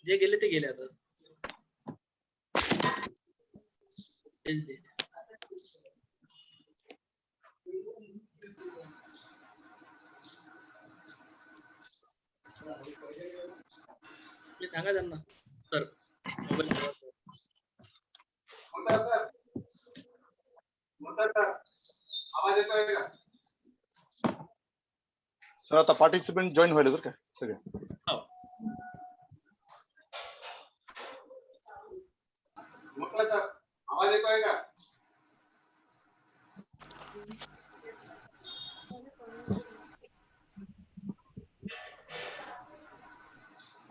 जे गेले ते गेले आता. सांगा त्यांना सर. आवाज येतोय का सर? आता पार्टिसिपेंट जॉईन व्हायला बरं का सगळे. मोठा सर आवाज येतोय का?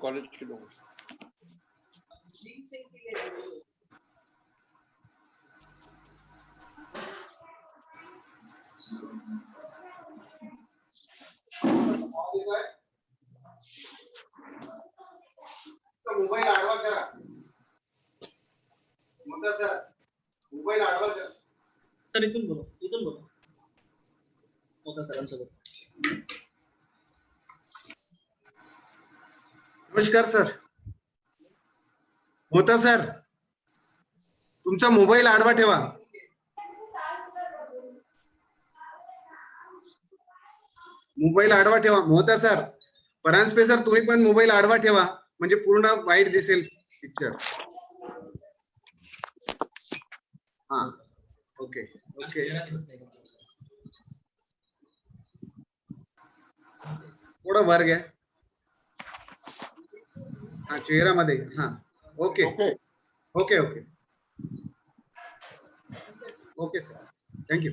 कॉलेज के लोग मोबाईल आडवा करा. मोठा सर मोबाईल आडवा करा. सर इथून बोला, इथून बोला मोठा सरांसोबत. नमस्कार सर. मोठा सर तुमचा मोबाईल आडवा ठेवा. मोबाईल आडवा ठेवा. मोठा सर परांजपे सर तुम्ही पण मोबाईल आडवा ठेवा म्हणजे पूर्ण वाईट दिसेल पिक्चर. हा ओके ओके. थोडं वर घ्या. हा चेहऱ्यामध्ये. हा okay okay okay okay okay sir thank you.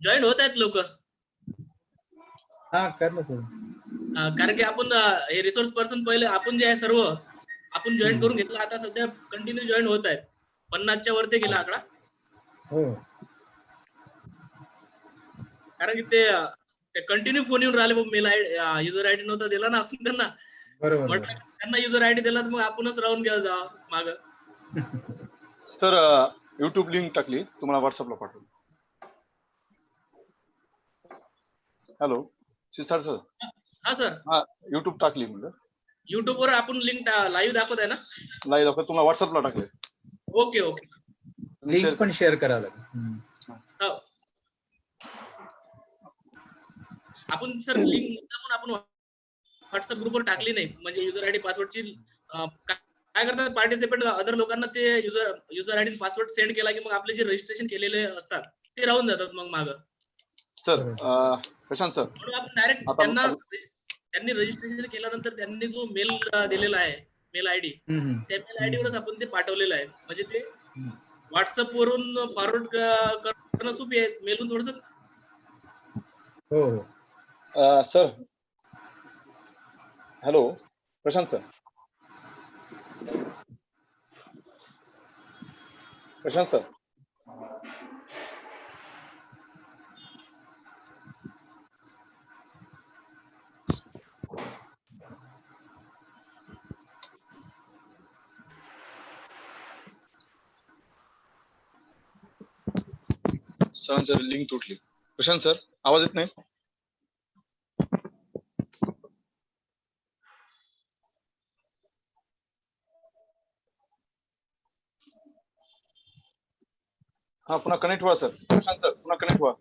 Join होत आहेत लोक. हा कर ना सर. कारण की आपण हे रिसोर्स पर्सन पहिले आपण जे आहे सर्व आपण जॉईन करून घेतलं. आता सध्या कंटिन्यू जॉईन होत आहेत. 50च्या वरती गेला आकडा. हो कारण की ते कंटिन्यू फोन येऊन राहिले. मेल आयडी युजर आयडी नव्हता दिला ना आपण त्यांना. बरोबर. त्यांना युजर आयडी दिला तर मग आपणच राहून घ्या जा माग. सर युट्यूब लिंक टाकली तुम्हाला व्हॉट्सअपला पाठवली. Hello sister sir. हा सर. हा युट्यूब टाकली म्हणजे युट्यूब वर आपण लिंक लाईव्ह दाखवत आहे ना. लाईव्ह दाखवत तुम्हाला व्हॉट्सअपला टाकले. Okay okay. लिंक पण शेअर करावं लागेल. आपण सर लिंक म्हणून आपण व्हॉट्सअप ग्रुपवर टाकली नाही. म्हणजे युजर आयडी पासवर्डची काय करतात पार्टिसिपेंट अदर लोकांना ते युजर आयडी पासवर्ड सेंड केला की मग आपले जे रजिस्ट्रेशन केलेले असतात ते राहून जातात मग माग. सर प्रशांत सर म्हणून आपण डायरेक्ट त्यांनी रजिस्ट्रेशन केल्यानंतर त्यांनी जो मेल दिलेला आहे मेल आयडी त्या मेल आयडी वरच आपण ते पाठवलेलं आहे. म्हणजे ते व्हॉट्सअप वरून फॉरवर्ड करणं सोपी आहे. मेलून थोडस. हो सर. हॅलो प्रशांत सर. प्रशांत सर. सर लिंक तुटली. प्रशांत सर आवाज येत नाही. हा पुन्हा कनेक्ट व्हा सर. प्रशांत सर पुन्हा कनेक्ट व्हा.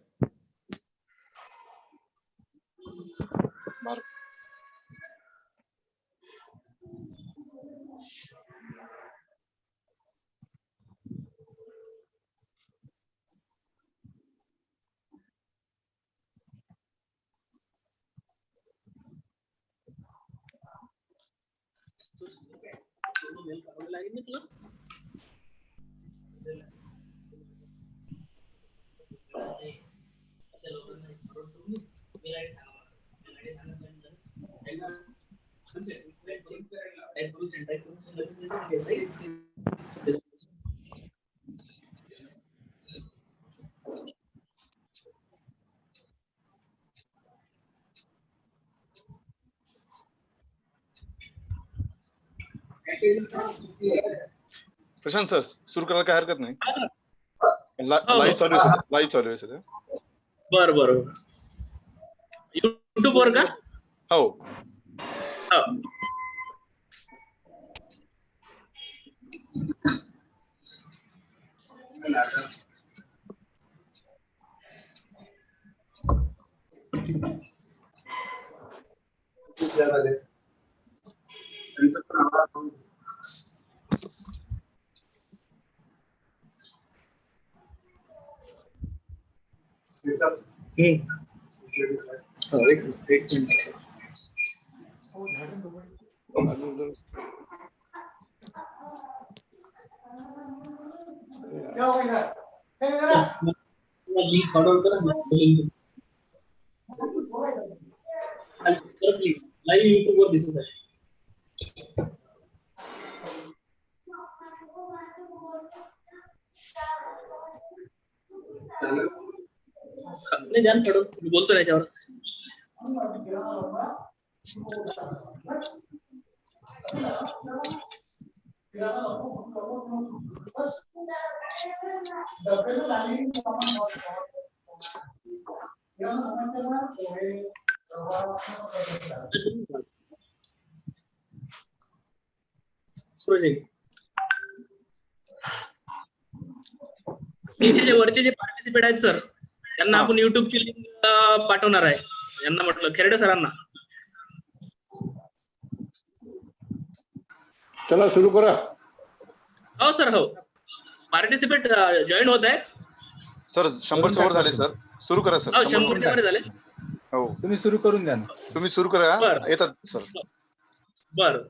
प्रशांत सर सुरू करायला काय हरकत नाही. हा सर. लाईव्ह चालू आहे, लाईव्ह चालू आहे सध्या. बरं युट्यूब वर का? हो. हो. एक मिनिट. लिंक पाठवून करा. लाईव्ह युट्यूब वर दिसत आहे. नाही ध्यान पडो, मी बोलतो त्याच्यावर. तीनशे वरचे जे पार्टिसिपेट आहेत सर, त्यांना आपण युट्यूबची लिंक पाठवणार आहे. यांना म्हटलं खेरडे सरांना. चला सुरू करा. हो सर, हो. पार्टिसिपेट जॉईन होत आहेत सर. 100च्या वर झाले सर. सुरू करा सर. 100च्या वर झाले. हो, तुम्ही सुरू करून द्या ना. तुम्ही सुरू करा. येतात सर. बरं.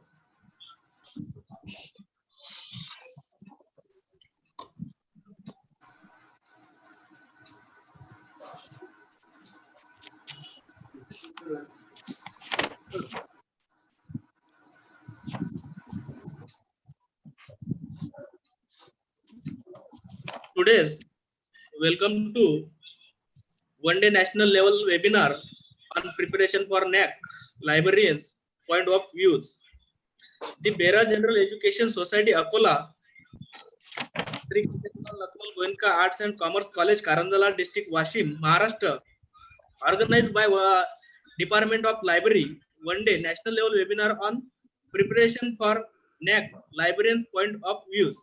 Today's welcome to one-day national level webinar on preparation for NACC Librarians point of views. The Bera General Education Society Akola, Sri Lakmal Goenka Arts and Commerce College, Karanjala District, Washim, Maharashtra, organized by Department of Library, one-day national level webinar on preparation for NACC Librarians point of views.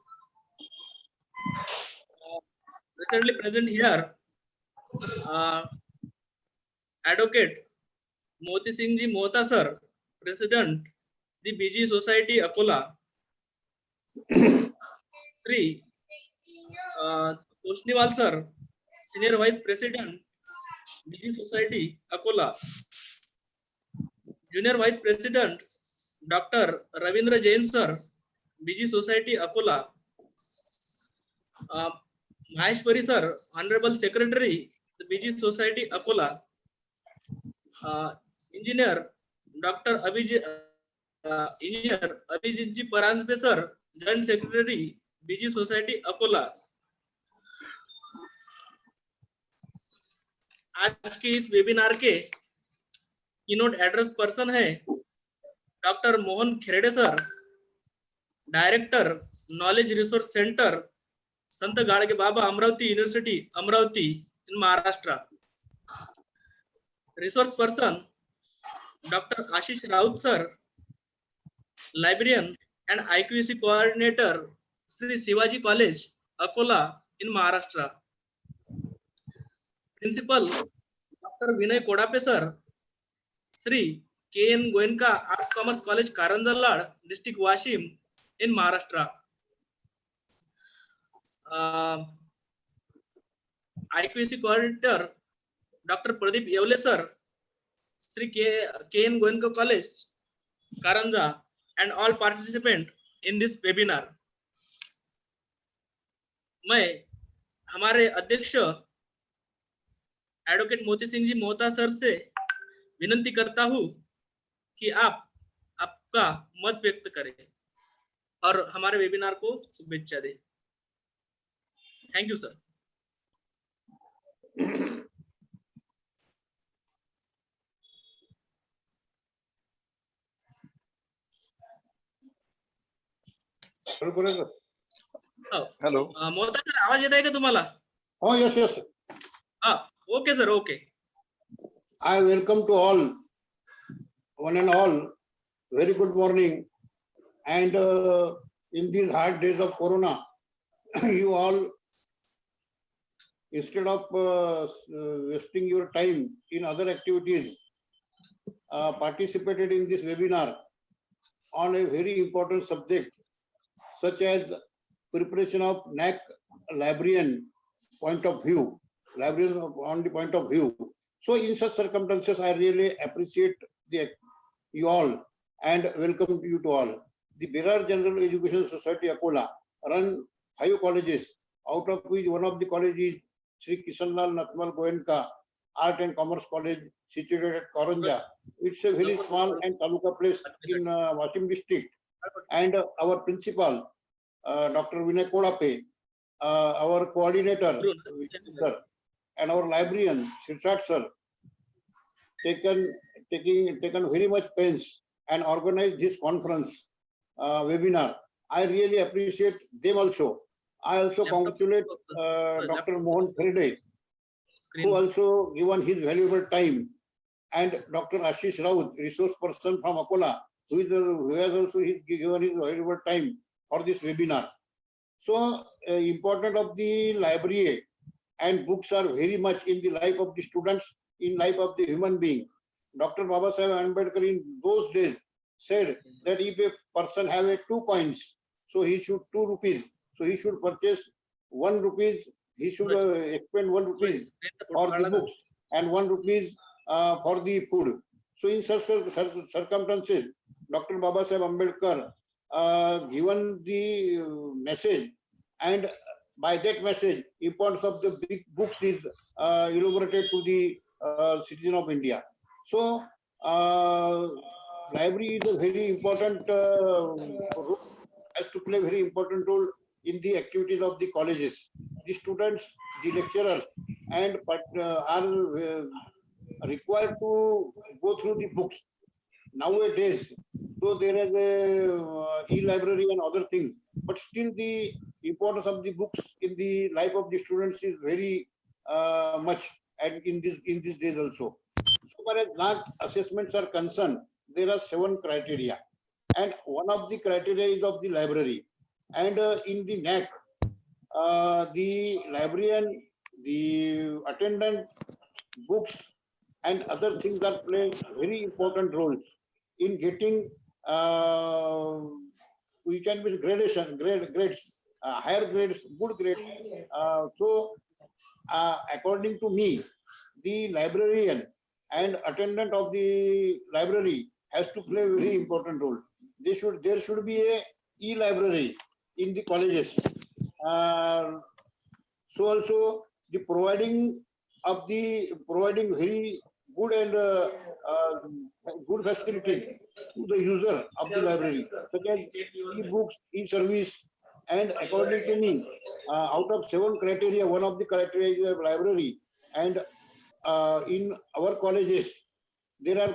Recently present here, Advocate Moti Singh Ji Mohta sir, President, the BG Society Akola. Three, Toshniwal sir, Senior Vice President, BG Society Akola. Junior Vice President, Dr. Ravindra Jain sir, BG Society Akola. Maheshwari sir, Honorable Secretary, the BG Society Akola. Engineer Dr. Engineer Abhijit Ji Paranspe sir, Joint Secretary, BG Society Akola. आज के इस webinar के keynote address person है doctor Mohan Kherde sir, director knowledge resource centre, Sant Gadge Baba Amravati university, Amravati in Maharashtra. Resource person doctor Ashish Raut sir, librarian and IQC coordinator, Shri Shivaji college, Akola in Maharashtra. Principal doctor Vinay Kodape sir, Shri KN Goenka arts commerce college, Karanja district, Washim in Maharashtra. IQC coordinator doctor Pradeep Yewale sir, Shri KN Goenka college, Karanja, and all participant in this webinar. मैं हमारे अध्यक्ष advocate मोती Singh ji Mohta sir से विनंती करता हूं कि आप आपका मत व्यक्त करें और हमारे वेबिनार को शुभेच्छा दें. Thank you sir. Hello. Mohta sir, आवाज येत आहे का तुम्हाला? Oh, yes, yes. Okay sir, okay. I welcome to all, one and all. Very good morning. And in these hard days of Corona, you all, instead of wasting your time in other activities, participated in this webinar on a very important subject, such as preparation of NACC librarian point of view, librarian on the point of view. So in such circumstances, I really appreciate you all and welcome you to all. The Berar General Education Society Akola run 5 colleges, out of which one of the colleges is Sri Kishanlal Natmal Goenka Art and Commerce College, situated at Karanja. It's a very small and taluka place in Wasim district. And our principal, Dr. Vinay Kodape, our coordinator, and our librarian, Sirsat sir, taken very much pains and organized this conference webinar. I really appreciate them also. I also congratulate Dr. Mohan Kherde, who also given his valuable time, and Dr. Ashish Raut, resource person from Akola, who has also given his valuable time for this webinar. So important of the library and books are very much in the life of the students, in life of the human being. Dr. Babasaheb Ambedkar in those days said that if a person have 2 coins, so he should 2 rupees, so he should purchase 1 rupees, he should expend 1 rupees for the books and 1 rupees for the food. So in such circumstances, Dr. Babasaheb Ambedkar given the message, and by that message, importance of the big books is elaborated to the citizen of India. So library is a very important role, has to play very important role in the activities of the colleges. The students, the lecturers, and are required to go through the books. Nowadays, so there is a e-library and other things, but still the importance of the books in the life of the students is very much, and in these days also. So far as NACC assessments are concerned, there are 7 criteria, and one of the criteria is of the library. And in the NACC, the librarian, the attendant, books, and other things are playing very important roles in getting we can be grades, higher grades, good grades. So according to me, the librarian and attendant of the library has to play a very important role. There should be a e-library in the colleges. So also the providing very good and good facilities to the user of the library, such as e-books, e-service, and according to me, out of 7 criteria, one of the criteria is a library, and in our colleges, there are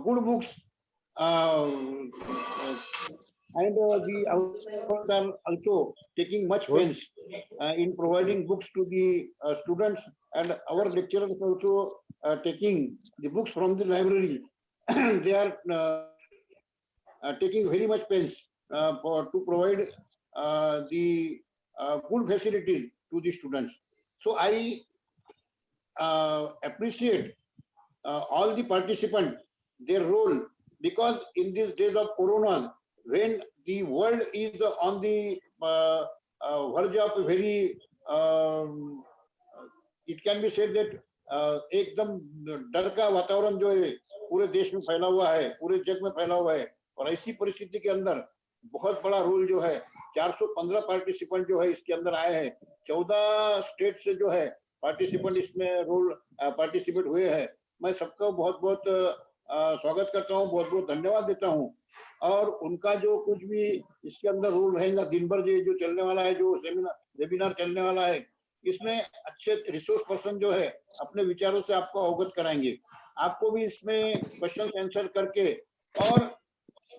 good books, and the outcomes are also taking much pains in providing books to the students, and our lecturers also taking the books from the library. They are taking very much pains to provide the good facilities to the students. So I appreciate all the participants, their role, because in these days of Corona, when the world is on the verge of very, it can be said that एकदम डर का वातावरण जो है पूरे देश में फैला हुआ है, पूरे जग में फैला हुआ है, और ऐसी परिस्थिति के अंदर बहुत बड़ा रोल जो है 415 पार्टिसिपेंट जो है इसके अंदर आए हैं, 14 स्टेट से जो है पार्टिसिपेंट इसमें पार्टिसिपेट हुए हैं। मैं सबका बहुत बहुत स्वागत करता हूं, बहुत बहुत धन्यवाद देता हूं, और उनका जो कुछ भी इसके अंदर रोल रहेगा दिन भर जो चलने वाला है, जो वेबिनार चलने वाला है, इसमें अच्छे रिसोर्स पर्सन जो है अपने विचारों से आपको अवगत कराएंगे। आपको भी इसमें क्वेश्चन आंसर करके और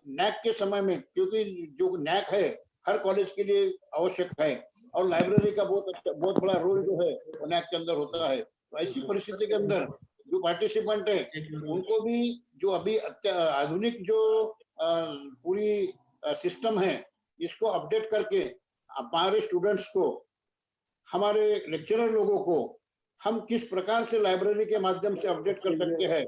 नैक के समय में, क्योंकि जो नैक है हर कॉलेज के लिए आवश्यक है और लाइब्रेरी का बहुत बड़ा रोल जो है वो नैक के अंदर होता है। तो ऐसी परिस्थिति के अंदर जो पार्टिसिपेंट है उनको भी जो अभी आधुनिक जो पूरी सिस्टम है इसको अपडेट करके हमारे स्टूडेंट्स को, हमारे लेक्चरर लोगों को हम किस प्रकार से लाइब्रेरी के माध्यम से अपडेट कर सकते हैं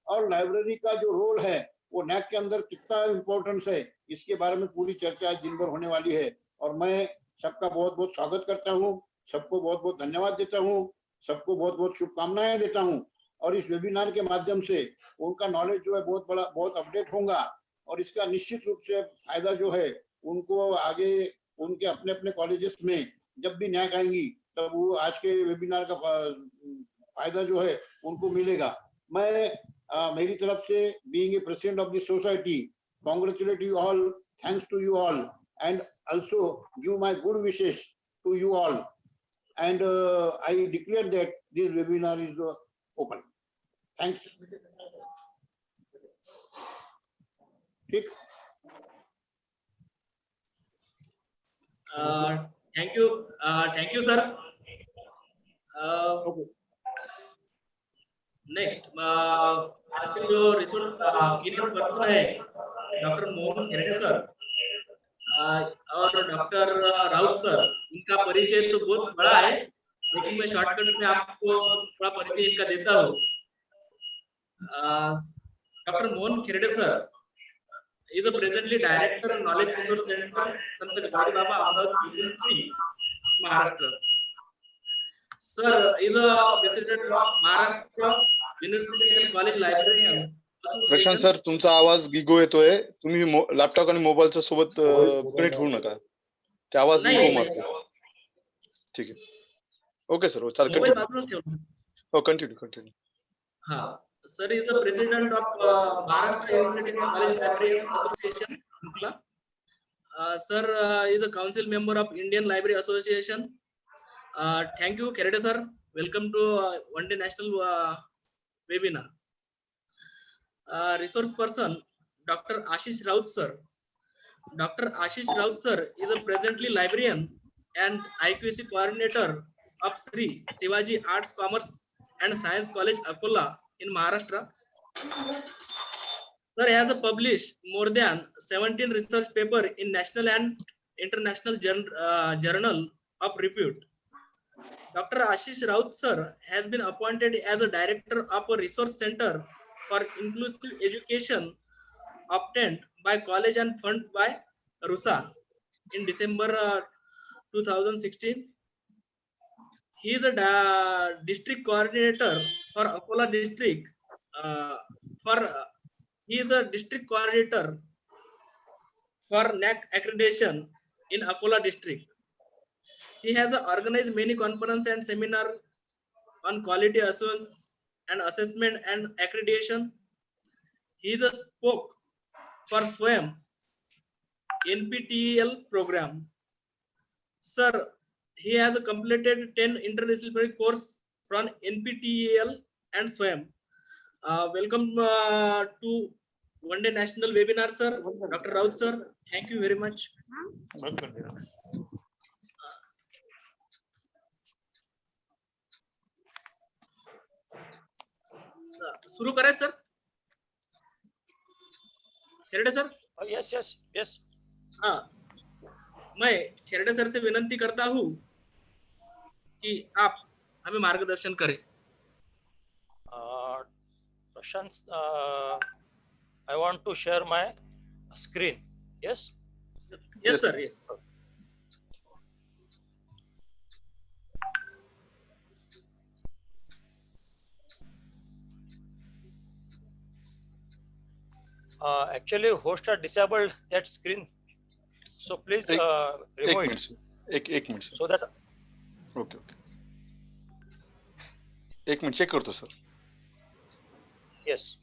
और लाइब्रेरी का जो रोल है वो नैक के अंदर कितना इम्पोर्टेंस है, इसके बारे में पूरी चर्चा आज दिन भर होने वाली है। और मैं सबका बहुत बहुत स्वागत करता हूँ, सबको बहुत बहुत धन्यवाद देता हूँ, सबको बहुत बहुत शुभकामनाएं देता हूँ। और इस वेबिनार के माध्यम से उनका नॉलेज जो है बहुत अपडेट होगा और इसका निश्चित रूप से फायदा जो है उनको आगे उनके अपने अपने कॉलेजेस में जब भी नैक आएंगी तब वो आज के वेबिनार का फायदा जो है उनको मिलेगा। मैं मेरी तरफ से being a president of this society congratulate you all, thanks to you all, and also give my good wishes to you all, and I declare that this webinar is open. Thanks. ठीक। Thank you sir. Next आज जो resource keynote person है doctor Mohan Kherde sir और doctor Raut sir, इनका परिचय तो बहुत बड़ा है लेकिन मैं शॉर्टकट में आपको थोड़ा परिचय इनका देता हूँ। Doctor Mohan Kherde sir is a presently director of knowledge resource center Sant Gadi Baba Ahmedabad University, Maharashtra. Sir is a president of Maharashtra University and College Librarians Prashant sir, तुमचा आवाज गिगो येतोय, तुम्ही लॅपटॉप आणि मोबाईलच्या सोबत कनेक्ट होऊ नका, ते आवाज गिगो मारतो। ठीक आहे, ओके सर, चालेल, मोबाईल बाजूलाच ठेवला। हो, कंटिन्यू। हां, sir is the president of Maharashtra University and College Librarians Association, Mukla. Sir is a council member of Indian Library Association. Thank you, Kherade sir. Welcome to One Day National webinar. Resource person, Dr. Ashish Raut sir. Dr. Ashish Raut sir is a presently librarian and IQC coordinator of Sri Shivaji Arts, Commerce and Science College, Akola in Maharashtra. Sir has published more than 17 research papers in national and international journal of repute. Dr. Ashish Raut sir has been appointed as a director of a resource center for inclusive education obtained by college and funded by RUSA in December 2016. He is a district coordinator for Akola district. He is a district coordinator for NACC accreditation in Akola district. He has organized many conferences and seminars on quality assurance and assessment and accreditation. He is a spoke for SWAYAM NPTEL program. Sir, he has completed 10 interdisciplinary course from NPTEL and SWAYAM. Welcome to One Day National webinar, sir. Dr. Raut sir, thank you very much. शुरू करें sir? Kherde sir? Yes. हाँ, मैं Kherde sir से विनंती करता हूँ कि आप हमें मार्गदर्शन करें। प्रशांत, I want to share my screen. Yes? Yes, sir. Yes. Actually, host are disabled that screen, so please remove it. एक मिनिट So that ओके, एक मिनिट चेक करतो सर। yes.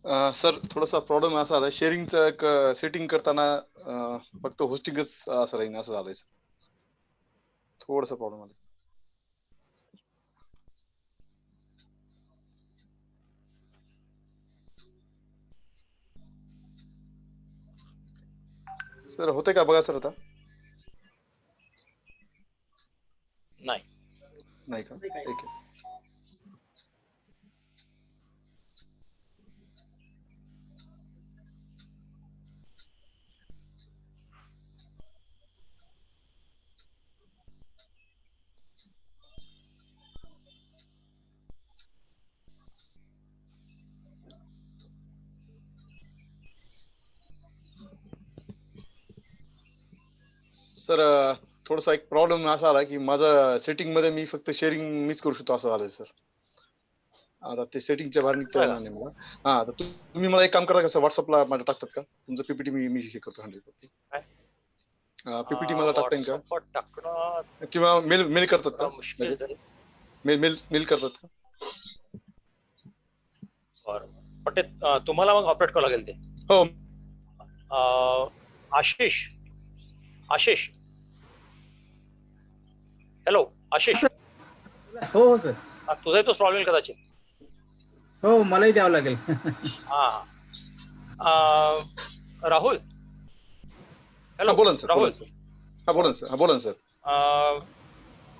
सर थोडासा प्रॉब्लेम असा आला, शेअरिंगचं एक सेटिंग करताना फक्त होस्टिंगच असं राहील असं झालंय सर. थोडासा प्रॉब्लेम आला. सर होते का बघा सर आता? नाही. नाही का? ठीक आहे. सर थोडासा एक प्रॉब्लेम असा आला की माझा सेटिंग मध्ये मी फक्त शेअरिंग मिस करू शकतो असं झालंय सर. आता ते सेटिंगच्या बाहेर निघता येणार नाही मला. हा, आता तुम्ही मला एक काम करा का सर, व्हॉट्सअपला मला टाकतात का तुमचं पीपीटी? मी हे करतो हँडल करतो. पीपीटी मला टाकता येईल का? टाकणं किंवा मेल करतात का? मुश्किल जाईल. मेल करतात का? बरं. पण ते तुम्हाला मग ऑपरेट करावं लागेल ते. हो. आशिष हॅलो आशिष. हो हो सर. तुझाही तोच प्रॉब्लेम कदाचित. हो मलाही द्यावं लागेल. हा. राहुल. हॅलो बोला सर. राहुल. बोला सर.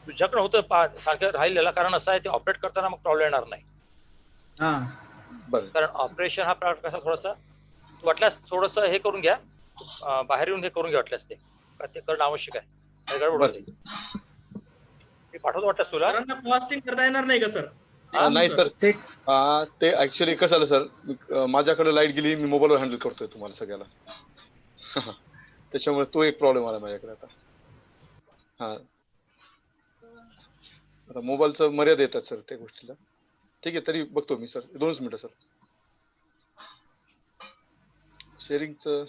तुझ्याकडे होतं सारखं राहिलेलं, कारण असं आहे ते ऑपरेट करताना मग प्रॉब्लेम येणार नाही. हा बरं. कारण ऑपरेशन हा कसा थोडासा वाटल्यास थोडस हे करून घ्या, बाहेर येऊन हे करून घ्या वाटल्यास ते करणं आवश्यक आहे. गडबड होते. मी पाठवतो वाटतं तुला. सरांना फास्टिंग करता येणार नाही का सर? नाही सर, ते ऍक्च्युली कसं झालं सर, माझ्याकडे लाईट गेली, मी मोबाईलवर हँडल करतोय तुम्हाला सगळ्याला. त्याच्यामुळे तो एक प्रॉब्लेम आला माझ्याकडे आता. हा, आता मोबाईलचं मर्यादा येतात सर त्या गोष्टीला. ठीक आहे, तरी बघतो मी सर. 2 मिनिटं सर. शेअरिंगचं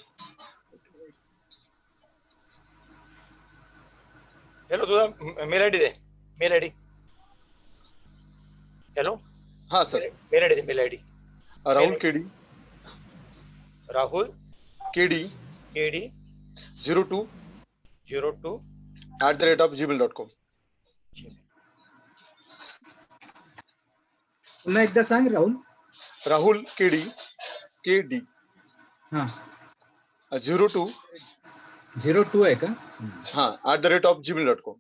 हॅलो, तुझा मेल आयडी दे. Mail ID. हॅलो. हा सर. मेल आयडी दे. Mail ID. Rahul KD. Rahul KD 02 @gmail.com. पुन्हा एकदा सांग राहुल. राहुल केडी हा 02 आहे का? हा @gmail.com.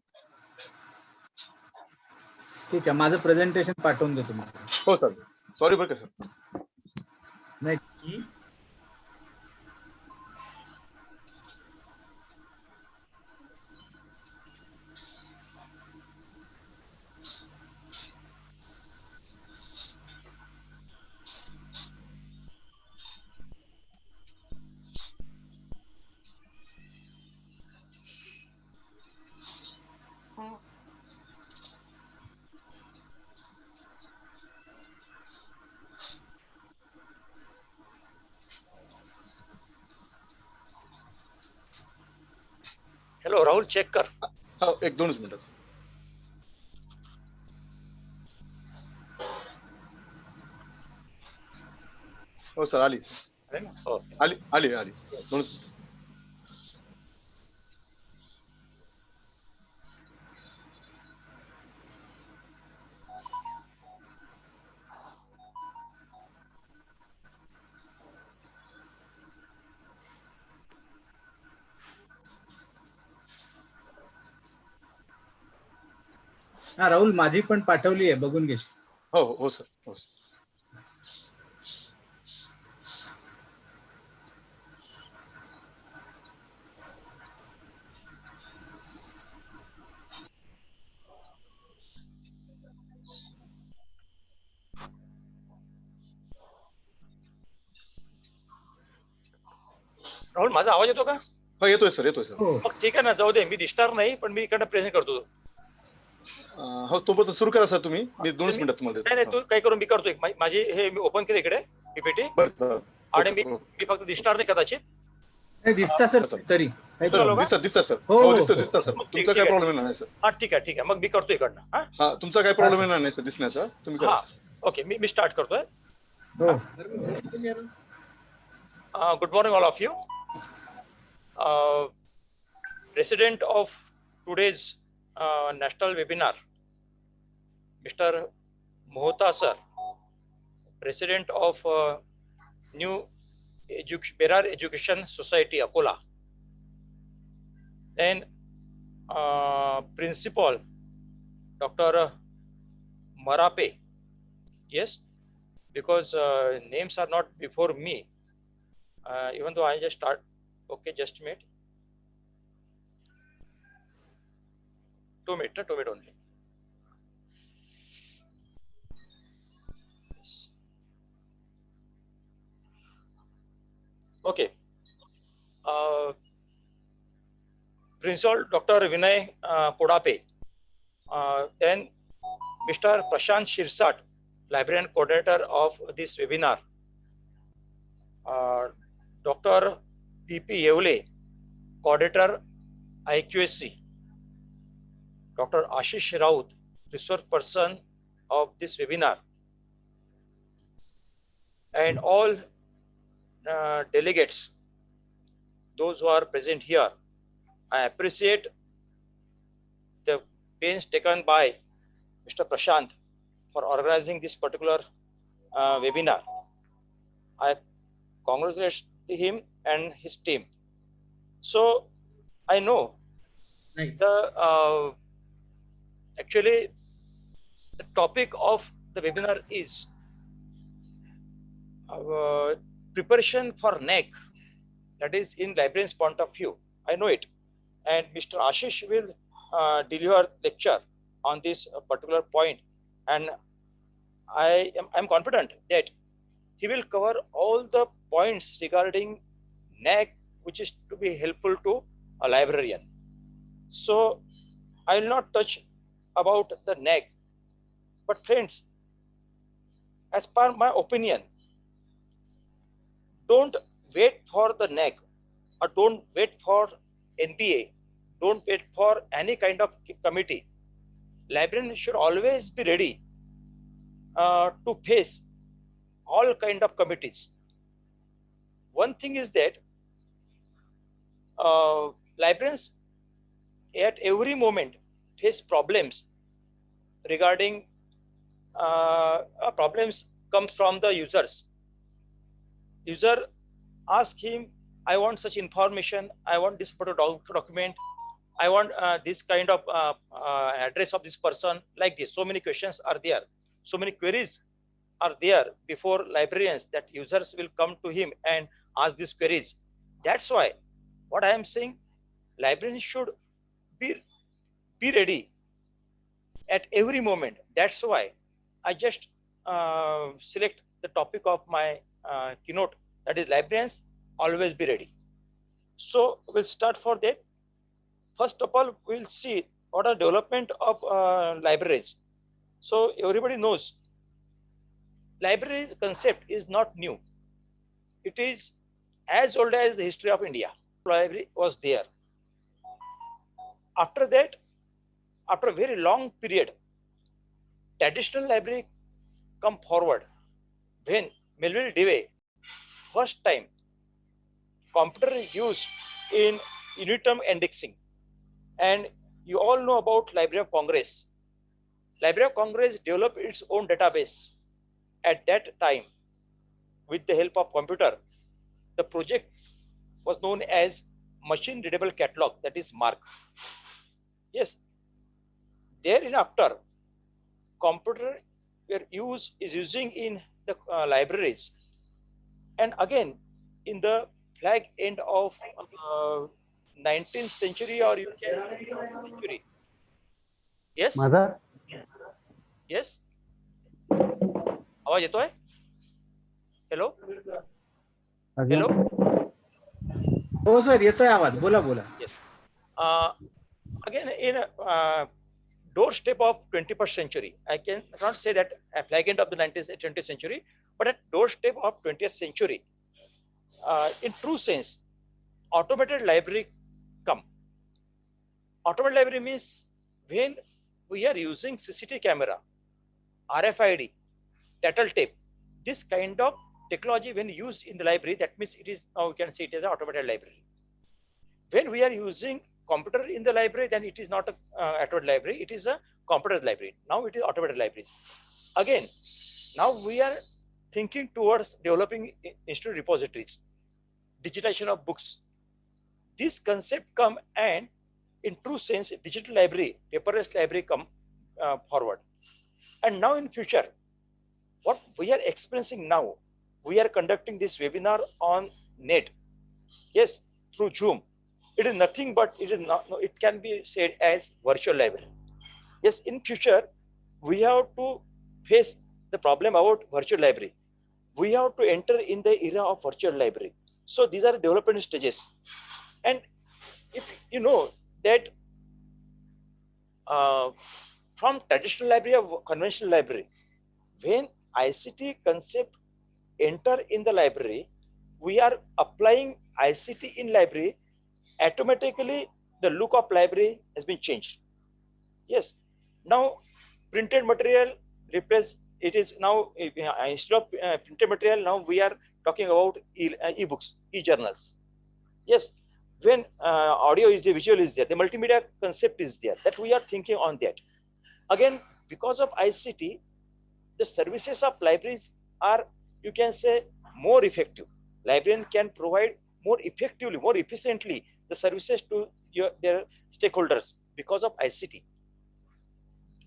ठीक आहे, माझं प्रेझेंटेशन पाठवून देतो तुम्हाला. हो सर. सॉरी बरं का सर. नाही हॅलो राहुल, चेक कर. हो, 1-2 मिनिटं. हो सर, आली सर. आली 2 मिनिटं. हा राहुल, माझी पण पाठवली आहे, बघून घे. हो सर. हो सर. राहुल, माझा आवाज येतो का? हो, येतोय सर. मग ठीक आहे ना, जाऊ दे. मी दिसणार नाही, पण मी इकडनं प्रेझेंट करतो. हो, तोपर्यंत सुरू करा सर तुम्ही. मी 2 मिनिटात तुम्हाला देतो. नाही, तू काय करून मी करतो. माझी हे मी ओपन केलं इकडे पीपीटी, आणि मी फक्त दिसणार नाही कदाचित. नाही दिसता सर तरी. दिसता सर. हो, दिसता सर. तुमचा काय प्रॉब्लेम नाही सर. हा ठीक आहे. मग मी करतो इकडनं. हा, तुमचा काय प्रॉब्लेम नाही सर दिसण्याचा. तुम्ही करा. ओके, मी स्टार्ट करतोय. Oh, Good morning, all of you. President of today's national webinar, Mr. Mohta sir, President of New Berar Education Society, Akola. Then Principal, Dr. Marape. Yes, because names are not before me. Even though I just start. Okay, just a minute. 2 minutes, 2 minutes only. Okay. Principal Dr. Vinay Podape. Then Mr. Prashant Shirsat, Librarian Coordinator of this webinar. Dr. P.P. Yevle, Coordinator IQSC. Dr. Ashish Raut, Resource Person of this webinar. And all delegates, those who are present here, I appreciate the pains taken by Mr. Prashant for organizing this particular webinar. I congratulate him and his team. So I know the actually the topic of the webinar is preparation for NACC, that is in librarian's point of view. I know it, and Mr. Ashish will deliver lecture on this particular point, and I am confident that he will cover all the points regarding NACC, which is to be helpful to a librarian. So I will not touch about the NACC, but friends, as per my opinion, don't wait for the NACC or don't wait for NBA, don't wait for any kind of committee. Librarian should always be ready to face all kind of committees. One thing is that librarians at every moment face problems regarding problems come from the users. User ask him, I want such information, I want this document, I want this kind of address of this person, like this. So many questions are there, so many queries are there before librarians, that users will come to him and ask these queries. That's why what I am saying, librarians should be ready at every moment. That's why I just select the topic of my keynote, that is librarians always be ready. So we'll start for that. First of all, we'll see what are development of libraries. So everybody knows library concept is not new. It is as old as the history of India. Library was there. After that, after a very long period, traditional library come forward when Melville Dewey first time computer used in unit-term indexing. And you all know about Library of Congress. Library of Congress developed its own database at that time with the help of computer. The project was known as Machine Readable Catalog, that is MARC. Yes, thereafter, computer is using in the libraries. And again, in the flag end of 19th century, or you can century. Yes? Mother? Yes? आवाज येतोय? Hello? Hello? हो sir, येतोय आवाज. बोला बोला. Yes. Again, in doorstep of 21st century, I cannot say that a flag end of the 20th century, but at doorstep of 20th century, in true sense, automated library come. Automated library means when we are using CCTV camera, RFID, tactile tape, this kind of technology when used in the library, that means it is now we can say it is an automated library. When we are using computer in the library, then it is not a automated library, it is a computer library. Now it is automated libraries. Again, now we are thinking towards developing institute repositories, digitization of books. This concept come, and in true sense, digital library, paperless library come forward. And now in future, what we are experiencing now, we are conducting this webinar on net, yes, through Zoom. It is nothing but it is not. No, it can be said as virtual library. Yes, in future, we have to face the problem about virtual library. We have to enter in the era of virtual library. So these are development stages. And if you know that from traditional library or conventional library, when ICT concept enter in the library, we are applying ICT in library, automatically the look of library has been changed. Yes, now printed material replace, it is now instead of printed material, now we are talking about e-books, e-journals. Yes, when audio is there, visual is there, the multimedia concept is there, that we are thinking on that. Again, because of ICT, the services of libraries are, you can say, more effective. Librarian can provide more effectively, more efficiently the services to their stakeholders because of ICT.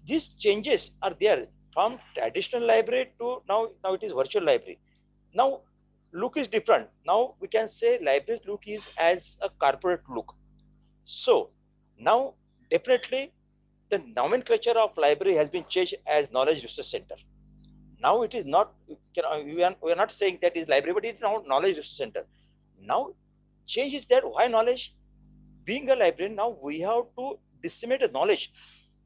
These changes are there from traditional library to now it is virtual library. Now look is different. Now we can say library look is as a corporate look. So now definitely the nomenclature of library has been changed as knowledge research center. Now it is not, we are not saying that is library, but it is now knowledge research center. Now change is that why knowledge? Being a librarian, now we have to disseminate the knowledge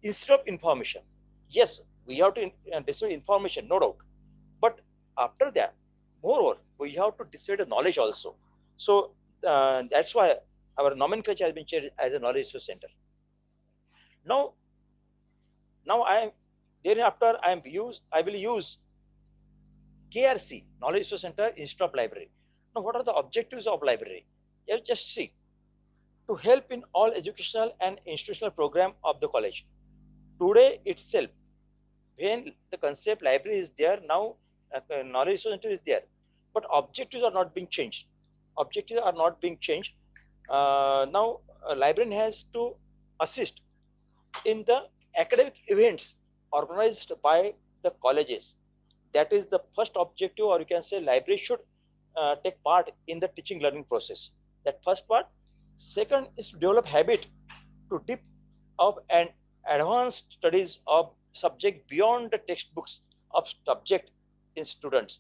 instead of information. Yes, we have to disseminate information, no doubt. But after that, moreover, we have to disseminate the knowledge also. So that's why our nomenclature has been changed as a knowledge research center. Now I will use KRC, Knowledge Resource Center instead of library. Now, what are the objectives of library? You just see, to help in all educational and institutional program of the college. Today itself, when the concept library is there, now Knowledge Resource Center is there, but objectives are not being changed. Objectives are not being changed. Now, a librarian has to assist in the academic events organized by the colleges. That is the first objective, or you can say library should take part in the teaching learning process. That first part. Second is to develop habit to deep of and advanced studies of subject beyond the textbooks of subject in students.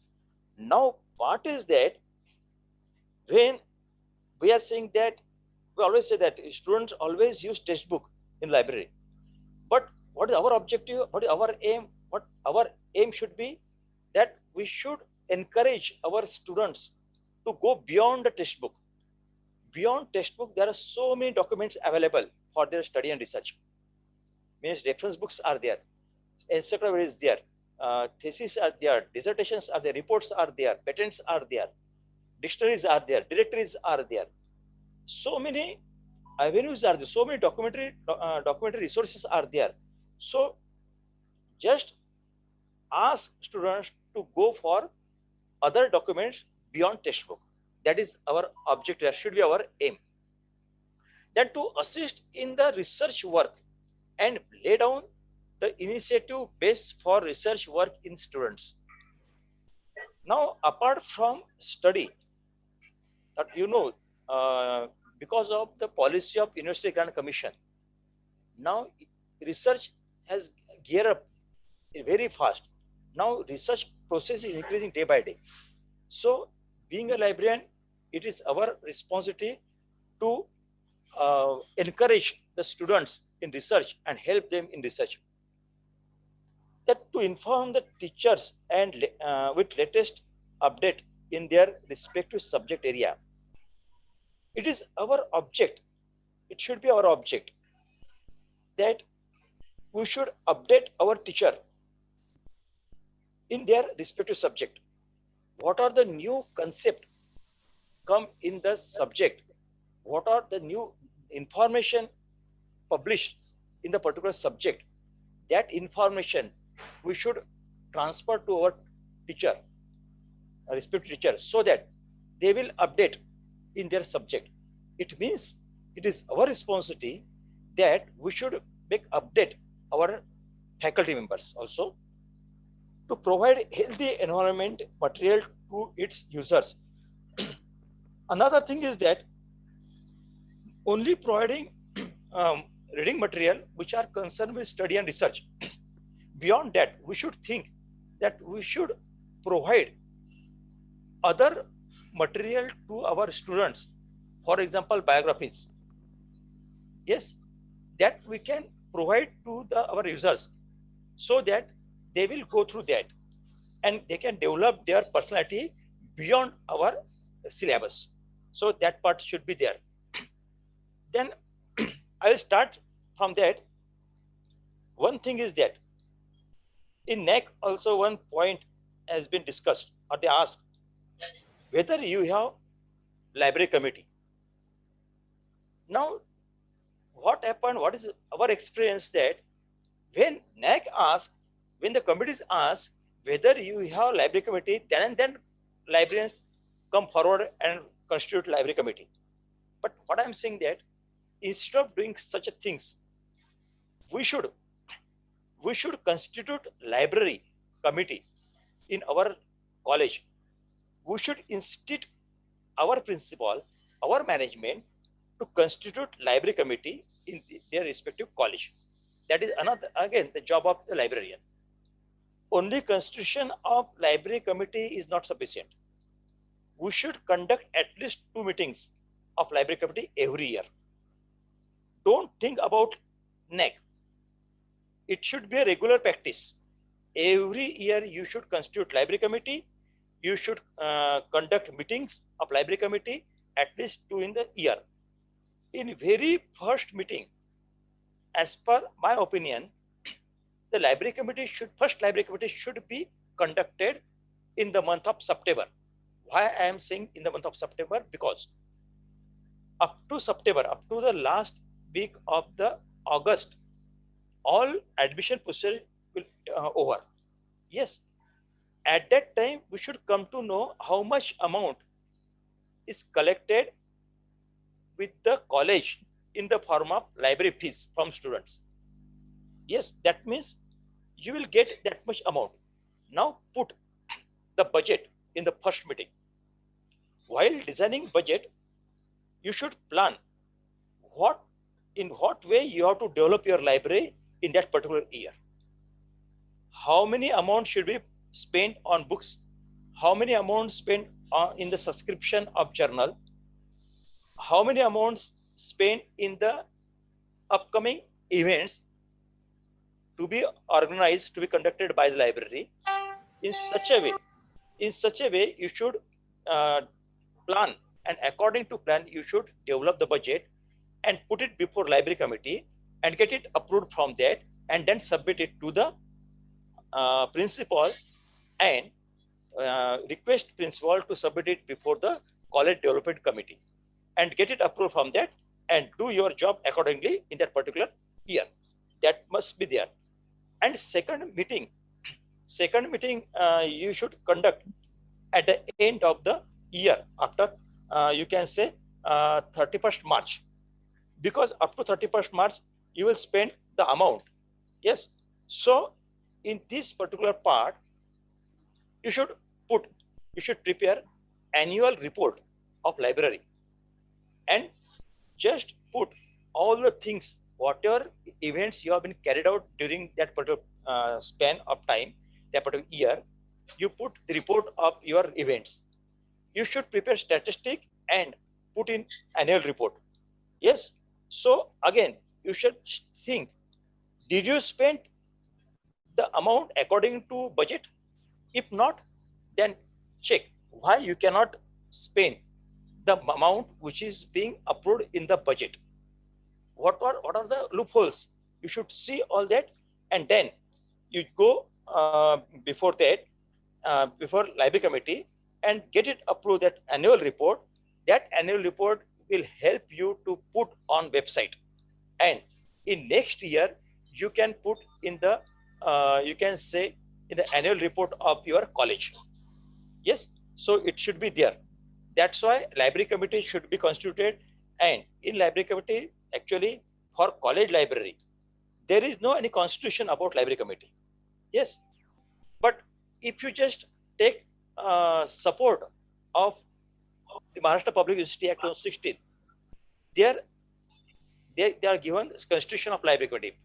Now, what is that? When we are saying that, we always say that students always use textbook in library. But what is our objective? What is our aim? What our aim should be? That we should encourage our students to go beyond the textbook. Beyond textbook, there are so many documents available for their study and research. Means reference books are there, encyclopedia is there, theses are there, dissertations are there, reports are there, patents are there, dictionaries are there, directories are there. So many avenues are there, so many documentary resources are there. So just ask students to go for other documents beyond textbook. That is our objective, that should be our aim. Then to assist in the research work and lay down the initiative base for research work in students. Now, apart from study, that because of the policy of University Grant Commission, now research has geared up very fast. Now research process is increasing day by day. So being a librarian, it is our responsibility to encourage the students in research and help them in research. That to inform the teachers and with latest update in their respective subject area. It is our object, it should be our object that we should update our teacher in their respective subject. what are the new concept come in the subject, what are the new information published in the particular subject. That information we should transfer to our teacher, respective teacher, so that they will update in their subject. It means it is our responsibility that we should make update our faculty members also to provide healthy environment material to its users. Another thing is that only providing reading material which are concerned with study and research. Beyond that, we should think that we should provide other material to our students. For example, biographies. Yes, that we can provide to our users so that they will go through that and they can develop their personality beyond our syllabus. So that part should be there. Then I will start from that. One thing is that in NACC also one point has been discussed, or they asked whether you have library committee. Now, what happened, what is our experience that when NACC asks, when the committees ask whether you have library committee, then librarians come forward and constitute library committee. But what I'm saying that instead of doing such a things, we should constitute library committee in our college. We should insist our principal, our management to constitute library committee in their respective college. That is another, again, the job of the librarian. Only constitution of library committee is not sufficient. We should conduct at least 2 meetings of library committee every year. Don't think about NACC. It should be a regular practice. Every year you should constitute library committee. You should conduct meetings of library committee, at least 2 in the year. In very first meeting, as per my opinion, the library committee should be conducted in the month of September. Why I am saying in the month of September? Because up to September, up to the last week of the August, all admission procedure will over. Yes, at that time we should come to know how much amount is collected with the college in the form of library fees from students. Yes, that means you will get that much amount. Now put the budget in the first meeting. While designing budget, you should plan in what way you have to develop your library in that particular year. How many amount should be spent on books? How many amounts spent in the subscription of journal? How many amounts spent in the upcoming events to be organized, to be conducted by the library? In such a way, you should plan, and according to plan, you should develop the budget and put it before library committee and get it approved from that, and then submit it to the principal and request principal to submit it before the college development committee and get it approved from that, and do your job accordingly in that particular year. That must be there. And second meeting you should conduct at the end of the year, after you can say 31st March, because up to 31st March you will spend the amount. Yes, so in this particular part you should prepare annual report of library and just put all the things, whatever events you have been carried out during that particular span of time, that particular year. You put the report of your events. You should prepare statistic and put in annual report. Yes, so again you should think, did you spend the amount according to budget? If not, then check why you cannot spend the amount which is being approved in the budget. What are the loopholes? You should see all that, and then you go before library committee and get it approved, that annual report. That annual report will help you to put on website, and in next year you can put in the you can say in the annual report of your college. Yes, so it should be there. That's why library committee should be constituted. And in library committee, actually, for college library, there is no any constitution about library committee. Yes, but if you just take support of the Maharashtra Public University Act 2016, there they are given constitution of library committee.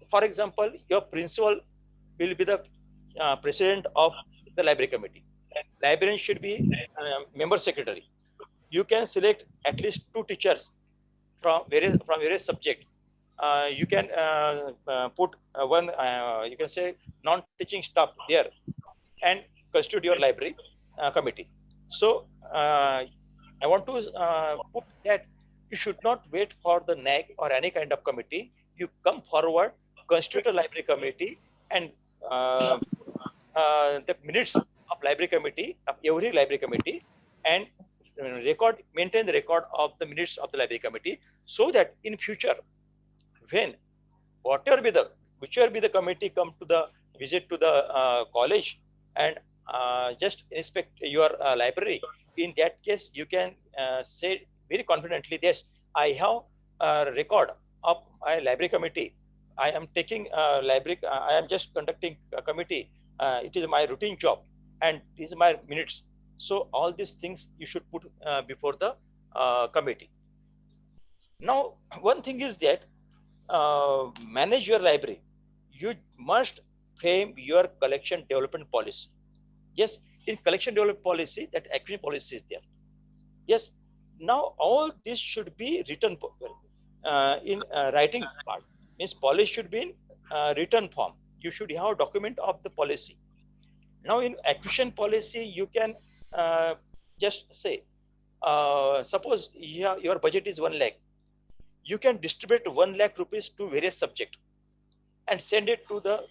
For example, your principal will be the president of the library committee. Librarian should be member secretary. You can select at least 2 teachers from various subject. You can put one you can say non-teaching staff there and constitute your library committee. So I want to put that you should not wait for the NACC or any kind of committee. You come forward, constitute a library committee, and the minutes of library committee, of every library committee, and maintain the record of the minutes of the library committee, so that in future, when whichever be the committee come to the visit to the college and just inspect your library, in that case you can say very confidently, yes, I have a record of my library committee. I am taking library. I am just conducting a committee. It is my routine job, and these are my minutes. So all these things you should put before the committee. Now, one thing is that manage your library. You must frame your collection development policy. Yes, in collection development policy, that acquisition policy is there. Yes, now all this should be written in writing part. Means policy should be in written form. You should have a document of the policy. Now in acquisition policy, you can just say, suppose your budget is 1 lakh. You can distribute 1 lakh rupees to various subjects and send it to the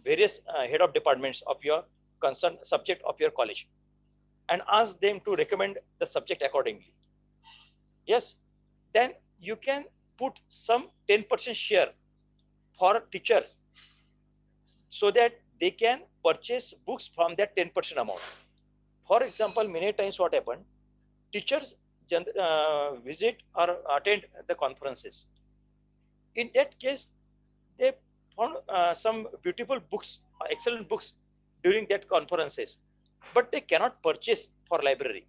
various head of departments of your concerned subject of your college, and ask them to recommend the subject accordingly. Yes, then you can put some 10% share for teachers, so that they can purchase books from that 10% amount. For example, many times what happened, teachers visit or attend the conferences. In that case, they found some beautiful books, excellent books during that conferences, but they cannot purchase for library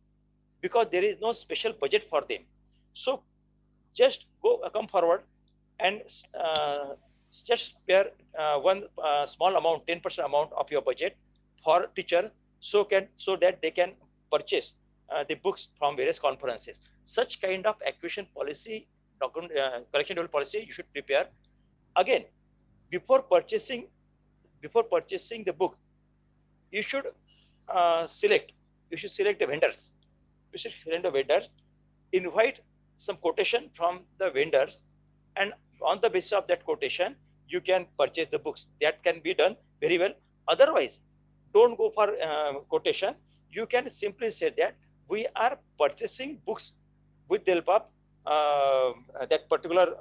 because there is no special budget for them. So just come forward and just spare one small amount, 10% amount of your budget for teacher, so that they can purchase the books from various conferences. Such kind of acquisition policy, document, collection development policy, you should prepare. Again, before purchasing the book, you should select the vendors. You should select the vendors, invite some quotation from the vendors, and on the basis of that quotation, you can purchase the books. That can be done very well. Otherwise, don't go for quotation. You can simply say that we are purchasing books with the help of that particular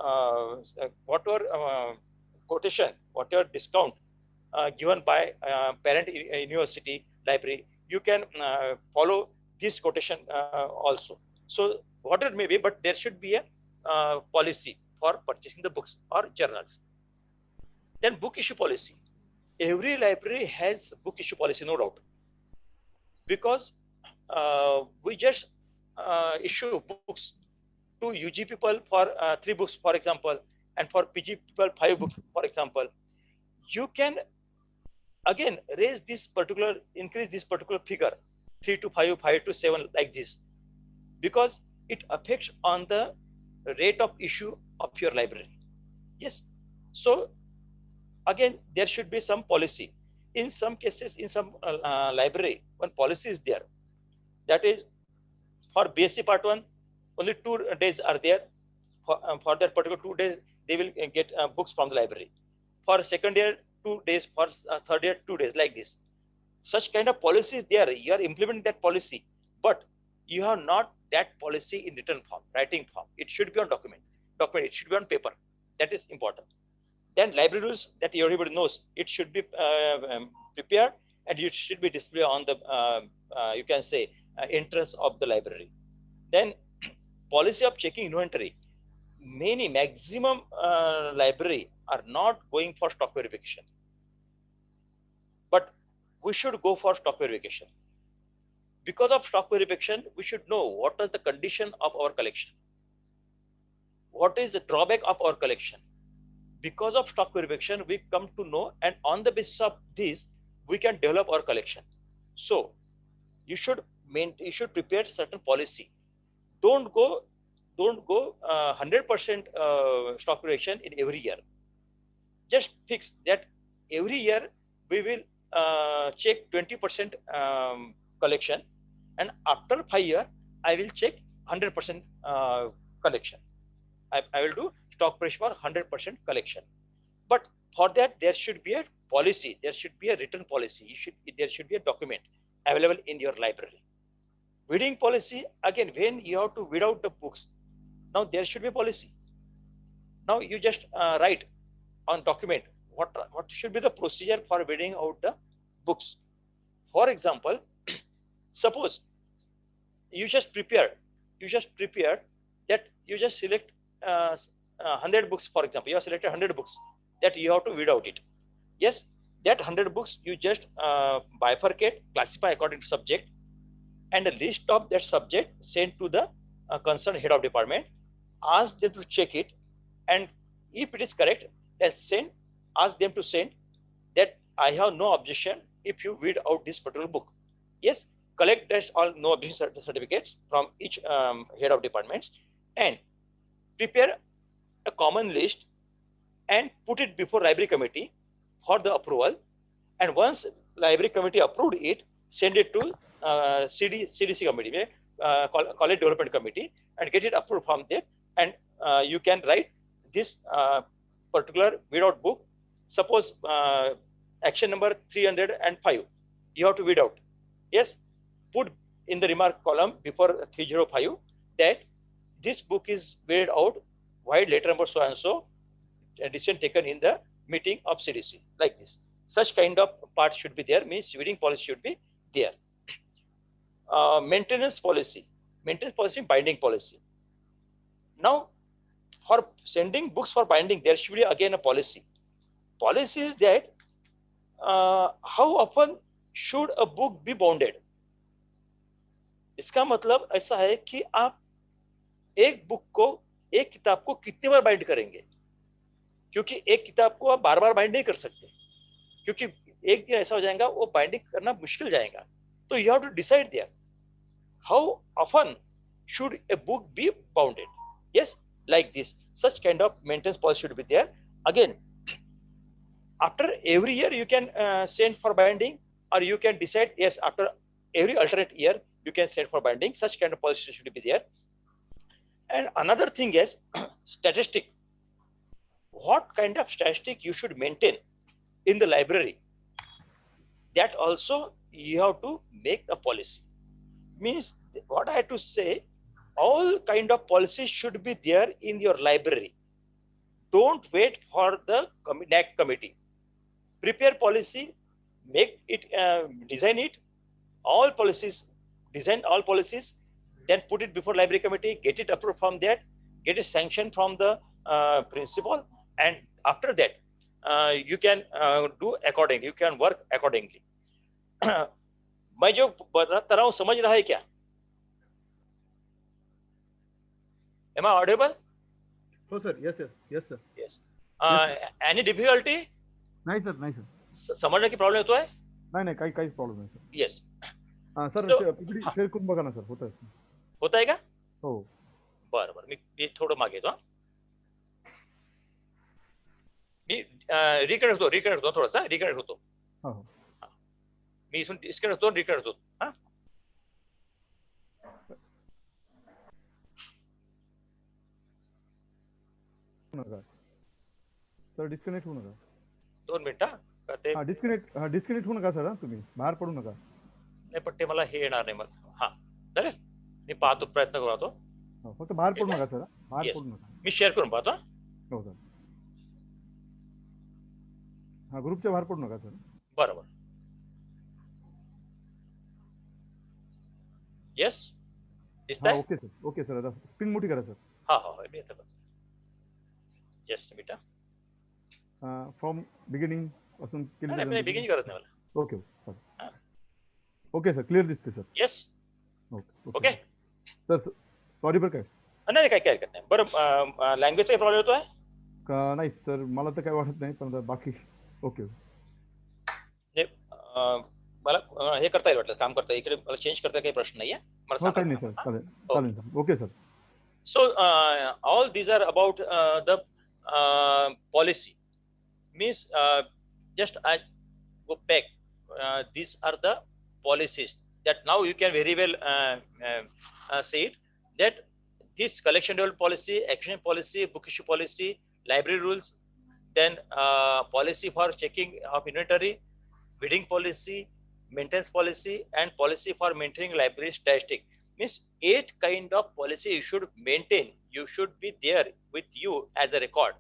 whatever quotation, whatever discount given by parent university library. You can follow this quotation also. So whatever it may be, but there should be a policy for purchasing the books or journals. Then book issue policy. Every library has book issue policy, no doubt, because we just issue books to UG people for 3 books, for example, and for PG people 5 books, for example. You can again increase this particular figure, 3 to 5, 5 to 7, like this, because it affects on the rate of issue of your library. Yes, so again there should be some policy. In some cases, in some library, one policy is there, that is for BSc Part 1 only 2 days are there. For that particular 2 days they will get books from the library. For second year 2 days, for third year 2 days, like this. such kind of policy is there. You are implementing that policy, but you have not that policy in written form, writing form. It should be on document. It should be on paper. That is important. Then library rules that everybody knows. It should be prepared and it should be displayed on the you can say entrance of the library. Then policy of checking inventory. Many maximum library are not going for stock verification, but we should go for stock verification. Because of stock verification, we should know what is the condition of our collection, what is the drawback of our collection. Because of stock verification, we come to know, and on the basis of this, we can develop our collection. So you should prepare certain policy. Don't go 100% stock verification in every year. Just fix that every year we will check 20% collection, and after 5 years I will check 100% collection. I will do stock verification for 100% collection. But for that there should be a policy, there should be a written policy, there should be a document available in your library. Weeding policy, again, when you have to weed out the books, now there should be a policy. Now you just write on document what should be the procedure for weeding out the books. For example, suppose you just prepare that you just select 100 books. For example, you have selected 100 books that you have to weed out it. Yes, that 100 books you just bifurcate, classify according to subject, and a list of that subject sent to the concerned head of department. Ask them to check it, and if it is correct, then ask them to send that I have no objection if you weed out this particular book. Yes, collect that all no objection certificates from each head of departments and prepare a common list and put it before library committee for the approval. And once library committee approved it, send it to CDC committee, college development committee, and get it approved from there. And you can write this particular weed out book. Suppose action number 305, you have to weed out. Yes, put in the remark column before 305 that this book is weeded out, wide letter number so and so, decision taken in the meeting of CDC, like this. Such kind of part should be there, means weeding policy should be there. Maintenance policy, binding policy. Now, for sending books for binding, there should be again a policy. Policy is that how often should a book be bounded. इसका मतलब ऐसा है कि आप एक किताब को कितनी बार बाइंड करेंगे, क्योंकि एक किताब को आप बार बार बाइंड नहीं कर सकते, क्योंकि एक दिन ऐसा हो जाएगा वो बाइंडिंग करना मुश्किल जाएगा. तो you have to decide there how often should a book be bounded. Yes, like this. Such kind of maintenance policy should be there. Again, after every year you can send for binding, or you can decide, yes, after every alternate year you can send for binding. Such kind of policy should be there. And another thing is statistic. What kind of statistic you should maintain in the library, that also you have to make a policy. Means what I have to say, all kind of policies should be there in your library. Don't wait for the NACC committee. Prepare policy, make it, design it, design all policies, then put it before library committee, get it approved from that, get a sanction from the principal, and after that you can do accordingly, you can work accordingly. मैं जो बता रहा हूँ समझ रहा है क्या? Am I audible? Oh sir, yes sir, yes sir. Yes. Yes, Any difficulty? नाही सर. समझने की प्रॉब्लम होतो है? नाही काहीच प्रॉब्लेम नाही sir. Yes. Sir So, PPT share करून बघा ना सर, होत आहे. होत आहे का? हो. बरं मी थोडं मागे येतो. मी रिकनेक्ट होतो थोडासा, रिकनेक्ट होतो. हो. मी इथून डिस्कनेक्ट होतो, रिकनेक्ट होतो. हा, नका सर, डिस्कनेक्ट होऊ नका. 2 मिनिटं. का ते डिस्कनेक्ट होऊ नका सर, तुम्ही बाहेर पडू नका. नाही, पण ते मला हे येणार नाही मग. हा चालेल, मी पाहतो, प्रयत्न करतो. फक्त बाहेर पडू नका सर, बाहेर Yes. पडू नका. मी शेअर करून पाहतो. हो सर. हा, ग्रुपच्या बाहेर पडू नका सर. बरोबर. येस, दिसतंय? Okay sir, okay sir. आता स्क्रीन मोठी करा सर. हा हा, मी येतो. जस्ट बेटा, फ्रॉम बिगिनिंग पासून नाही बिगिनिंग करत नाही मला. Okay sir. Okay sir, clear दिसते sir. Yes. Okay sir, sorry बरं काय. नाही काय हरकत नाही. बरं, लँग्वेजचा प्रॉब्लेम येतोय का? नाही सर, मला तर काही वाटत नाही, पण बाकी ओके. मला हे करता येईल, वाटलं काम करता येईल. इकडे मला चेंज करता काही प्रश्न नाहीये मला. काही नाही सर, चालेल चालेल sir. Okay sir. So all these are about the policy. Means just I go back. These are the policies that now you can very well say it, that this collection level policy, action policy, book issue policy, library rules, then policy for checking of inventory, bidding policy, maintenance policy, and policy for maintaining library statistic. Means 8 kind of policy you should maintain. You should be there with you as a record,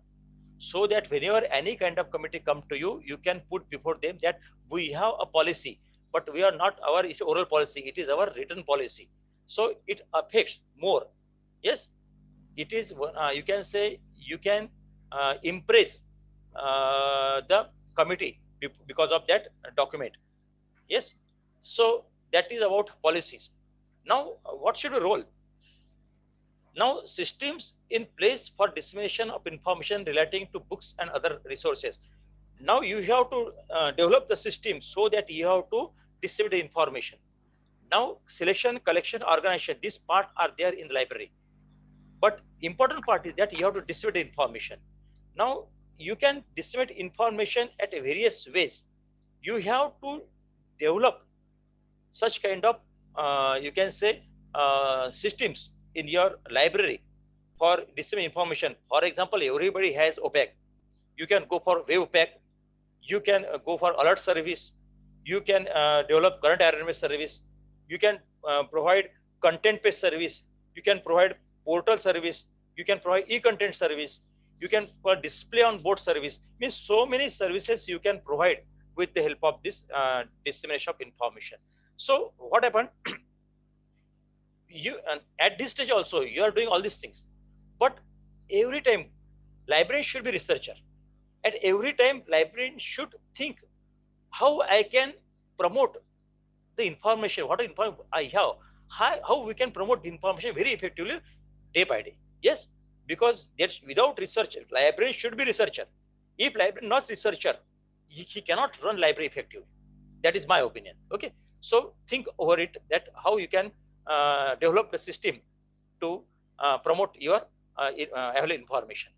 so that whenever any kind of committee come to you, you can put before them that we have a policy, but we are not our oral policy, it is our written policy. So it affects more. Yes, it is, you can say, you can impress the committee because of that document. Yes, so that is about policies. Now, what should be role? Now, systems in place for dissemination of information relating to books and other resources. Now, you have to develop the system so that you have to disseminate the information. Now, selection, collection, organization, this part are there in the library. But important part is that you have to disseminate the information. Now, you can disseminate information at various ways. You have to develop such kind of you can say systems in your library for disseminating information. For example, everybody has OPAC. You can go for web OPAC. You can go for alert service. You can develop current environment service. You can provide content-based service. You can provide portal service. You can provide e-content service. You can display on board service. Means so many services you can provide with the help of this dissemination of information. So what happened? You at this stage also you are doing all these things, but every time librarian should be researcher. At every time librarian should think how I can promote the information, what information I have, how we can promote the information very effectively day by day. Yes, because that's without research, librarian should be researcher. If librarian not researcher, he cannot run library effectively. That is my opinion. Okay, so think over it, that how you can develop the system to promote your available information.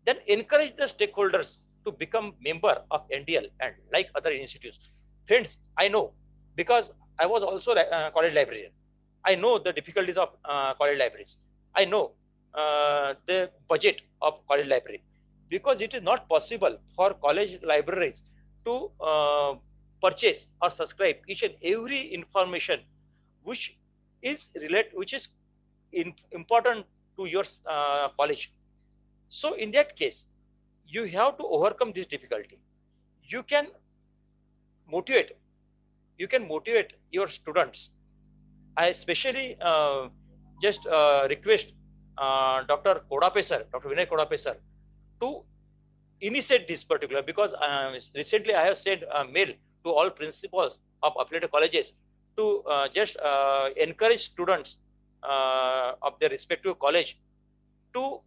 Then encourage the stakeholders to become member of NDL and like other institutes. Friends, I know, because I was also a college librarian. I know the difficulties of college libraries. I know the budget of college library, because it is not possible for college libraries to purchase or subscribe each and every information which is important to your college. So in that case, you have to overcome this difficulty. You can motivate your students. I especially just request Dr. Kodape sir, Dr. Vinay Kodape sir, to initiate this particular, because recently I have sent a mail to all principals of affiliated colleges to just encourage students of their respective college to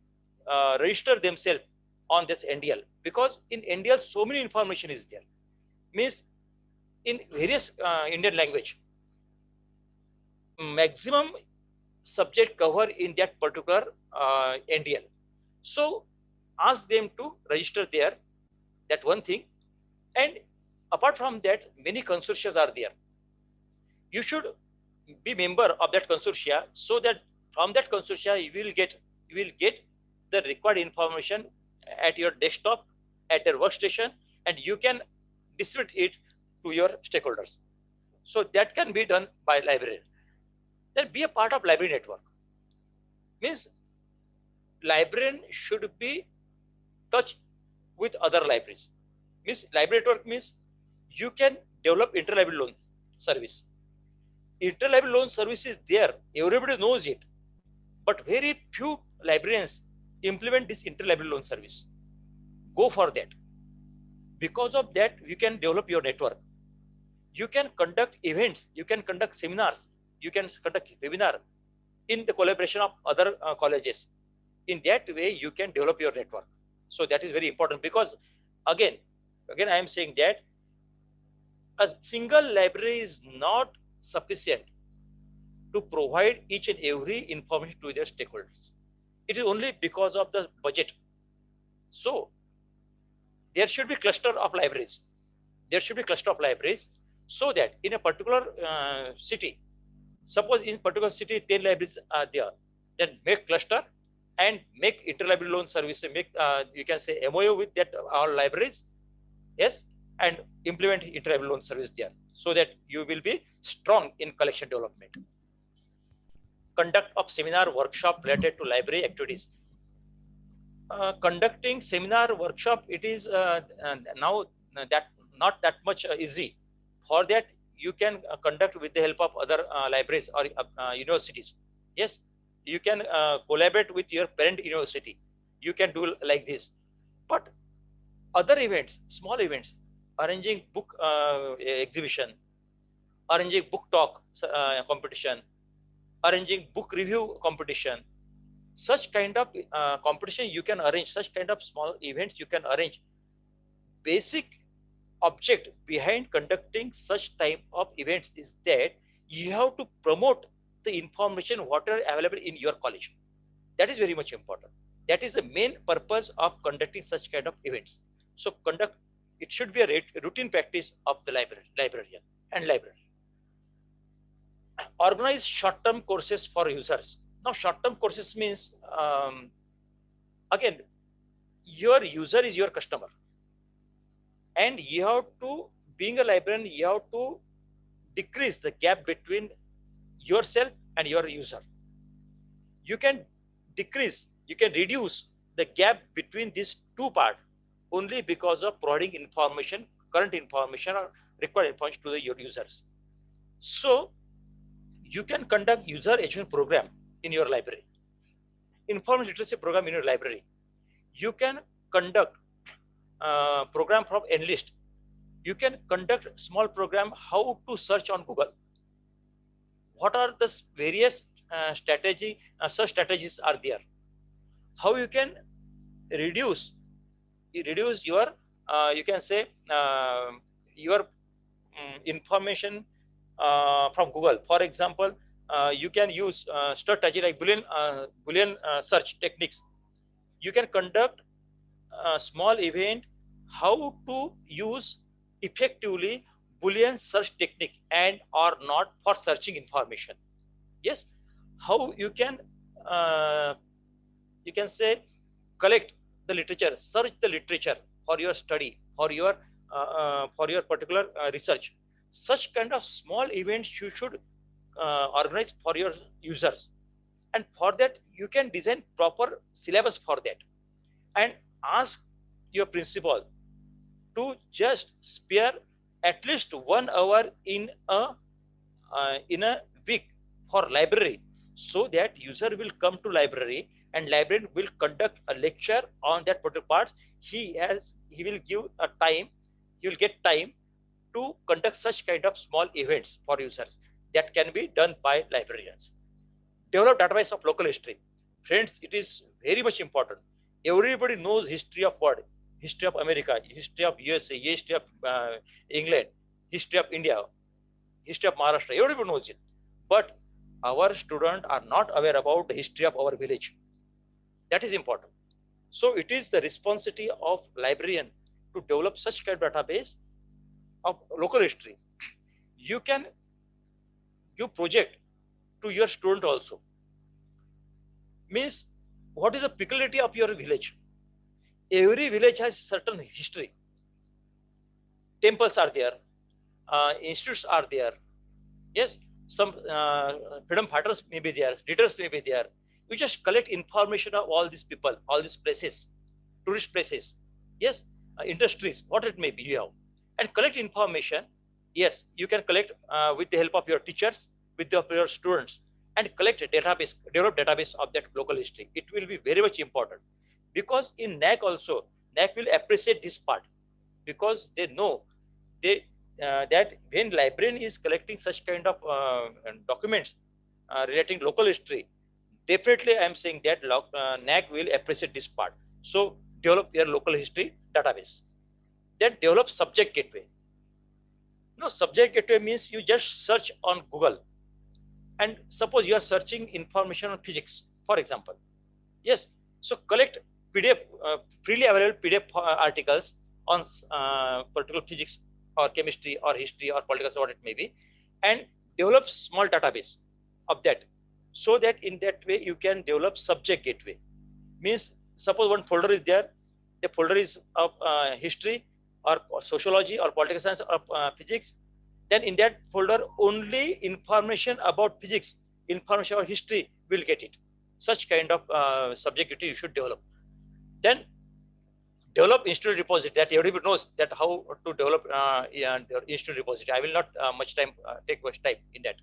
register themselves on this NDL, because in NDL so many information is there. Means in various Indian language, maximum subject cover in that particular NDL. So ask them to register there, that one thing. And apart from that, many consortia are there. You should be member of that consortia, so that from that consortia you will get the required information at your desktop, at your workstation, and you can distribute it to your stakeholders. So that can be done by librarian. Then be a part of library network. Means librarian should be touch with other libraries. Means library network means you can develop interlibrary loan service. Interlibrary loan service is there, everybody knows it, but very few librarians implement this interlibrary loan service. Go for that. Because of that, you can develop your network. You can conduct events, you can conduct seminars, you can conduct webinar in the collaboration of other colleges. In that way, you can develop your network. So that is very important, because again, I am saying that a single library is not sufficient to provide each and every information to their stakeholders. It is only because of the budget. So there should be cluster of libraries. There should be cluster of libraries, so that in a particular city, suppose in particular city 10 libraries are there, then make cluster and make interlibrary loan service, make you can say MOU with that all libraries, yes, and implement interlibrary loan service there, so that you will be strong in collection development. Conduct of seminar workshop related to library activities. Conducting seminar workshop, it is now that not that much easy. For that, you can conduct with the help of other libraries or universities. Yes, you can collaborate with your parent university. You can do like this. But other events, small events, arranging book exhibition, arranging book talk competition, arranging book review competition, such kind of competition you can arrange, such kind of small events you can arrange. Basic object behind conducting such type of events is that you have to promote the information what are available in your college. That is very much important. That is the main purpose of conducting such kind of events. So it should be a routine practice of the librarian and library. Organize short-term courses for users. Now, short-term courses means, again, your user is your customer. And you have to, being a librarian, you have to decrease the gap between yourself and your user. You can decrease, you can reduce the gap between these two parts only because of providing information, current information or required information to your users. So, you can conduct user education program in your library, information literacy program in your library. You can conduct program from Enlist. You can conduct small program how to search on Google. What are the various search strategies are there? How you can reduce your you can say your information from Google. For example, you can use strategy like Boolean search techniques. You can conduct a small event how to use effectively Boolean search technique and or not for searching information. Yes, how you can say collect the literature, search the literature for your study, for your particular research. Such kind of small events you should organize for your users, and for that you can design proper syllabus for that, and ask your principal to just spare at least 1 hour in a week for library, so that user will come to library and librarian will conduct a lecture on that particular part. He will give a time, he will get time to conduct such kind of small events for users. That can be done by librarians. Develop database of local history. Friends, it is very much important. Everybody knows history of what? History of America, history of USA, history of England, history of India, history of Maharashtra. Everybody knows it. But our students are not aware about the history of our village. That is important. So it is the responsibility of librarian to develop such kind of database of local history. You can give project to your student also. Means, what is the peculiarity of your village? Every village has certain history. temples are there, institutes are there. Yes, some freedom fighters may be there, leaders may be there. You just collect information of all these people, all these places, tourist places. Yes, industries, what it may be, you have, and collect information. Yes, you can collect with the help of your teachers, with the help of your students, and collect a database, develop database of that local history. It will be very much important, because in NACC also, NACC will appreciate this part, because they know they that when librarian is collecting such kind of documents relating local history, definitely I am saying that NACC will appreciate this part. So develop your local history database. Then develop subject gateway. No, subject gateway means you just search on Google, and suppose you are searching information on physics, for example. Yes, so collect PDF, freely available PDF articles on particular physics or chemistry or history or political, what it may be, and develop small database of that, so that in that way you can develop subject gateway. Means suppose one folder is there, the folder is of history or sociology or political science or physics, then in that folder only information about physics, information about history will get it. Such kind of subjectivity you should develop. Then develop institute repository, that everybody knows that how to develop institute repository. I will not take much time in that.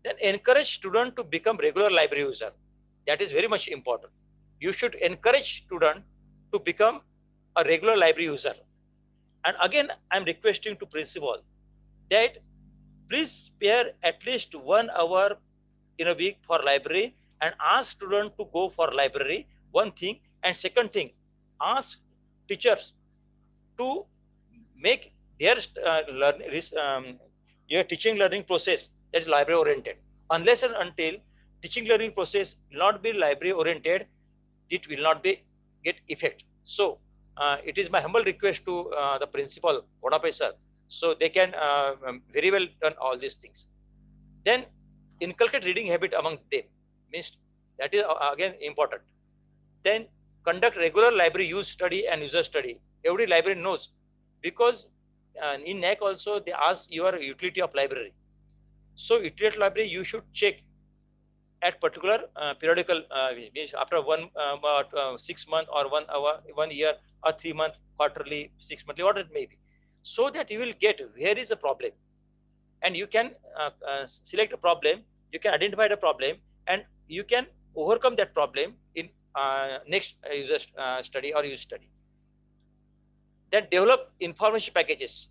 Then encourage student to become regular library user. That is very much important. You should encourage student to become a regular library user. And again, I'm requesting to principal that please spare at least 1 hour in a week for library, and ask students to go for library, one thing. And second thing, ask teachers to make their your teaching learning process that is library oriented. Unless and until teaching learning process will not be library oriented, it will not be get effect. So it is my humble request to the principal, Kodape sir, so they can very well done all these things. Then inculcate reading habit among them, means that is again important. Then conduct regular library use study and user study. Every library knows, because in NACC also they ask your utility of library. So utility of library you should check at particular periodical, means after 6 months or 1 hour, 1 year or 3 months, quarterly, 6 monthly, what it may be, so that you will get where is the problem, and you can select a problem, you can identify the problem, and you can overcome that problem in next user study or use study. Then develop information packages.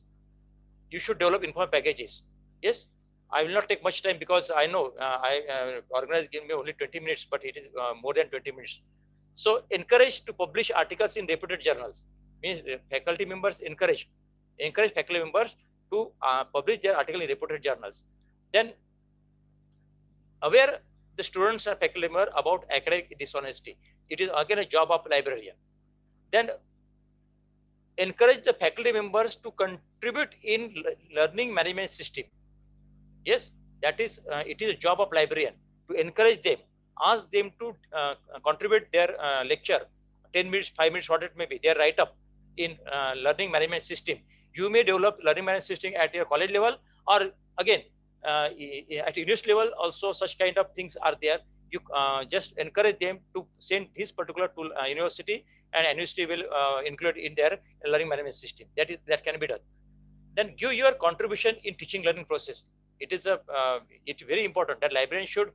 You should develop information packages. Yes, I will not take much time, because I know I organized give me only 20 minutes, but it is more than 20 minutes. So encourage to publish articles in reputed journals. Means faculty members encourage faculty members to publish their article in reputed journals. Then aware the students and faculty member about academic dishonesty. It is again a job of librarian. Then encourage the faculty members to contribute in learning management system. Yes, that is it is a job of librarian to encourage them, ask them to contribute their lecture, 10 minutes, 5 minutes, what it may be, their write up in learning management system. You may develop learning management system at your college level, or again at university level also. Such kind of things are there. You just encourage them to send this particular to university, and university will include in their learning management system. That can be done. Then give your contribution in teaching learning process. It is it's very important that librarian should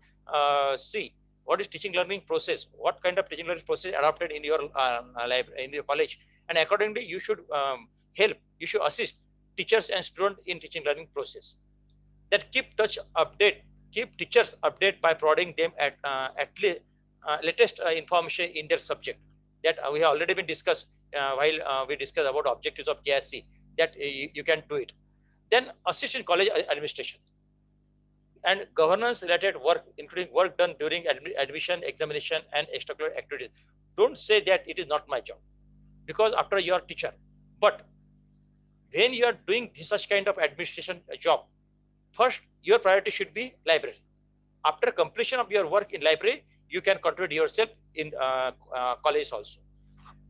see what is teaching learning process, what kind of teaching learning process adopted in your in your college, and accordingly you should help, you should assist teachers and students in teaching learning process. That keep teachers update by providing them at least latest information in their subject. That we have already been discussed while we discussed about objectives of KRC, that you can do it. Then assist in college administration and governance related work, including work done during admission, examination, and extracurricular activities. Don't say that it is not my job, because after you are teacher. But when you are doing such kind of administration job, first your priority should be library. After completion of your work in library, you can contribute yourself in college also.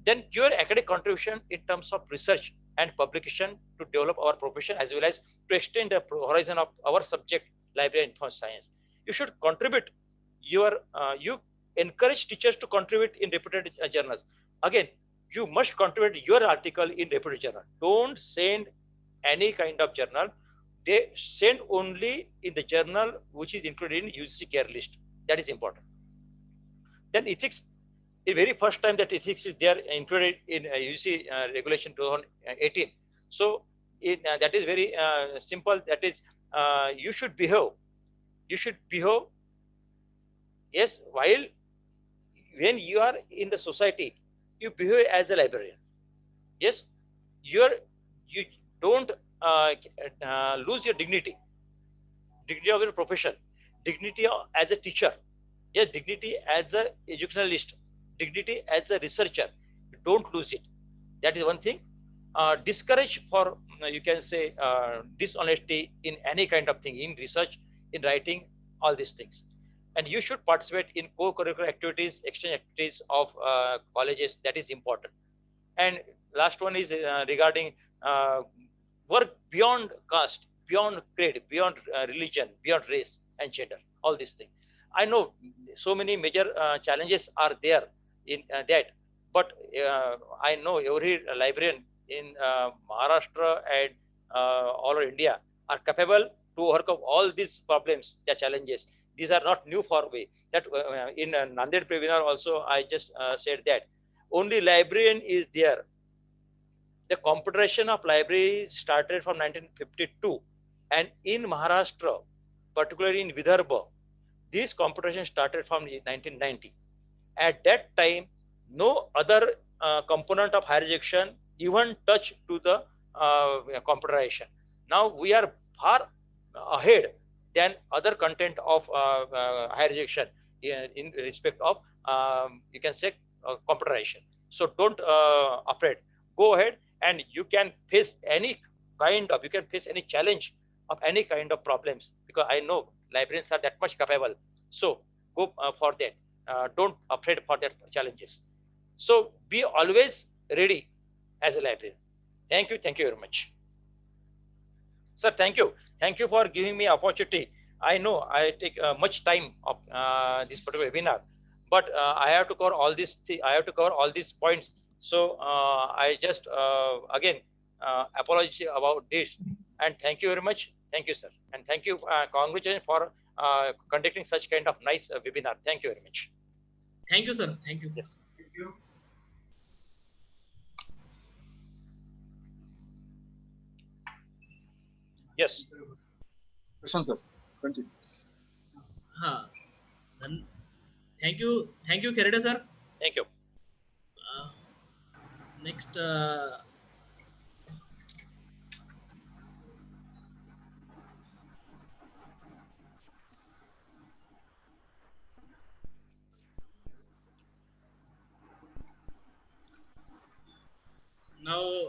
Then your academic contribution in terms of research and publication to develop our profession as well as to extend the horizon of our subject, library and information science. You should contribute you encourage teachers to contribute in reputed journals. Again, you must contribute your article in reputed journal. Don't send any kind of journal. They send only in the journal which is included in UGC care list. That is important. Then ethics, the very first time that ethics is there included in UGC regulation 2018. So that is very simple. That is, you should behave. You should behave. Yes, while when you are in the society, you behave as a librarian. Yes, you don't lose your dignity of your profession, dignity as a teacher, yes, dignity as a educationalist, dignity as a researcher. Don't lose it. That is one thing. Discourage for you can say dishonesty in any kind of thing, in research, in writing, all these things. And you should participate in co-curricular activities, exchange activities of colleges. That is important. And last one is regarding work beyond caste, beyond creed, beyond religion, beyond race and gender, all these things. I know so many major challenges are there in that, but I know every librarian in Maharashtra and all over India are capable to overcome all these problems, the challenges. These are not new for me. That in Nanded webinar also I just said that only librarian is there. The computerization of library started from 1952, and in Maharashtra, particularly in Vidarbha, this computerization started from 1990. At that time, no other component of higher education even touched to the computerization. Now we are far ahead than other content of higher education in respect of you can say computerization. So don't afraid. Go ahead and you can face any you can face any challenge of any kind of problems, because I know librarians are that much capable. So go for that. Don't afraid for that challenges. So be always ready as a librarian. Thank you very much. Sir, thank you for giving me opportunity. I know I take much time of this particular webinar, but I have to cover all this. I have to cover all these points. So I just again apologize about this, and thank you very much. Thank you, sir, and thank you. Congratulations for conducting such kind of nice webinar. Thank you very much. Thank you, sir. Thank you. Yes. Thank you. Yes. Prashant sir, continue. Thank you, Kherade sir. Thank you. Next, now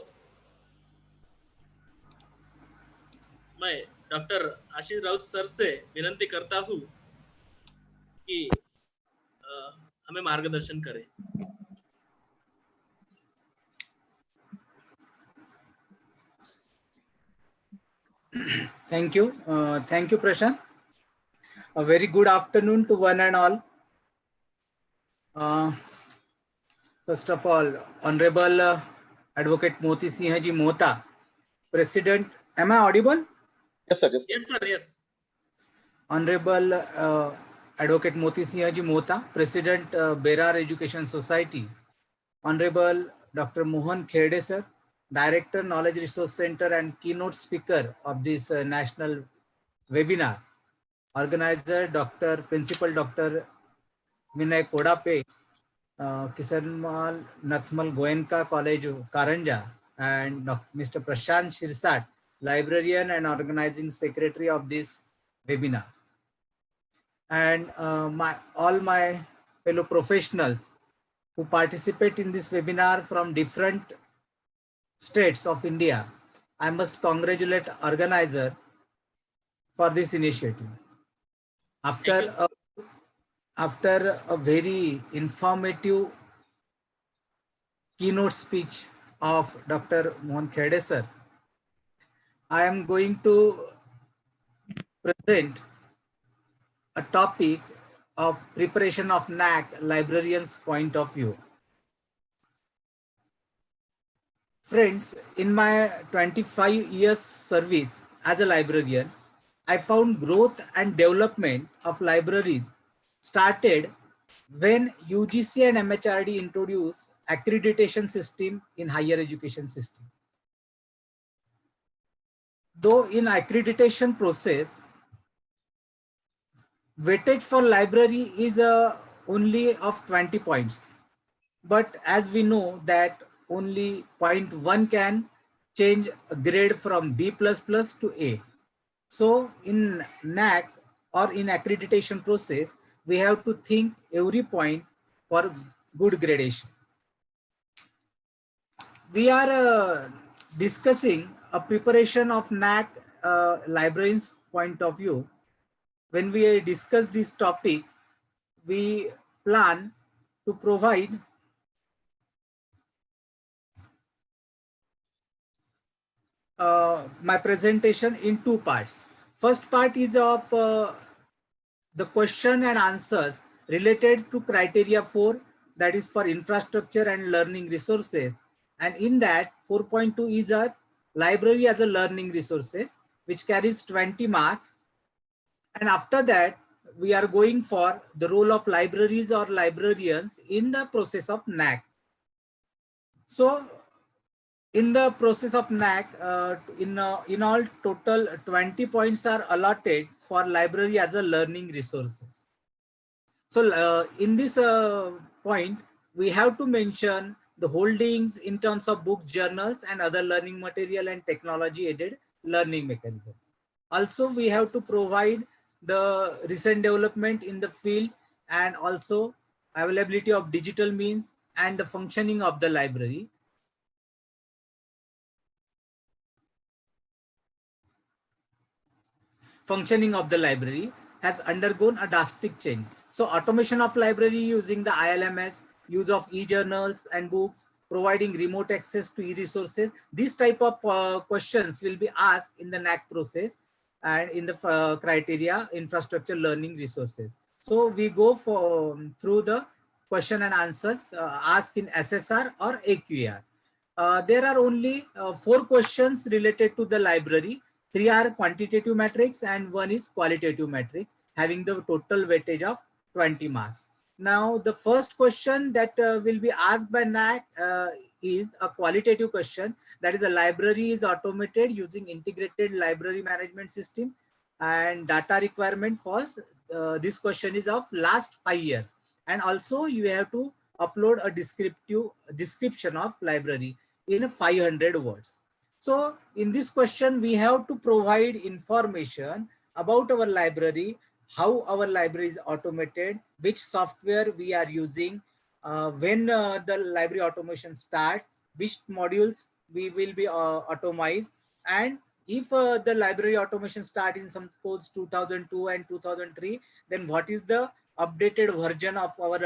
मैं doctor Ashish Raut sir से विनंती करता हूँ कि हमें मार्गदर्शन करें. Thank you. Thank you, Prashant. A very good afternoon to one and all. First of all, Honorable Advocate Moti Singh Ji Mohta, President. Am I audible? Yes, sir. Yes. Yes, sir. Yes. Honorable Advocate Moti Singh Ji Mohta, President Berar Education Society. Honorable Dr. Mohan Kherde sir, Director Knowledge Resource Center and keynote speaker of this national webinar. Organizer Principal Dr. Vinay Kodape, Kisanmal Nathmal Goenka College, Karanja, and Mr. Prashant Shirsat, Librarian and Organizing Secretary of this webinar. And all my fellow professionals who participate in this webinar from different states of India. I must congratulate organizer for this initiative. After a very informative keynote speech of Dr. Mohan Kherde sir, I am going to present a topic of preparation of NACC librarian's point of view. Friends, in my 25 years service as a librarian, I found growth and development of libraries started when UGC and MHRD introduced accreditation system in higher education system. Though in accreditation process, weightage for library is only of 20 points. But as we know that only 0.1 can change a grade from B++ to A. So in NACC or in accreditation process, we have to think every point for good gradation. We are discussing a preparation of NACC librarian's point of view. When we discuss this topic, we plan to provide my presentation in two parts. First part is of the question and answers related to criteria 4, that is for infrastructure and learning resources. And in that 4.2 is a library as a learning resources, which carries 20 marks. And after that, we are going for the role of libraries or librarians in the process of NACC. So in the process of NACC, in all total 20 points are allotted for library as a learning resources. So in this point, we have to mention the holdings in terms of book, journals, and other learning material and technology aided learning mechanism. Also, we have to provide the recent development in the field and also availability of digital means and the functioning of the library. Functioning of the library has undergone a drastic change. So automation of library using the ILMS, use of e-journals and books, providing remote access to e-resources. These type of questions will be asked in the NACC process and in the criteria infrastructure learning resources. So we go for through the question and answers asked in SSR or AQR. There are only 4 questions related to the library. 3 are quantitative metrics and 1 is qualitative metrics, having the total weightage of 20 marks. Now, the first question that will be asked by NACC is a qualitative question. That is, a library is automated using integrated library management system, and data requirement for this question is of last 5 years. And also you have to upload a description of library in 500 words. So in this question, we have to provide information about our library, how our library is automated, which software we are using, when the library automation starts, which modules we will be automized, and if the library automation start in some codes 2002 and 2003, then what is the updated version of our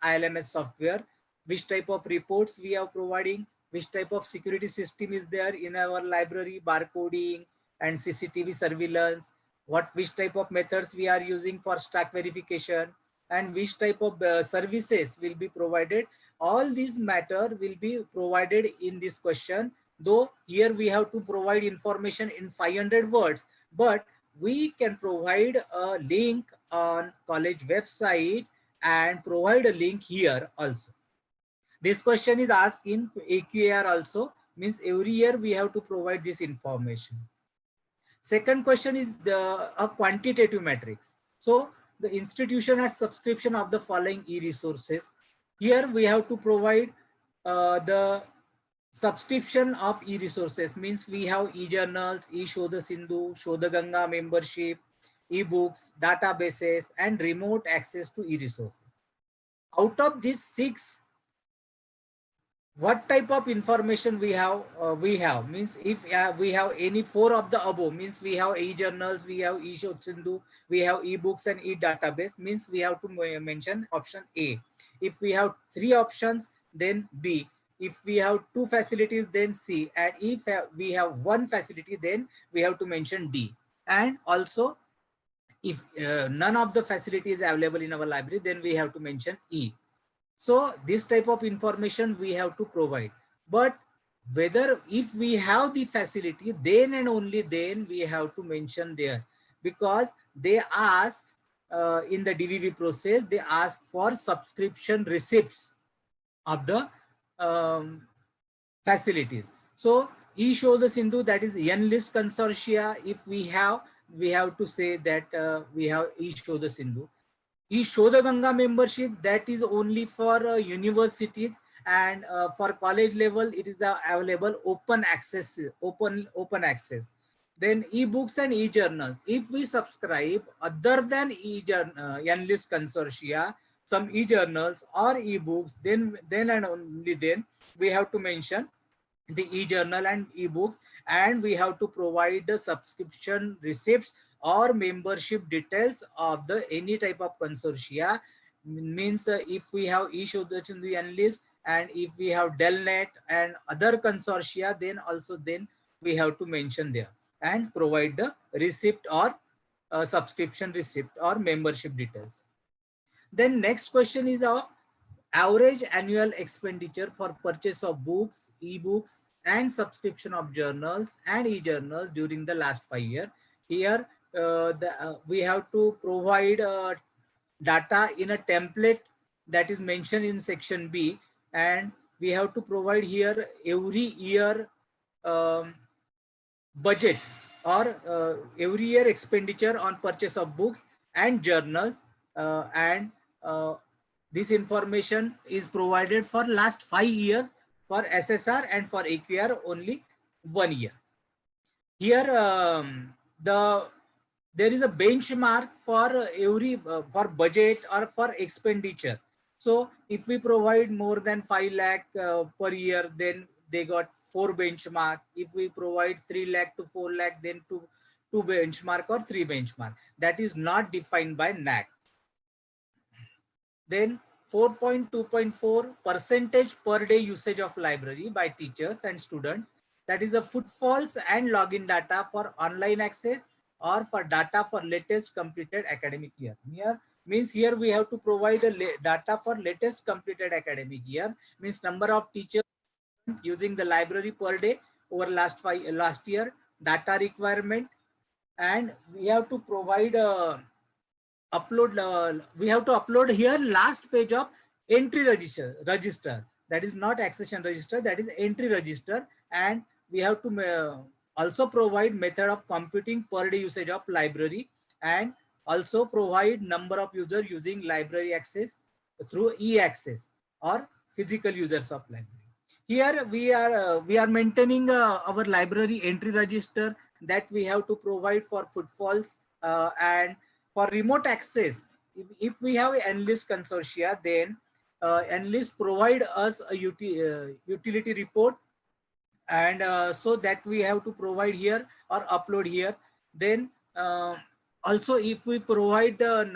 ILMS software, which type of reports we are providing, which type of security system is there in our library, barcoding and CCTV surveillance, which type of methods we are using for stack verification, and which type of services will be provided. All these matter will be provided in this question, though here we have to provide information in 500 words, but we can provide a link on college website and provide a link here also. This question is asked in AQAR also, means every year we have to provide this information. Second question is a quantitative metrics. So the institution has subscription of the following e-resources. Here we have to provide the subscription of e-resources, means we have e-journals, e-Shodha Sindhu, Shodha Ganga membership, e-books, databases, and remote access to e-resources. Out of these 6, what type of information we have? Means if we have any 4 of the above, means we have e-journals, we have e-Shodha Sindhu, we have e-books and e-database, means we have to mention option A. If we have 3 options, then B. If we have 2 facilities, then C. And if we have 1 facility, then we have to mention D. And also, if none of the facilities is available in our library, then we have to mention E. So this type of information we have to provide. But whether if we have the facility, then and only then we have to mention there, because they ask in the DVV process, they ask for subscription receipts of the facilities. So show the Sindhu, that is N list consortia. If we have to say that we have show the Sindhu. Show the Ganga membership, that is only for universities, and for college level it is the available open access. Then e-books and e-journals. If we subscribe other than N list consortia, some e-journals or e-books, then and only then we have to mention the e-journal and e-books, and we have to provide the subscription receipts or membership details of the any type of consortia. Means if we have show the N list, and if we have Delnet and other consortia, then also then we have to mention there and provide the receipt or subscription receipt or membership details. Then next question is of average annual expenditure for purchase of books, e-books, and subscription of journals and e-journals during the last 5 years. Here we have to provide data in a template that is mentioned in section B, and we have to provide here every year budget or every year expenditure on purchase of books and journals, and this information is provided for last 5 years for SSR, and for AQR only 1 year. Here there is a benchmark for every for budget or for expenditure. So if we provide more than 5 lakh per year, then they got 4 benchmark. If we provide 3 lakh to 4 lakh, then 2 benchmark or 3 benchmark. That is not defined by NACC. Then 4.2.4 percentage per day usage of library by teachers and students. That is the footfalls and login data for online access or for data for latest completed academic year. Means here we have to provide a data for latest completed academic year. Means number of teachers using the library per day over last year, data requirement, and we have to provide we have to upload here last page of entry register. That is not accession register, that is entry register. And we have to also provide method of computing per day usage of library, and also provide number of users using library access through e-access or physical users of library. Here we are maintaining our library entry register that we have to provide for footfalls, and for remote access. If we have an NList consortia, then NList provide us a utility report, and so that we have to provide here or upload here. Then also if we provide the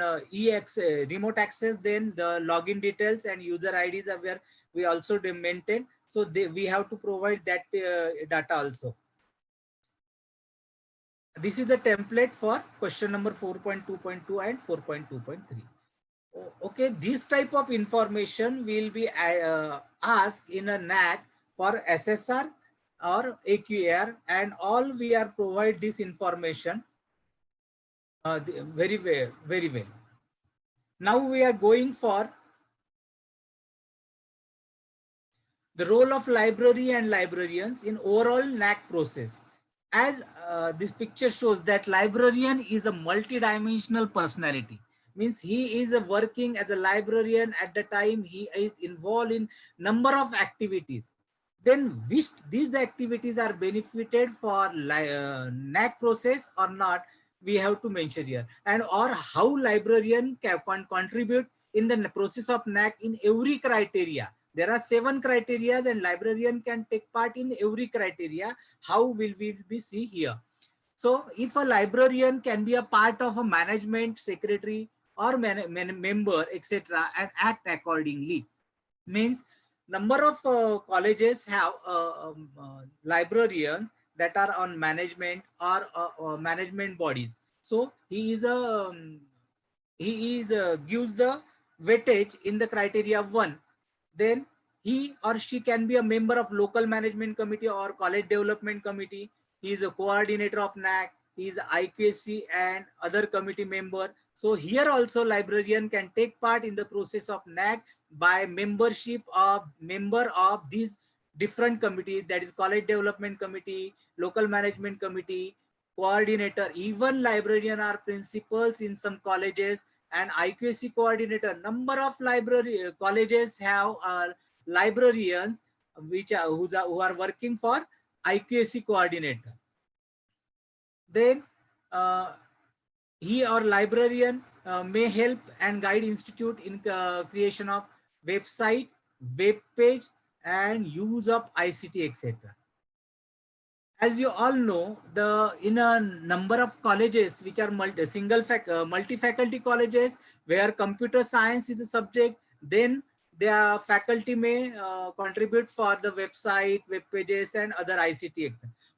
remote access, then the login details and user IDs are where we also maintain. So we have to provide that data also. This is the template for question number 4.2.2 and 4.2.3. Okay, this type of information will be asked in a NACC for SSR or AQR, and all we are provide this information very well. Now we are going for the role of library and librarians in overall NACC process. As this picture shows, that librarian is a multidimensional personality. Means he is working as a librarian at the time he is involved in number of activities. Then which these activities are benefited for NACC process or not, we have to mention here. And or how librarian can contribute in the process of NACC in every criteria. There are 7 criteria and librarian can take part in every criteria. How will we see here? So if a librarian can be a part of a management, secretary or member, etc. and act accordingly. Means number of colleges have librarians that are on management or management bodies. So he is gives the weightage in the criteria 1. Then he or she can be a member of local management committee or college development committee. He is a coordinator of NACC. He is IQAC and other committee member. So here also librarian can take part in the process of NACC by member of these different committees, that is college development committee, local management committee, coordinator. Even librarian are principals in some colleges and IQAC coordinator. Number of colleges have librarians who are working for IQAC coordinator. Then he or librarian may help and guide institute in creation of website, web page, and use of ICT, etc. As you all know, in a number of colleges which are multi-faculty colleges where computer science is a subject, then their faculty may contribute for the website, web pages, and other ICT.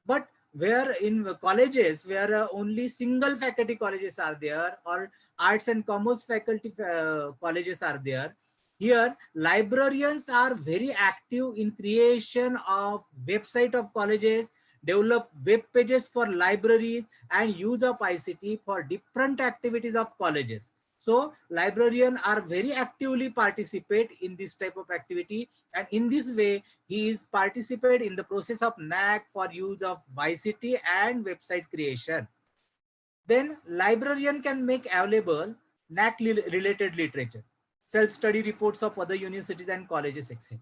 But where in colleges where only single faculty colleges are there, or arts and commerce faculty colleges are there, here librarians are very active in creation of website of colleges, develop web pages for libraries, and use of ICT for different activities of colleges. So librarians are very actively participate in this type of activity, and in this way he is participate in the process of NACC for use of ICT and website creation. Then librarian can make available NACC related literature, self-study reports of other universities and colleges, etc.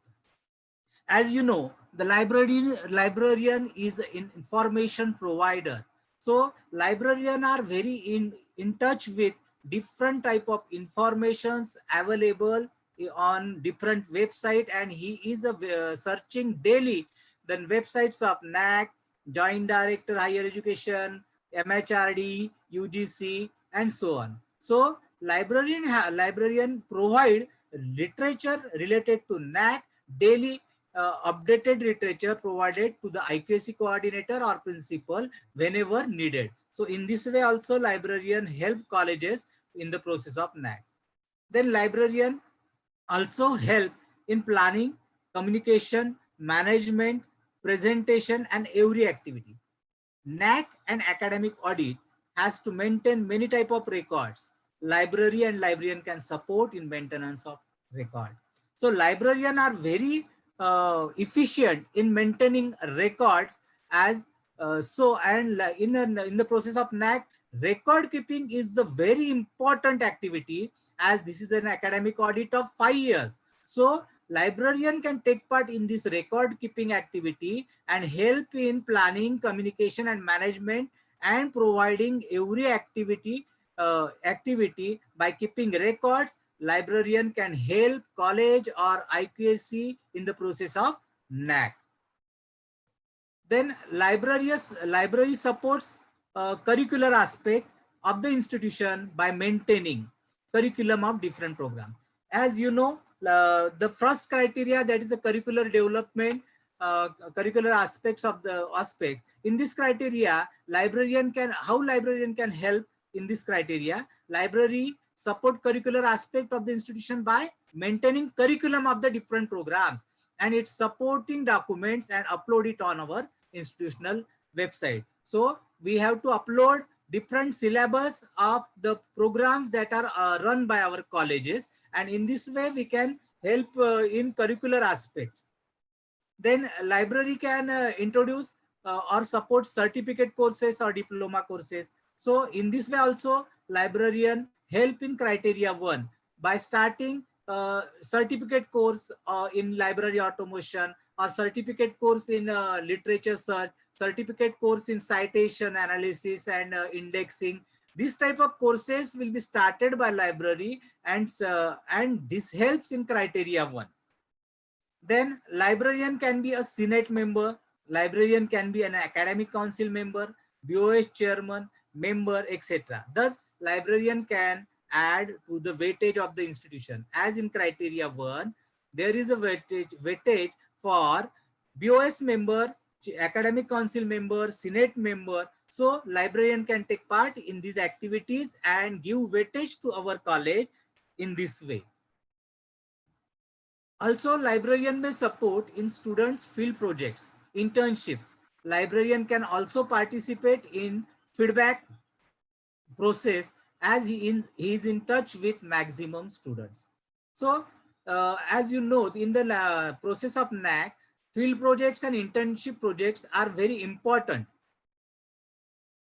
As you know, the librarian is an information provider. So librarians are very in touch with different type of informations available on different website, and he is searching daily the websites of NACC, Joint Director Higher Education, MHRD, UGC, and so on. So librarian provide literature related to NACC daily. Updated literature provided to the IQAC coordinator or principal whenever needed. So in this way also librarian help colleges in the process of NACC. Then librarian also help in planning, communication, management, presentation, and every activity. NACC and academic audit has to maintain many type of records. Library and librarian can support in maintenance of record. So librarian are very efficient in maintaining records as in the process of NACC, record keeping is the very important activity, as this is an academic audit of 5 years. So librarian can take part in this record keeping activity and help in planning, communication, and management, and providing every activity by keeping records. Librarian can help college or IQAC in the process of NACC. Then library supports curricular aspect of the institution by maintaining curriculum of different programs. As you know, the first criteria, that is the curricular development, curricular aspects of the aspect. In this criteria, librarian can help in this criteria. Library support curricular aspect of the institution by maintaining curriculum of the different programs, and its supporting documents and upload it on our institutional website. So we have to upload different syllabus of the programs that are run by our colleges, and in this way we can help in curricular aspects. Then library can introduce or support certificate courses or diploma courses. So in this way also librarian help in criteria 1 by starting certificate course in library automation, or certificate course in literature search, certificate course in citation analysis and indexing. This type of courses will be started by library, and this helps in criteria 1. Then librarian can be a Senate member, librarian can be an academic council member, BOS chairman, member, etc. Thus, librarian can add to the weightage of the institution. As in criteria 1, there is a weightage for BOS member, academic council member, senate member. So librarian can take part in these activities and give weightage to our college in this way. Also, librarian may support in students' field projects, internships. Librarian can also participate in feedback process as he is in touch with maximum students. So, as you know, in the process of NACC, field projects and internship projects are very important.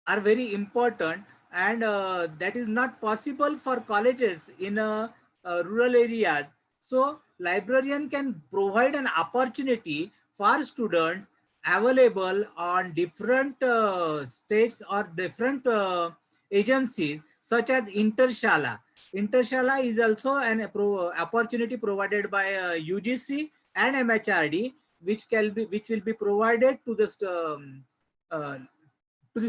And that is not possible for colleges in rural areas. So librarian can provide an opportunity for students available on different states or different agencies such as Intershala. Intershala is also an opportunity provided by UGC and MHRD, which will be provided to the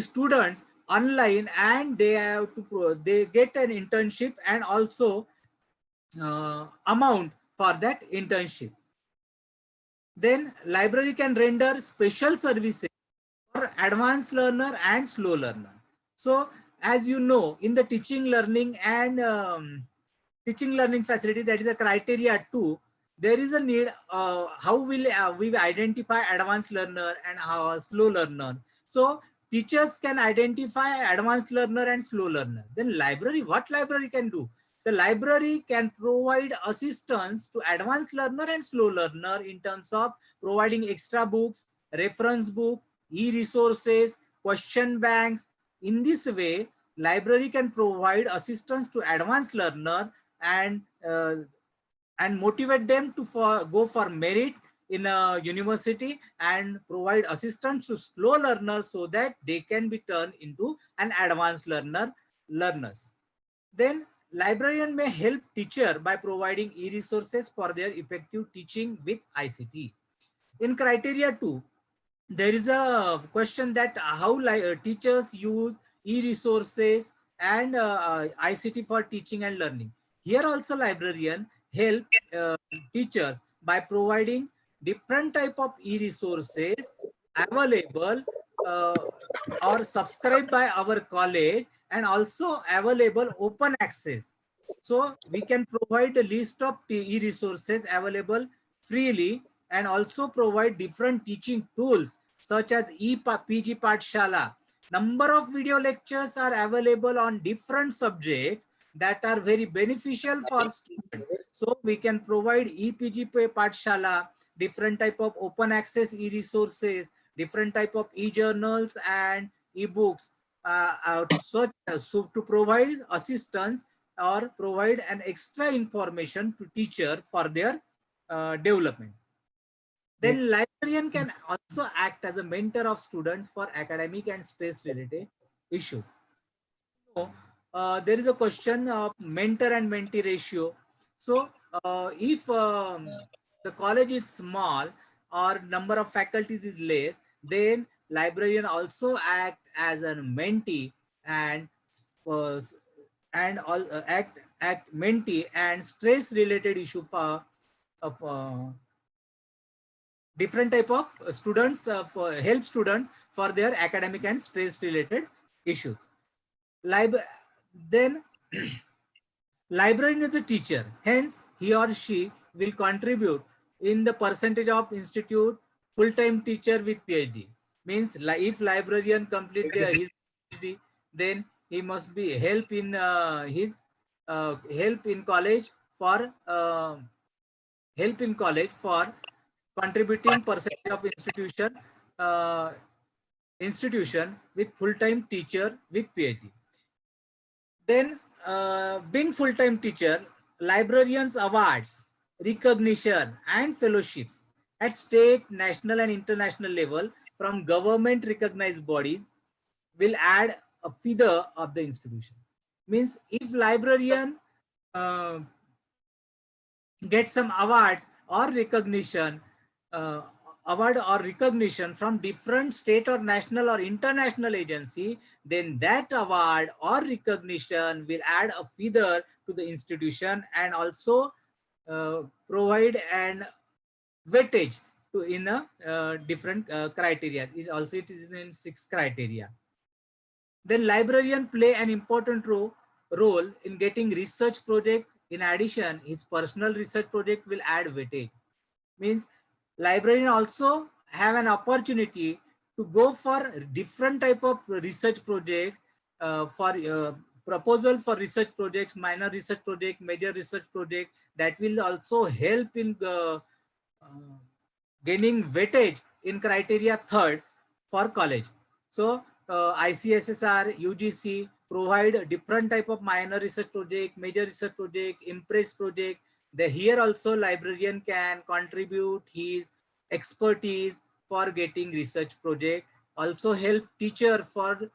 students online, and they have to they get an internship and also amount for that internship. Then library can render special services for advanced learner and slow learner. So as you know, in the teaching learning and teaching learning facility, that is a criteria 2, there is a need how will we identify advanced learner and how slow learner. So teachers can identify advanced learner and slow learner. Then library, what library can do? The library can provide assistance to advanced learner and slow learner in terms of providing extra books, reference book, e-resources, question banks. In this way, library can provide assistance to advanced learner and motivate them to go for merit in a university, and provide assistance to slow learners so that they can be turned into an advanced learners. Then librarian may help teacher by providing e-resources for their effective teaching with ICT. In criteria 2, there is a question that how teachers use e-resources and ICT for teaching and learning. Here also librarian help teachers by providing different type of e-resources available or subscribed by our college, and also available open access. So we can provide a list of e-resources available freely, and also provide different teaching tools such as PG Pathshala. Number of video lectures are available on different subjects that are very beneficial for students. So we can provide EPG Pathshala, different type of open access e-resources, different type of e-journals and e-books, so to provide assistance or provide an extra information to teacher for their development. Then librarian can also act as a mentor of students for academic and stress related issues. So, there is a question of mentor and mentee ratio. So if the college is small or number of faculties is less, then librarian also act as a mentee and act mentee and stress related issue for different type of students for help students for their academic and stress related issues. Then librarian is a teacher, hence he or she will contribute in the percentage of institute full-time teacher with PhD. Means if librarian complete his PhD, then he must be help in his help in college for contributing percentage of institution with full-time teacher with PhD. Then being full-time teacher, librarians awards, recognition and fellowships at state, national and international level from government recognized bodies will add a feather of the institution. Means if librarian get some awards or recognition from different state or national or international agency, then that award or recognition will add a feather to the institution, and also provide an weightage to in a different criteria. It is in 6 criteria. Then librarian play an important role in getting research project. In addition, his personal research project will add weightage. Means librarian also have an opportunity to go for different type of research project, for proposal for research projects, minor research project, major research project, that will also help in gaining weightage in criteria 3rd for college. So ICSSR, UGC provide different type of minor research project, major research project, impress project. Here also librarian can contribute his expertise for getting research project. Also help teacher for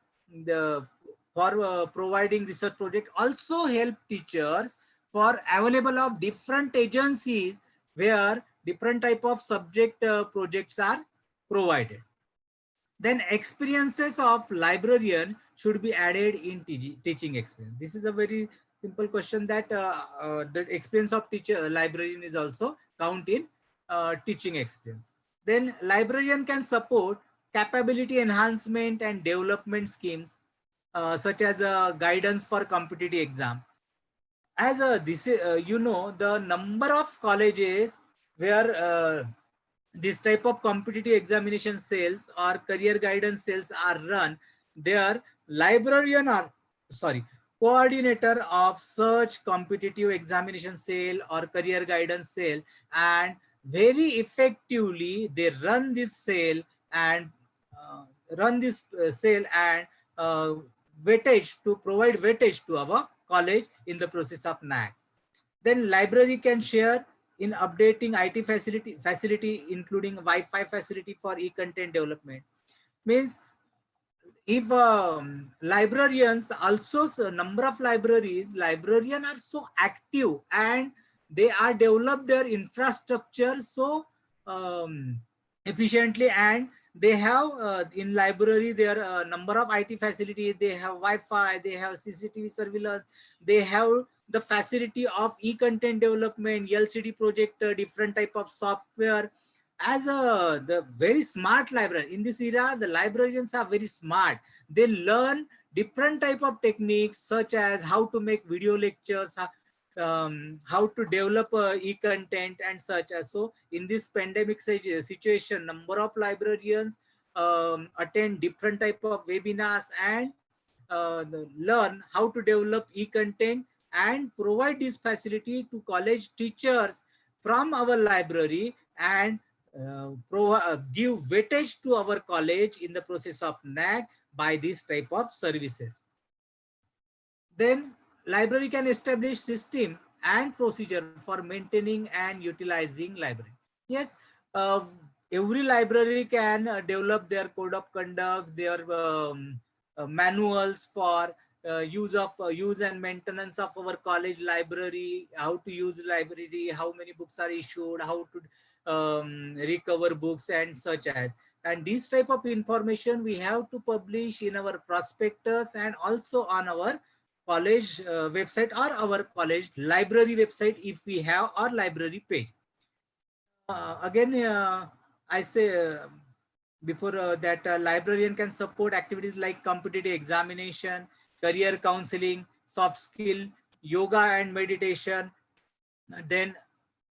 providing research project. Also help teachers for available of different agencies where different type of subject projects are provided. Then experiences of librarian should be added in teaching experience. This is a very simple question, that the experience of teacher librarian is also count in teaching experience. Then librarian can support capability enhancement and development schemes, such as guidance for competitive exam. As this you know, the number of colleges where this type of competitive examination cells or career guidance cells are run, their librarian are coordinator of such competitive examination cell or career guidance cell, and very effectively they run this cell and uh, weightage to provide weightage to our college in the process of NACC. Then library can share in updating IT facility including Wi-Fi facility for e-content development. Means if librarians also, number of librarians are so active and they are develop their infrastructure so efficiently, and they have in library their number of IT facilities, they have Wi-Fi, they have CCTV surveillance, they have the facility of e-content development, LCD projector, different type of software. As the very smart librarian in this era, the librarians are very smart. They learn different type of techniques, such as how to make video lectures, how to develop e-content and such as. So in this pandemic situation, number of librarians attend different type of webinars and learn how to develop e-content and provide this facility to college teachers from our library, and give weightage to our college in the process of NACC by this type of services. Then library can establish system and procedure for maintaining and utilizing library. Yes, every library can develop their code of conduct, their manuals for use and maintenance of our college library, how to use library, how many books are issued, how to recover books and such as. And this type of information we have to publish in our prospectus and also on our college website or our college library website if we have our library page. Again, I say before that librarian can support activities like competitive examination, career counseling, soft skill, yoga and meditation, then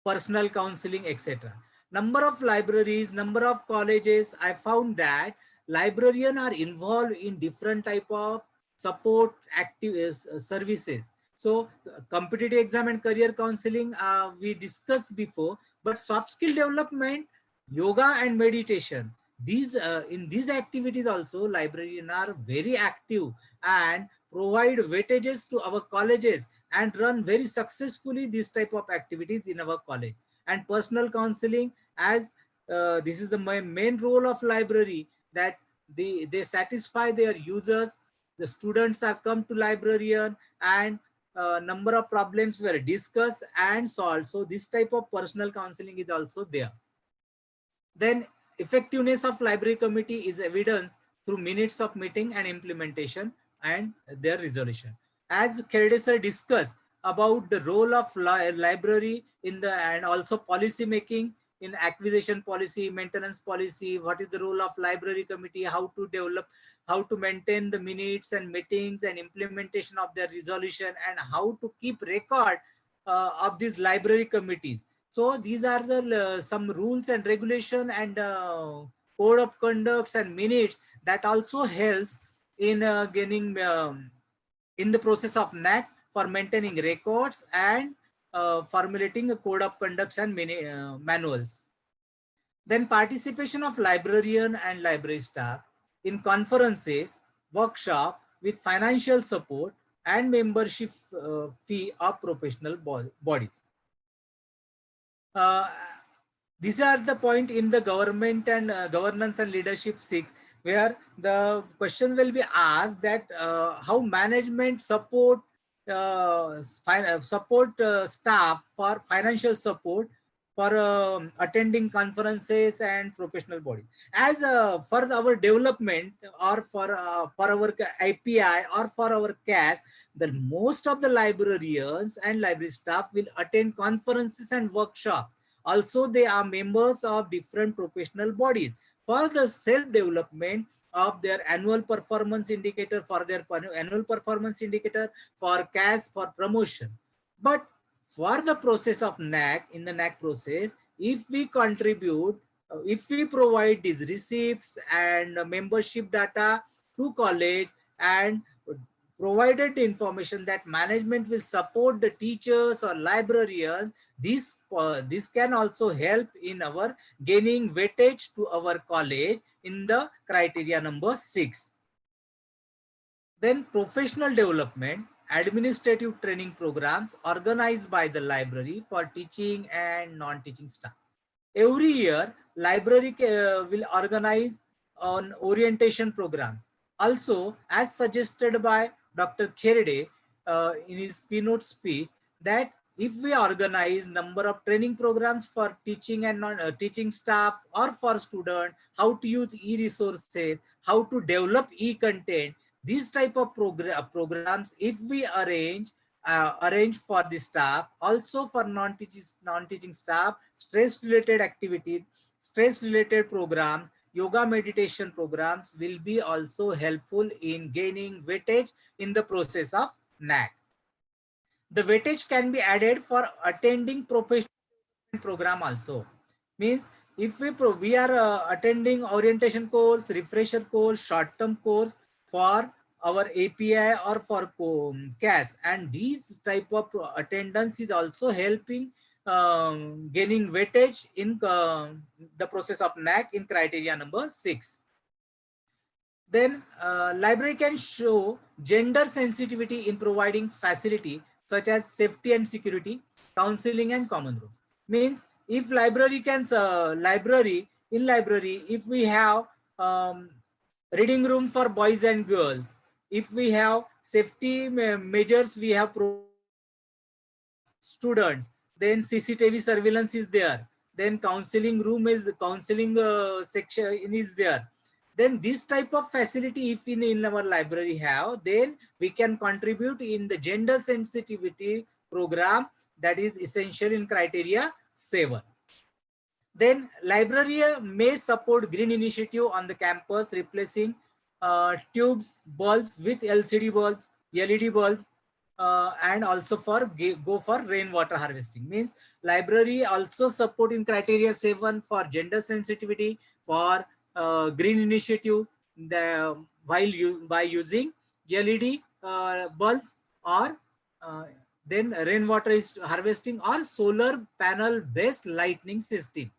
personal counseling, etc. Number of libraries, number of colleges, I found that librarians are involved in different type of support services. So competitive exam and career counseling we discussed before, but soft skill development, yoga and meditation, these in these activities also librarians are very active and provide weightages to our colleges and run very successfully this type of activities in our college. And personal counseling, as this is the main role of library, that they satisfy their users. The students are come to librarian and number of problems were discussed and solved. So this type of personal counseling is also there. Then effectiveness of library committee is evidence through minutes of meeting and implementation and their resolution. As Kherde sir discussed about the role of library in the, and also policy making in acquisition policy, maintenance policy, what is the role of library committee, how to develop, how to maintain the minutes and meetings and implementation of their resolution, and how to keep record of these library committees. So these are the some rules and regulation and code of conducts and minutes that also helps in gaining in the process of NACC for maintaining records and formulating a code of conducts and manuals. Then participation of librarian and library staff in conferences, workshop with financial support and membership fee of professional bodies. These are the point in the government and governance and leadership 6, where the question will be asked that how management support staff for financial support for attending conferences and professional bodies. As for our development or for our API or for our CAS, the most of the librarians and library staff will attend conferences and workshops. Also, they are members of different professional bodies for the self-development of their annual performance indicator, for their annual performance indicator, for CAS, for promotion. But for the process of NACC, in the NACC process, if we contribute, if we provide these receipts and membership data through college and provided the information that management will support the teachers or librarians, this can also help in our gaining weightage to our college in the criteria number 6. Then professional development, administrative training programs organized by the library for teaching and non-teaching staff. Every year, library will organize on orientation programs. Also, as suggested by Dr. Kherede in his keynote speech, that if we organize number of training programs for teaching and non-teaching staff or for students, how to use e-resources, how to develop e-content, these type of programs, if we arrange for the staff, also for non-teaching staff, stress-related activity, stress-related programs, yoga meditation programs will be also helpful in gaining weightage in the process of NACC. The weightage can be added for attending professional program also. Means if we are attending orientation course, refresher course, short-term course for our API or for CAS, and these type of attendance is also helping gaining weightage in the process of NACC in criteria number 6. Then library can show gender sensitivity in providing facility such as safety and security, counseling and common rooms. Means if library can if we have reading room for boys and girls, if we have safety measures, we have students, then CCTV surveillance is there, then counseling room is counseling section is there. Then this type of facility, if in our library have, then we can contribute in the gender sensitivity program that is essential in criteria 7. Then library may support green initiative on the campus, replacing tubes bulbs with LCD bulbs, LED bulbs, and also go for rainwater harvesting. Means library also support in criteria 7 for gender sensitivity, for green initiative, by using LED bulbs, or then rainwater harvesting or solar panel based lighting system.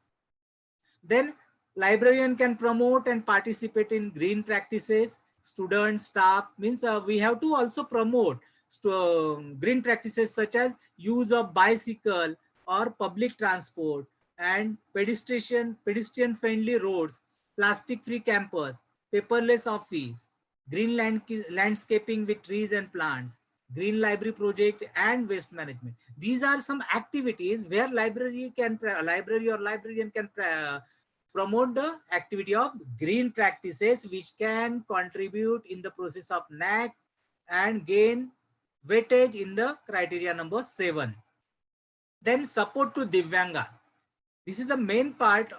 Then librarian can promote and participate in green practices. Students, staff, means we have to also promote green practices such as use of bicycle or public transport, and pedestrian friendly roads, plastic free campus, paperless office, green landscaping with trees and plants, green library project, and waste management. These are some activities where library or librarian can promote the activity of green practices, which can contribute in the process of NACC and gain weightage in the criteria number 7. Then support to Divyanga. This is the main part,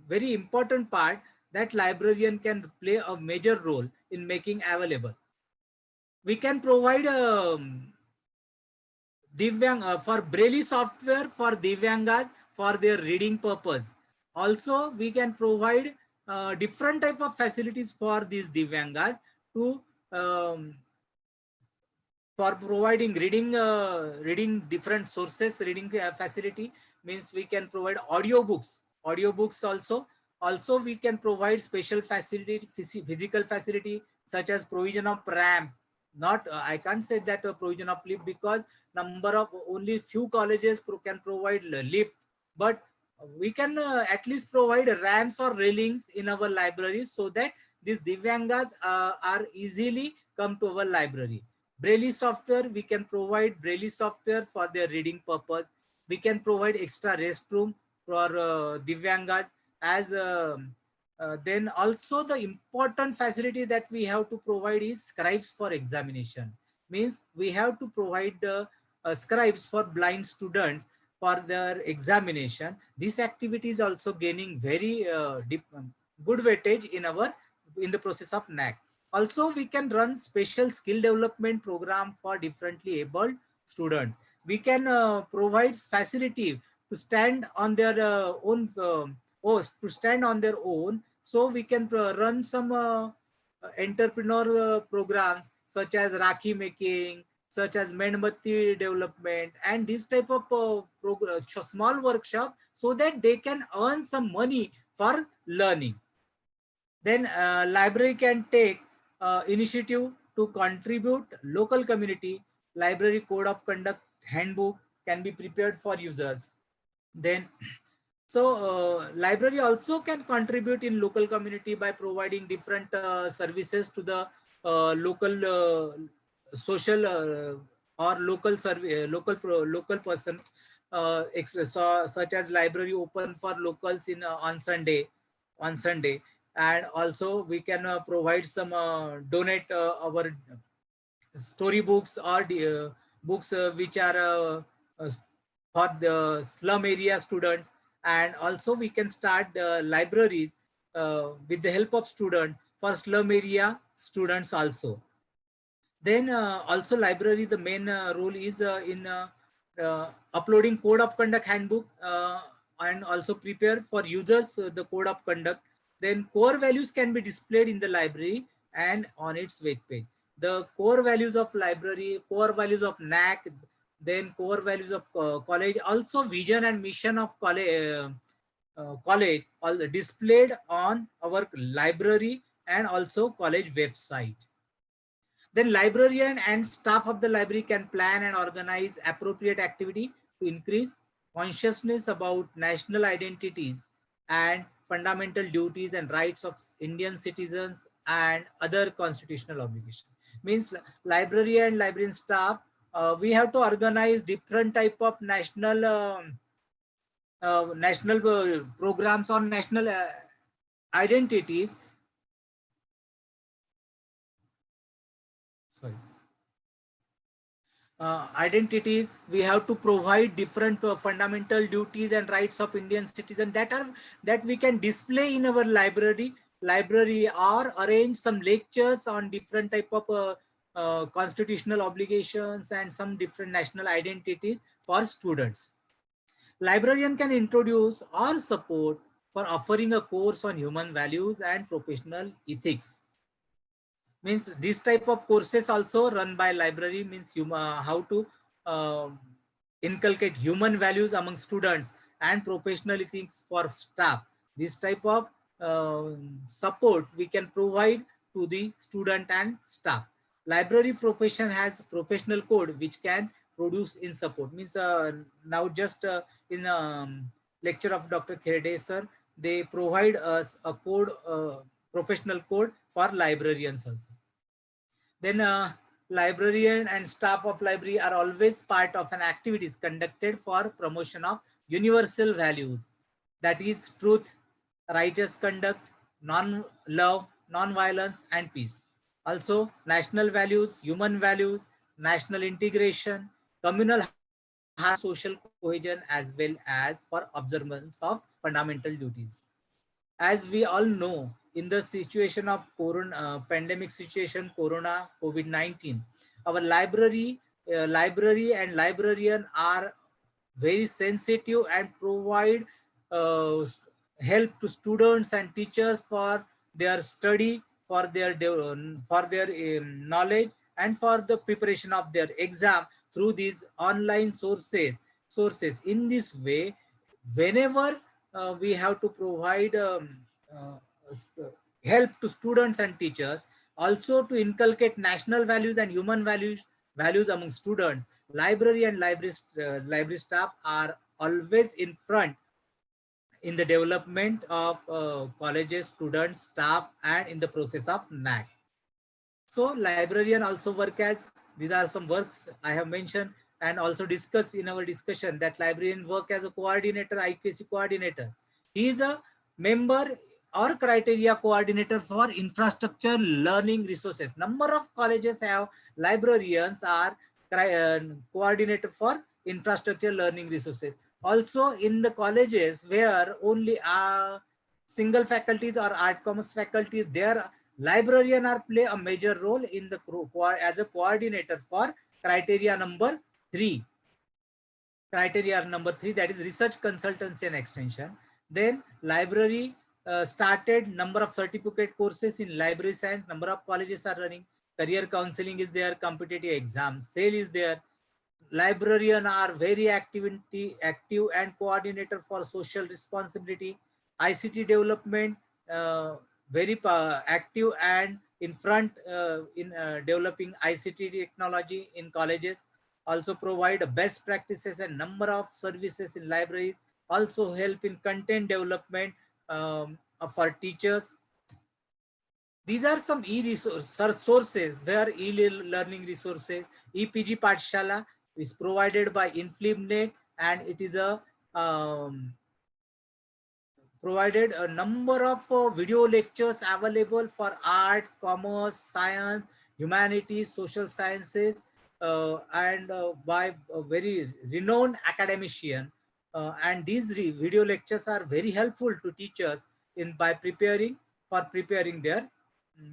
very important part that librarian can play a major role in making available. We can provide for Braille software for Divyangas for their reading purpose. Also, we can provide different type of facilities for these Divyangas to for providing reading different sources, reading facility means we can provide audiobooks also we can provide special facility, physical facility such as provision of ramp. Not I can't say that provision of lift, because number of only few colleges can provide lift, but we can at least provide ramps or railings in our libraries so that these Divyangas are easily come to our library. Braille software, we can provide Braille software for their reading purpose. We can provide extra restroom for Divyangas. As then also the important facility that we have to provide is scribes for examination. Means we have to provide scribes for blind students for their examination. This activity is also gaining very good weightage in the process of NACC. Also, we can run special skill development program for differently abled students. We can provide facility to stand on their own, to stand on their own. So we can run some entrepreneur programs such as Rakhi making, such as Medbatti development, and this type of small workshop so that they can earn some money for learning. Then library can take initiative to contribute local community. Library code of conduct handbook can be prepared for users. Then so library also can contribute in local community by providing different services to the local social or local local persons, such as library open for locals in on Sunday, and also we can provide some donate our storybooks or books which are for the slum area students. And also we can start libraries with the help of students for slum area students also. Then also library, the main role is in uploading code of conduct handbook and also prepare for users the code of conduct. Then core values can be displayed in the library and on its web page. The core values of library, core values of NACC, then core values of college, also vision and mission of college, college all displayed on our library and also college website. Then librarian and staff of the library can plan and organize appropriate activity to increase consciousness about national identities and fundamental duties and rights of Indian citizens and other constitutional obligations. Means librarian and librarian staff, we have to organize different type of national programs on national identities. Sorry. Identities. We have to provide different fundamental duties and rights of Indian citizens that we can display in our library or arrange some lectures on different type of constitutional obligations and some different national identities for students. Librarian can introduce or support for offering a course on human values and professional ethics. Means this type of courses also run by library, means how to inculcate human values among students and professional ethics for staff. This type of support we can provide to the student and staff. Library profession has professional code which can produce in support. Means now just in lecture of Dr. Kherde sir, they provide us a code, professional code for librarians also. Then librarian and staff of library are always part of an activities conducted for promotion of universal values, that is truth, righteous conduct, love, non-violence and peace. Also national values, human values, national integration, communal social cohesion, as well as for observance of fundamental duties. As we all know, in the situation of corona pandemic situation, corona COVID-19, our library and librarian are very sensitive and provide uh, help to students and teachers for their study, for their knowledge, and for the preparation of their exam through these online sources. In this way, whenever we have to provide uh, help to students and teachers, also to inculcate national values and human values among students, library and library staff are always in front in the development of colleges, students, staff, and in the process of NACC. So librarian also work as, these are some works I have mentioned and also discussed in our discussion, that librarian work as a coordinator, IQAC coordinator. He is a member or criteria coordinator for infrastructure learning resources. Number of colleges have librarians are coordinator for infrastructure learning resources. Also in the colleges where only single faculties or art commerce faculty, there librarian are play a major role in the as a coordinator for criteria number 3. Criteria number 3, that is research consultancy and extension. Then library started number of certificate courses in library science. Number of colleges are running. Career counseling is there. Competitive exam sale is there. Librarian are very active and coordinator for social responsibility. ICT development, very active and in front in developing ICT technology in colleges. Also provide best practices and number of services in libraries. Also help in content development for teachers. These are some sources where e-learning resources. EPG Pathshala is provided by InflipNet, and it is a provided a number of video lectures available for art, commerce, science, humanities, social sciences, and by a very renowned academician. And these video lectures are very helpful to teachers in preparing their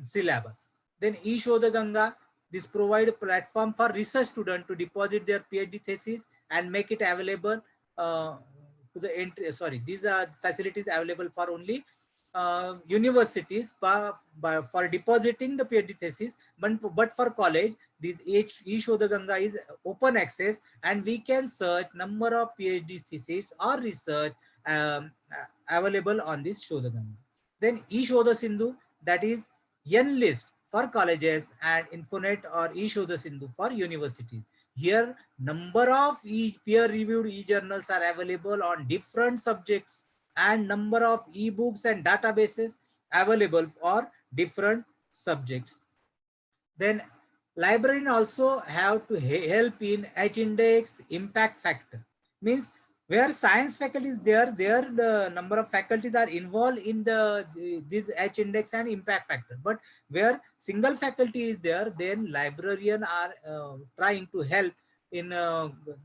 syllabus. Then eShodha Ganga, this provide a platform for research students to deposit their PhD thesis and make it available to the entry. Sorry, these are facilities available for only universities for depositing the PhD thesis, but for college, this eShodha Ganga is open access, and we can search number of PhD thesis or research available on this Shodha Ganga. Then eShodha Sindhu, that is N-list for colleges, and Infonet or eShodha Sindhu for universities. Here, number of peer-reviewed e-journals are available on different subjects, and number of e-books and databases available for different subjects. Then librarian also have to help in H-index impact factor. Means where science faculty is there, the number of faculties are involved in this H-index and impact factor. But where single faculty is there, then librarian are trying to help in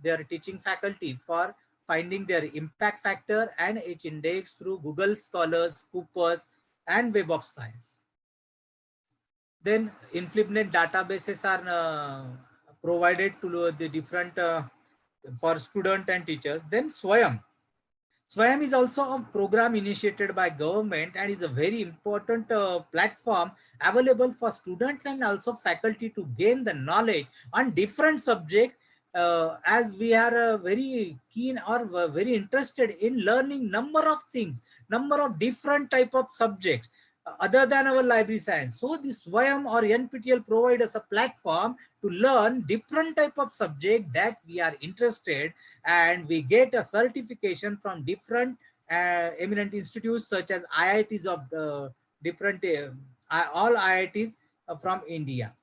their teaching faculty for finding their impact factor and H-index through Google Scholars, Coopers, and Web of Science. Then InflipNet databases are provided to the different for student and teachers. Then Swayam is also a program initiated by government and is a very important platform available for students and also faculty to gain the knowledge on different subjects, as we are very keen or very interested in learning number of things, number of different type of subjects other than our library science. So this Swayam or NPTEL provide us a platform to learn different type of subject that we are interested, and we get a certification from different eminent institutes such as IITs of different all IITs from India.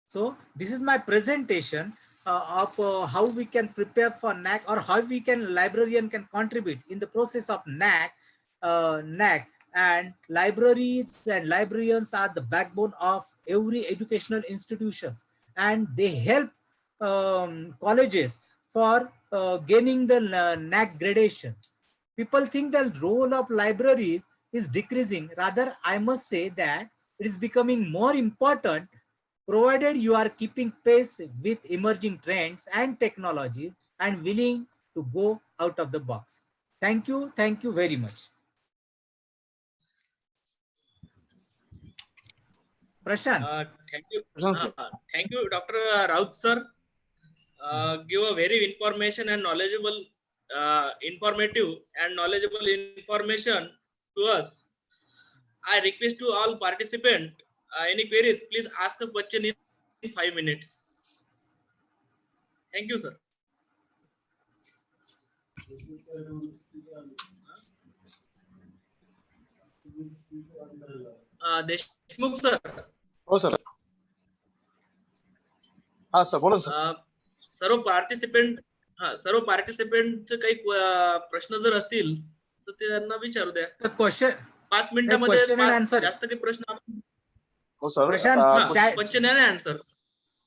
So this is my presentation of how we can prepare for NACC, or how we can librarian can contribute in the process of NACC. And libraries and librarians are the backbone of every educational institutions, and they help colleges for gaining the NACC gradation. People think the role of libraries is decreasing. Rather, I must say that it is becoming more important, provided you are keeping pace with emerging trends and technologies and willing to go out of the box. Thank you very much. Prashant. Thank you, Dr. Raut sir. Give a very informative and knowledgeable information to us. I request to all participants, any queries, please ask a question in 5 minutes. Thank you, sir. Deshmukh sir. हो sir. हा sir बोला sir. सर्व पार्टिसिपेंटचे काही प्रश्न जर असतील तर ते त्यांना विचारू द्या. क्वेश्चन 5 मिनिटांमध्ये आन्सर जास्त काही प्रश्न. हो सर. क्वेश्चन आणि आन्सर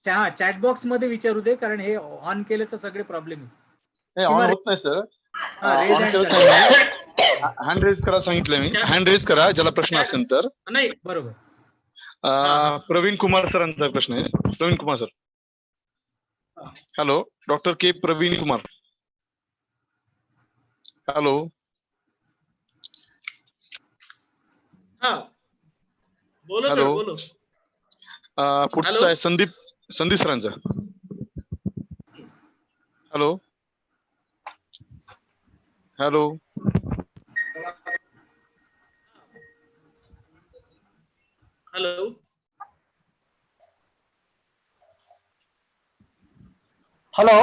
चॅट बॉक्स मध्ये विचारू दे, कारण हे ऑन केलं तर सगळे प्रॉब्लेम आहे. ऑन होत नाही सर. हँड रेज करा सांगितलं मी. हँड रेज करा ज्याला प्रश्न असेल तर. नाही बरोबर. प्रवीण कुमार सरांचा प्रश्न आहे. Praveen Kumar sir. Hello, doctor K Praveen Kumar. Hello. हा बोलो सर बोलो. पुढचा आहे संदीप सरांचा. Hello. Hello. Hello. Hello.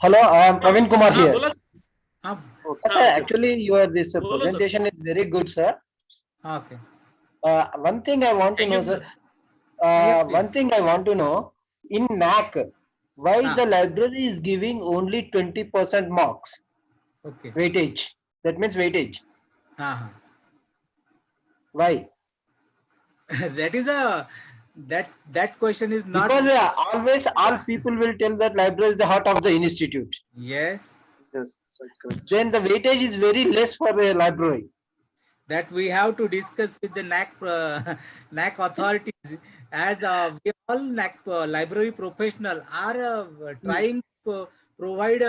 Hello, I am Praveen Kumar here. Sir, actually, your this presentation is very good, sir. Okay. One thing I want to know, sir. One thing I want to know, in NACC, why the library is giving only 20% marks? Okay. Weightage. That means weightage. Why? That is that question is not, because always all people will tell that library is the heart of the institute. Yes. Then the weightage is very less for a library. That we have to discuss with the NACC authorities, as we all NACC library professional are trying to provide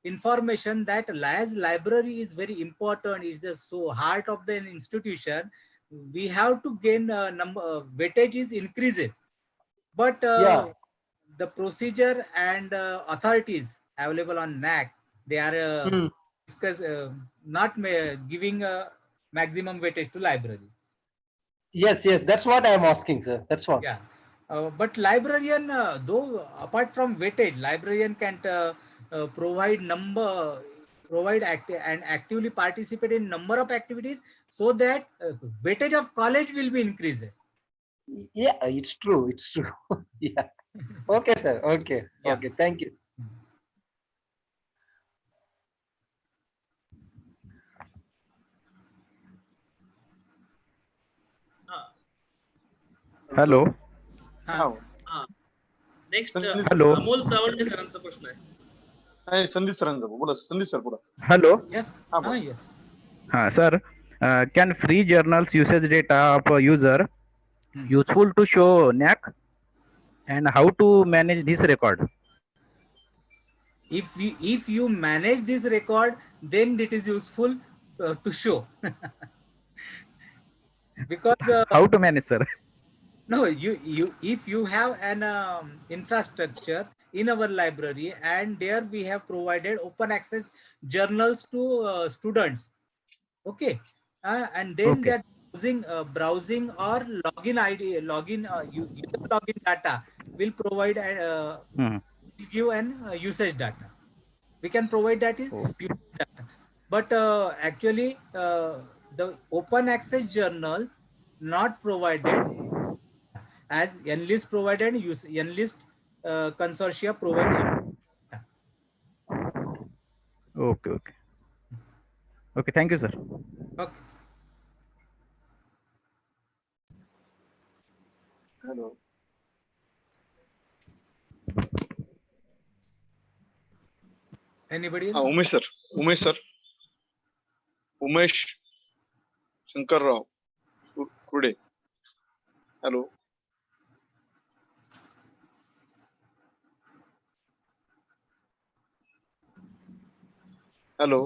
information that as library is very important, is the heart of the institution. We have to gain weightages increases, but the procedure and authorities available on NACC, they are not giving a maximum weightage to libraries. Yes, that's what I am asking, sir. That's what. Yeah, but librarian, though apart from weightage, librarian can provide and actively participate in number of activities, so that weightage of college will be increases. Yeah, it's true. Yeah. Okay, sir. Okay. Yeah. Okay. Thank you. Hello. Next hello. Amol Chavande सरांचा प्रश्न आहे. संदीप सरांचा. बोला Sandeep sir बोला. Hello. Yes. Yes. Sir, can free journals usage data of a user useful to show NACC, and how to manage this record? If you manage this record, then it is useful to show. Because how to manage, sir? No, if you have an infrastructure in our library, and there we have provided open access journals to students. Okay, and then that browsing or login ID, user login data will provide give an usage data. We can provide that is usage data, but actually the open access journals not provided, as NList provided, NList consortia provided. Okay, thank you, sir. Okay. Hello. Anybody हा, else? Umesh sir Umesh Shankarrao Kude. Hello. Hello.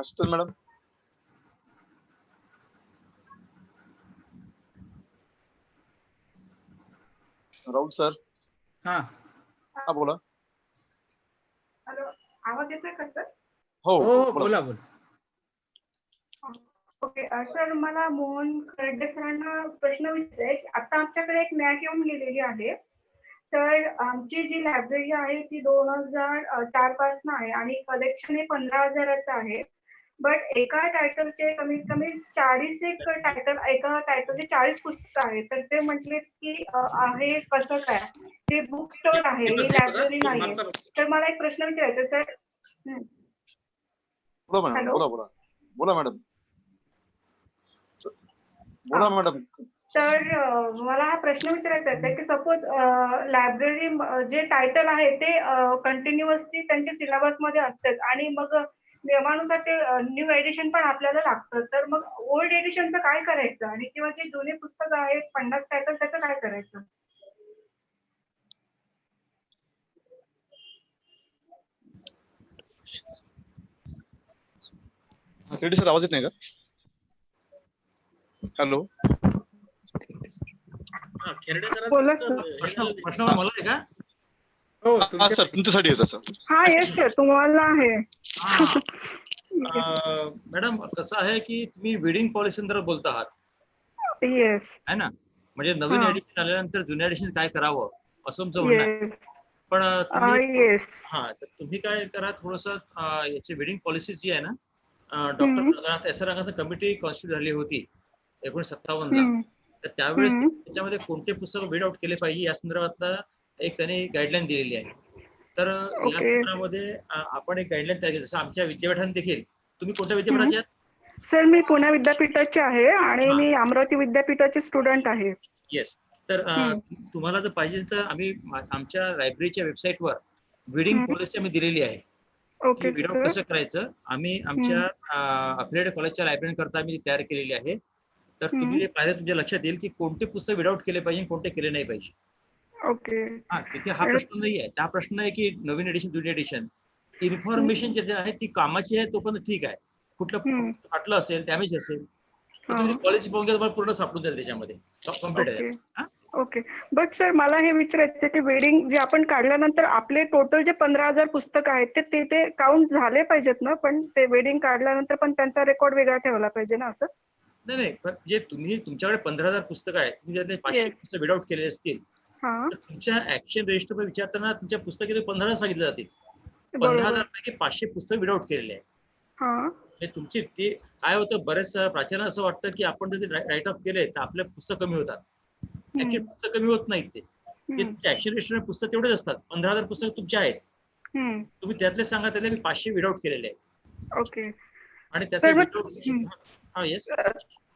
Sheetal madam. Raut sir. हा बोला. Hello, आवाज येतोय का sir? हो हो बोला बोला. ओके सर, मला मोहन खर्डे सरांना प्रश्न विचारायचा आहे. आता आमच्याकडे एक नॅक येऊन गेलेली आहे. तर आमची जी लायब्ररी आहे ती 2004 पासून आहे आणि कलेक्शन हे 15,000चं आहे. बट एका टायटलचे कमीत कमी 40 एक टायटल, एका टायटलचे 40 पुस्तकं आहेत. तर ते म्हटले की आहे कसं काय? ते बुक स्टोर आहे, ही लायब्ररी नाहीये. तर मला एक प्रश्न विचारायचा सर. बोला मॅडम. हॅलो. बोला मॅडम. बोला मॅडम. तर मला हा प्रश्न विचारायचा आहे की सपोज लायब्ररी जे टायटल आहे ते कंटिन्युअसली त्यांच्या सिलेबस मध्ये असतात आणि मग नियमानुसार ते न्यू एडिशन पण आपल्याला लागतं. तर मग ओल्ड एडिशनचं काय करायचं आणि किंवा जे जुने पुस्तकं आहेत 50 टायटल त्याचं काय करायचं? खेडे सर आवाज येत नाही का? हॅलो. खेरडे सर बोला सर. प्रश्न मला आहे का? हो हा सर तुमच्यासाठी येतं सर. हा येस सर, तुम्हाला आहे. मॅडम कसं आहे की तुम्ही वेडिंग पॉलिसी संदर्भात बोलत आहात येस आहे ना. म्हणजे नवीन हा. एडिशन आल्यानंतर जुन्या एडिशन काय करावं असं तुमचं म्हणणं आहे. येस पण तुम्ही येस. हा तर तुम्ही काय करा थोडस याची वेडिंग पॉलिसी जी आहे ना, doctor S R committee constitute झाली होती 1957ला. तर त्यावेळेस त्याच्यामध्ये कोणते पुस्तक वेड आउट केले पाहिजे या संदर्भातला एक त्यांनी गाईडलाईन दिलेली आहे. तर या संदर्भामध्ये आपण एक गाईडलाईन तयार केली. जसं आमच्या विद्यापीठाने देखील. तुम्ही कोणत्या विद्यापीठाचे आहात? सर मी पुणे विद्यापीठाचे आहे आणि मी अमरावती विद्यापीठाचे स्टुडंट आहे. येस. तर तुम्हाला जर पाहिजे तर आम्ही आमच्या लायब्ररीच्या वेबसाईटवर वेडिंग पॉलिसी आम्ही दिलेली आहे की विडाउट कसं करायचं. आम्ही आमच्या अफिलिएटेड कॉलेजच्या लायब्ररी करता आम्ही तयार केलेली आहे. तर तुम्ही जे पाहिजे तुमच्या लक्षात येईल की कोणते पुस्तक विडाउट केले पाहिजे कोणते केले नाही पाहिजे. हा तिथे हा प्रश्न नाही आहे. त्या प्रश्न आहे की नवीन एडिशन जुनी एडिशन इन्फॉर्मेशन जे आहे ती कामाची आहे तो पण ठीक आहे. कुठलं फाटलं असेल डॅमेज असेल तर तुम्ही पॉलिसी पाहून घ्या, तुम्हाला पूर्ण सापडून जाईल त्याच्यामध्ये कम्प्लीट आहे. ओके. बट सर मला हे विचारायचं की वेडिंग जे आपण काढल्यानंतर आपले टोटल जे 15,000 पुस्तक आहेत ते काउंट झाले पाहिजेत ना. पण ते वेडिंग काढल्यानंतर पण त्यांचा रेकॉर्ड वेगळा ठेवला पाहिजे ना असं? नाही पण जे तुम्ही तुमच्याकडे 15,000 पुस्तकं आहेत तुम्ही त्यातले 500 पुस्तक विडाउट केले असतील तर तुमच्या ऍक्शन रजिस्टर वर विचारताना तुमच्या पुस्तकात 15,000 सांगितले जातील. 15,000 पैकी 500 पुस्तक विडाउट केलेले आहेत. तुमची ते काय होतं बरेच प्राचार्यांना असं वाटतं की आपण जर राईट ऑफ केले तर आपले पुस्तक कमी होतात. ऍक्च्युअली पुस्तक कमी होत नाहीत. ते ऍक्शन रजिस्टर पुस्तक तेवढेच असतात. 15,000 पुस्तक तुमचे आहेत. तुम्ही त्यातले सांगा त्यातले मी 500 विडाउट केलेले आहेत. ओके. आणि त्याचे येस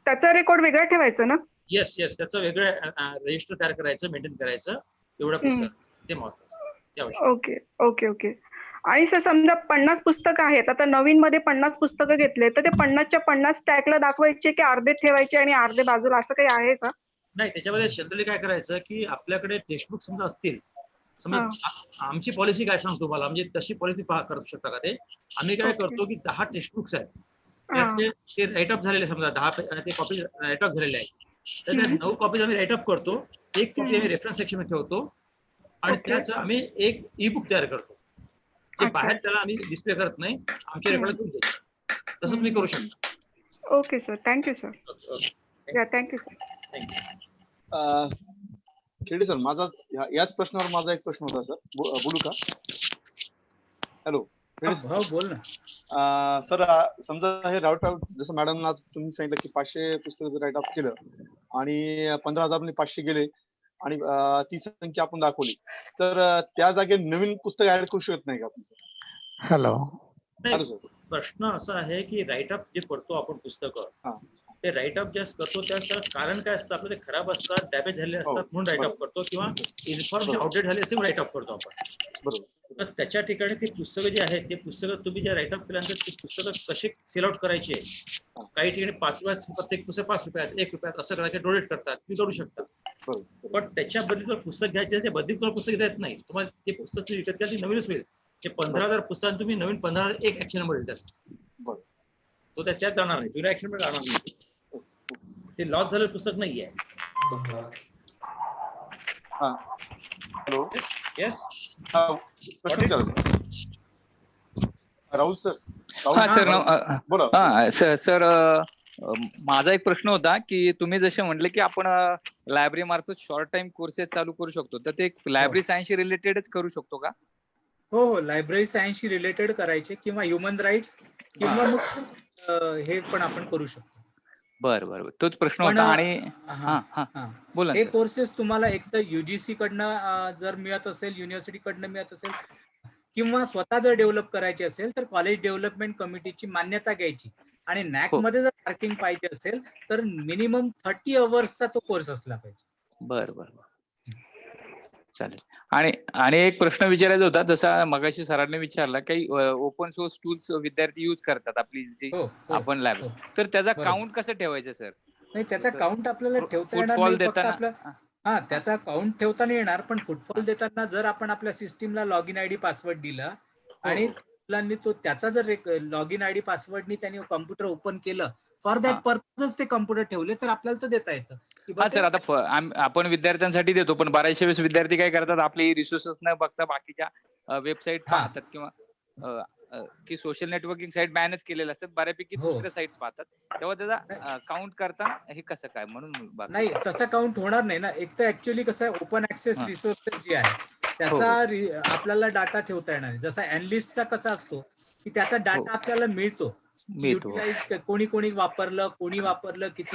त्याचा रेकॉर्ड वेगळा ठेवायचा ना? येस त्याचं वेगळं रजिस्टर तयार करायचं मेंटेन करायचं एवढं पुस्तक ते महत्वाचं. ओके. आणि सर समजा 50 पुस्तकं आहेत. आता नवीन मध्ये 50 पुस्तकं घेतले तर ते 50च्या 50 टॅगला दाखवायचे की अर्धे ठेवायचे आणि अर्धे बाजूला असं काही आहे का? नाही त्याच्यामध्ये जनरली काय करायचं की आपल्याकडे टेक्स्टबुक समजा असतील समजा आमची पॉलिसी काय सांगतो तुम्हाला म्हणजे तशी पॉलिसी करू शकता का ते. आम्ही काय करतो की 10 टेक्स्टबुक्स आहेत त्यातले ते राईट अप झालेले समजा 10 ते कॉपी राईट अप झालेले आहेत. तर त्या 9 कॉपीज आम्ही राईट अप करतो. 1 कॉपी आम्ही रेफरन्स सेक्शन मध्ये ठेवतो आणि त्याच आम्ही एक ई बुक तयार करतो. जे बाहेर त्याला आम्ही डिस्प्ले करत नाही आमच्या रेकॉर्ड घेऊन देतो. तसं तुम्ही करू शकता. Okay sir. Thank you sir. Thank you sir. खेडे सर माझा याच प्रश्नावर माझा एक प्रश्न होता सर. बोलू का? हॅलो बोल ना. सर समजा हे राऊट आउट जसं मॅडम तुम्ही सांगितलं की 500 पुस्तक राईट ऑफ केलं आणि 15,000 500 गेले आणि ती संख्या आपण दाखवली तर त्या जागेत नवीन पुस्तक ऍड करू शकत नाही का आपण? हॅलो सर प्रश्न असा आहे की राईट अप जे करतो आपण पुस्तकं ते राईट ऑफ जास्त करतो त्याचं कारण काय असतं, आपलं ते खराब असतात, डॅमेज झाले असतात म्हणून राईट ऑफ करतो, किंवा इन्फॉर्मेशन आउटडेट झाली असते राईट ऑफ करतो आपण. तर त्याच्या ठिकाणी ती पुस्तकं जी आहेत, ते पुस्तकं तुम्ही जे राईट ऑफ केल्यानंतर ती पुस्तकं कशी सेल आउट करायची आहे, काही ठिकाणी 5 रुपयात प्रत्येक पुस्तक 5 रुपयात 1 रुपयात असं करा, डोनेट करतात, तुम्ही करू शकता. पण त्याच्या बदली पुस्तक घ्यायचे, ते बदली तुम्हाला पुस्तक देत नाही, तुम्हाला ते पुस्तक तुम्ही विकत घ्या, ती नवीनच होईल. ते 15,000 पुस्तकांत तुम्ही नवीन 15,000 एक ऍक्शन नंबर देतात, तो त्याच्यात जाणार नाही, जुन्या ऍक्शन मध्ये जाणार नाही, ते लॉस झालेलं पुस्तक नाहीये. हॅलो. Yes Rahul sir. हा सर. बोला. सर माझा एक प्रश्न होता की तुम्ही जसे म्हटले की आपण लायब्ररी मार्फत शॉर्ट टाइम कोर्सेस चालू करू शकतो, तर ते लायब्ररी सायन्सशी रिलेटेडच करू शकतो का? हो, लायब्ररी सायन्सशी रिलेटेड करायचे किंवा ह्युमन राईट्स किंवा मग हे पण आपण करू शकतो. बरं, तोच प्रश्न होता. आणि बोला. हे कोर्सेस तुम्हाला एक तर UGC कडनं जर मिळत असेल, युनिव्हर्सिटी कडनं मिळत असेल, किंवा स्वतः जर डेव्हलप करायचे असेल तर कॉलेज डेव्हलपमेंट कमिटीची मान्यता घ्यायची, आणि नॅक मध्ये जर मार्किंग पाहिजे असेल तर मिनिमम 30 अवर्सचा तो कोर्स असला पाहिजे. बरं, चालेल. आणि एक प्रश्न विचारायचा होता, जसा मगाशी सरांनी विचारला, काही ओपन सोर्स टूल्स विद्यार्थी यूज करतात आपली जी आपण लॅब, तर त्याचा काउंट कसं ठेवायचं सर? नाही, त्याचा काउंट आपल्याला ठेवता येणार नाही, फक्त आपला त्याचा काउंट ठेवता नाही येणार, पण फुटफॉल देताना जर आपण आपल्या सिस्टीमला लॉग इन आयडी पासवर्ड दिला आणि मुलांनी तो त्याचा जर लॉग इन आयडी पासवर्डनी त्यांनी कॉम्प्युटर ओपन केलं, फॉर दॅट पर्पजच ते कॉम्प्युटर ठेवले, तर आपल्याला तो देता येतं. हा सर, आता आपण विद्यार्थ्यांसाठी देतो, पण बऱ्याचशा वेळेस विद्यार्थी काय करतात, आपले रिसोर्सेस न बघता बाकीच्या वेबसाईट पाहतात, किंवा की सोशल नेटवर्किंग साईट बॅनच केलेल्या असतात, बऱ्यापैकी दुसऱ्या साईट्स पाहतात, तेव्हा त्याचा काउंट करताना हे कसं काय? म्हणून नाही, तसा काउंट होणार नाही ना. एक तर ऍक्च्युअली कसं आहे, ओपन ऍक्सेस रिसोर्सेस जे आहे त्याचा आपल्याला डाटा ठेवता येणार नाही. जसा एनालिस्टचा कसा असतो की त्याचा डाटा आपल्याला मिळतो, युटिलाइज कोणी वापरलं, किती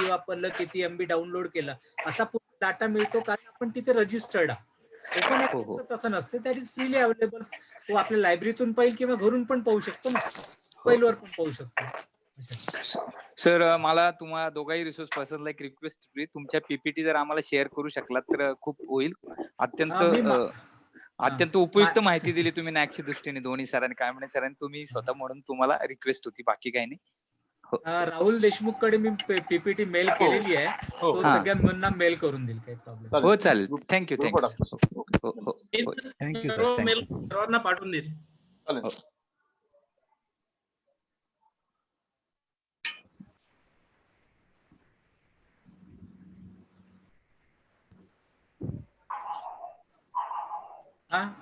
वापरलं, किती MB डाउनलोड केलं, असा पूर्ण डाटा मिळतो, कारण आपण तिथे रजिस्टर्ड आहे. ओपन ऍक्सेस तसं नसते, दॅट इज फ्रीली अवेलेबल. तो आपल्या लायब्ररीतून पाहिजे किंवा घरून पण पाहू शकतो ना, मोबाईलवर पण पाहू शकतो. सर, मला तुम्हाला दोघाही रिसोर्स पर्सनला एक रिक्वेस्ट, तुमच्या PPT जर आम्हाला शेअर करू शकलात तर खूप होईल. अत्यंत उपयुक्त माहिती दिली तुम्ही नॅकच्या दृष्टीने, दोन्ही सरांनी, काय म्हणे सरांनी, तुम्ही स्वतः म्हणून तुम्हाला रिक्वेस्ट होती, बाकी काही नाही. राहुल देशमुख कडे मी PPT मेल केलेली आहे, तो सगळ्या मुलांना मेल करून देईल, काही प्रॉब्लेम. हो, चालेल. थँक्यू. सर्वांना पाठवून देईल.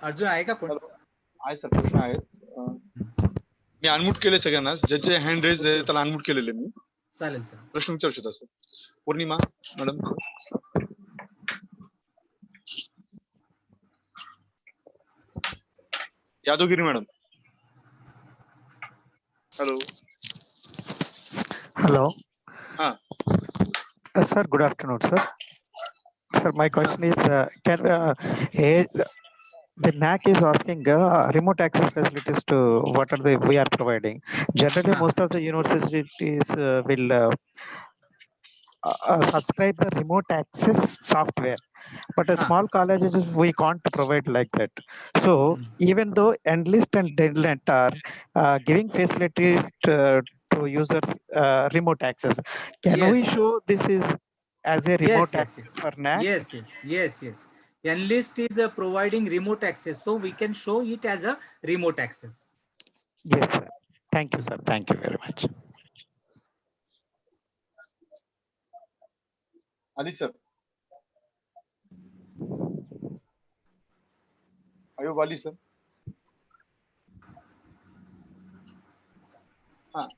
अर्जुन आहे का? कोण आहे सर? प्रश्न आहेत, मी अनम्यूट केले सगळ्यांना, ज्याचे हँड रेज आहे त्याला अनम्यूट केलेले मी. चालेल सर. प्रश्न विचारू शकता सर. Purnima madam, Yadavgiri madam. Hello. Sir, good afternoon, sir. Sir, my question is, the NACC is asking remote access facilities to what are we are providing. Generally, most of the universities will subscribe the remote access software, but a small colleges we can't provide like that. So even though Enlist and Deadline are giving facilities to users remote access, can we show this is as a remote access for NACC? Yes. Enlist is providing remote access, so we can show it as a remote access. Yes, sir. Thank you, sir. Thank you very much. Ali sir. Ayub Ali sir.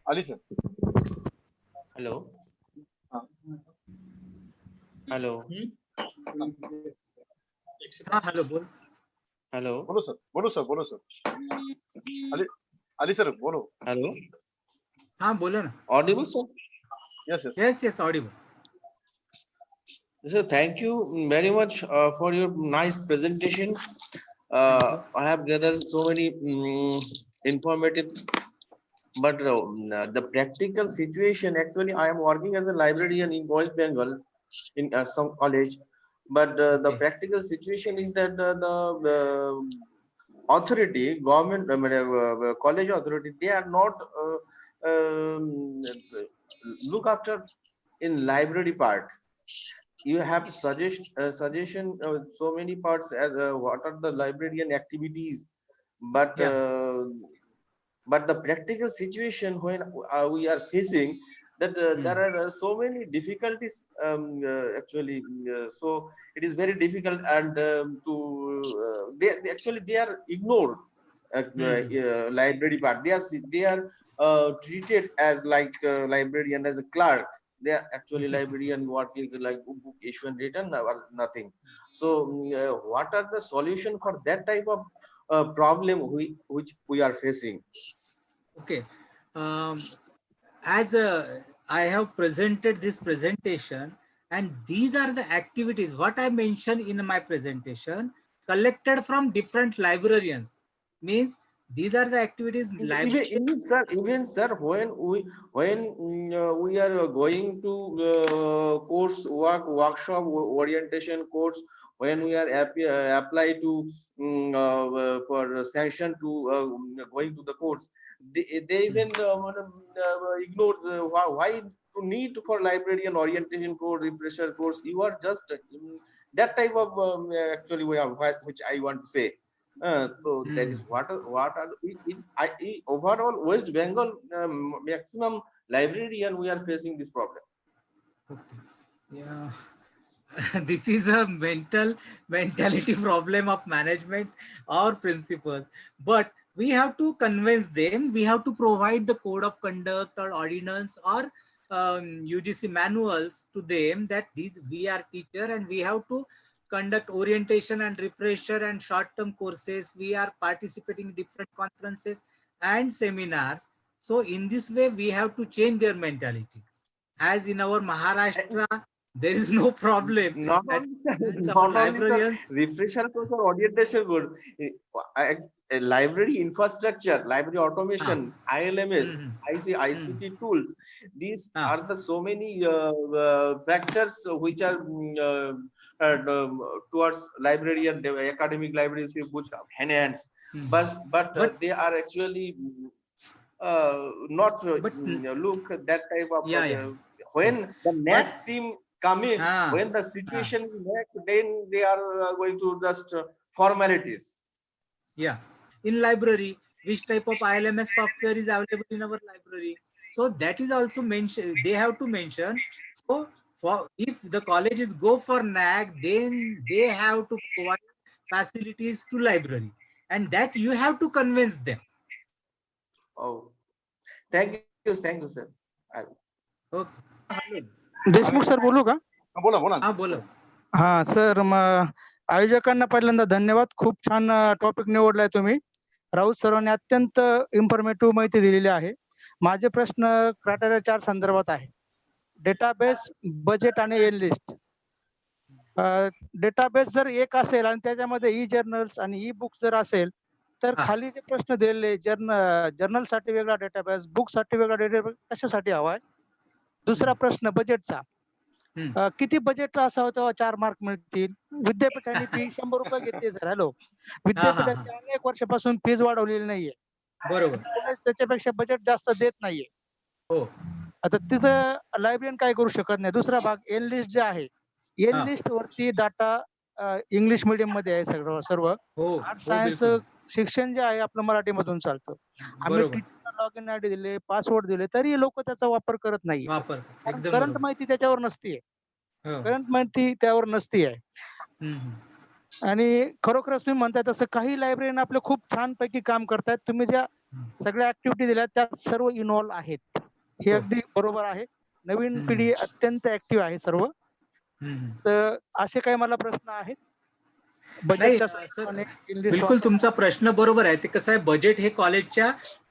Ali sir. Hello. Hello. Hello, बोल. Hello. बोलो sir. Ali sir, बोलो. Hello. बोलो ना. Audible, sir? Yes, audible. Sir, thank you very much for your nice presentation. I have gathered so many informative but the practical situation, actually I am working as a librarian in West Bengal in some college, but the practical situation is that the authority, government, college authority, they are not look after in library part. You have suggestion so many parts as what are the librarian activities, but but the practical situation when we are facing that there are so many difficulties actually, so it is very difficult, and they actually they are ignored. Library part, they are treated as like librarian as a clerk. They are actually librarian working like book issue and written or nothing. So what are the solution for that type of problem which we are facing? Okay. As I have presented this presentation, and these are the activities what I mentioned in my presentation collected from different librarians. Means these are the activities. Even sir, when we are going to course workshop orientation course, when we are apply to for sanction to going to the course, they even ignore why to need for librarian orientation course, refresher course. You are just that type of actually we are which I want to say. So that is what are overall West Bengal maximum librarian we are facing this problem. Yeah. This is a mentality problem of management or principals, but we have to convince them. We have to provide the code of conduct or ordinance or UGC manuals to them that we are teacher and we have to conduct orientation and refresher and short-term courses. We are participating in different conferences and seminars. So in this way, we have to change their mentality. As in our Maharashtra, there is no problem. Not only refresher course or orientation course, library infrastructure, library automation, ILMS, ICT tools. These are the so many factors which are towards librarian academic libraries which enhance, but they are actually not look at that type of when the NACC team come in, when the situation is NACC, then they are going to just formalities. Yeah, in library, which type of ILMS software is available in our library? So that is also mentioned. They have to mention. So for if the colleges go for NACC, then they have to provide facilities to library, and that you have to convince them. Oh, thank you, sir. Okay. Deshmukh sir बोलू का? बोला बोला. हाँ बोला. हा sir, मग आयोजकांना पहिल्यांदा धन्यवाद. खूप छान टॉपिक निवडलाय तुम्ही. राऊत सरांनी अत्यंत इन्फॉर्मेटिव्ह माहिती दिलेली आहे. माझे प्रश्न क्रायटेरिया 4 संदर्भात आहे. डेटाबेस, बजेट आणि एल लिस्ट. डेटाबेस जर एक असेल आणि त्याच्यामध्ये ई जर्नल्स आणि ई बुक्स जर असेल तर खाली जे प्रश्न दिलेले जर्नल साठी वेगळा डेटाबेस, बुक साठी वेगळा डेटाबेस कशासाठी हवाय? दुसरा प्रश्न बजेटचा. किती बजेट असावं तेव्हा 4 मार्क मिळतील? विद्यापीठाने फी 100 रुपये घेते सर. हॅलो, विद्यापीठाची अनेक वर्षापासून फीज वाढवलेली नाहीये. बरोबर. त्याच्यापेक्षा बजेट जास्त देत नाहीये. हो. आता तिथं लायब्ररीन काय करू शकत नाही. दुसरा भाग एल लिस्ट जे आहे, एल लिस्ट वरती डाटा इंग्लिश मीडियम मध्ये आहे सर्व. आर्ट सायन्स शिक्षण जे आहे आपलं मराठीमधून चालतं. आम्ही टीचरला लॉग इन आयडी दिले, पासवर्ड दिले, तरी लोक त्याचा वापर करत नाही. करंट माहिती त्याच्यावर नसतीये. करंट माहिती त्यावर नसतीये. आणि खरोखरच तुम्ही म्हणताय तसं काही लायब्ररीन आपले खूप छान पैकी काम करतायत. तुम्ही ज्या सगळ्या ऍक्टिव्हिटी दिल्या त्या सर्व इन्व्हॉल्व आहेत, हे अगदी बरोबर आहे. नवीन पिढी अत्यंत ऍक्टिव्ह आहे सर्व. तर असे काही मला प्रश्न आहेत. बिलकुल तुमचा प्रश्न बरोबर आहे. ते कसं आहे, बजेट हे कॉलेजच्या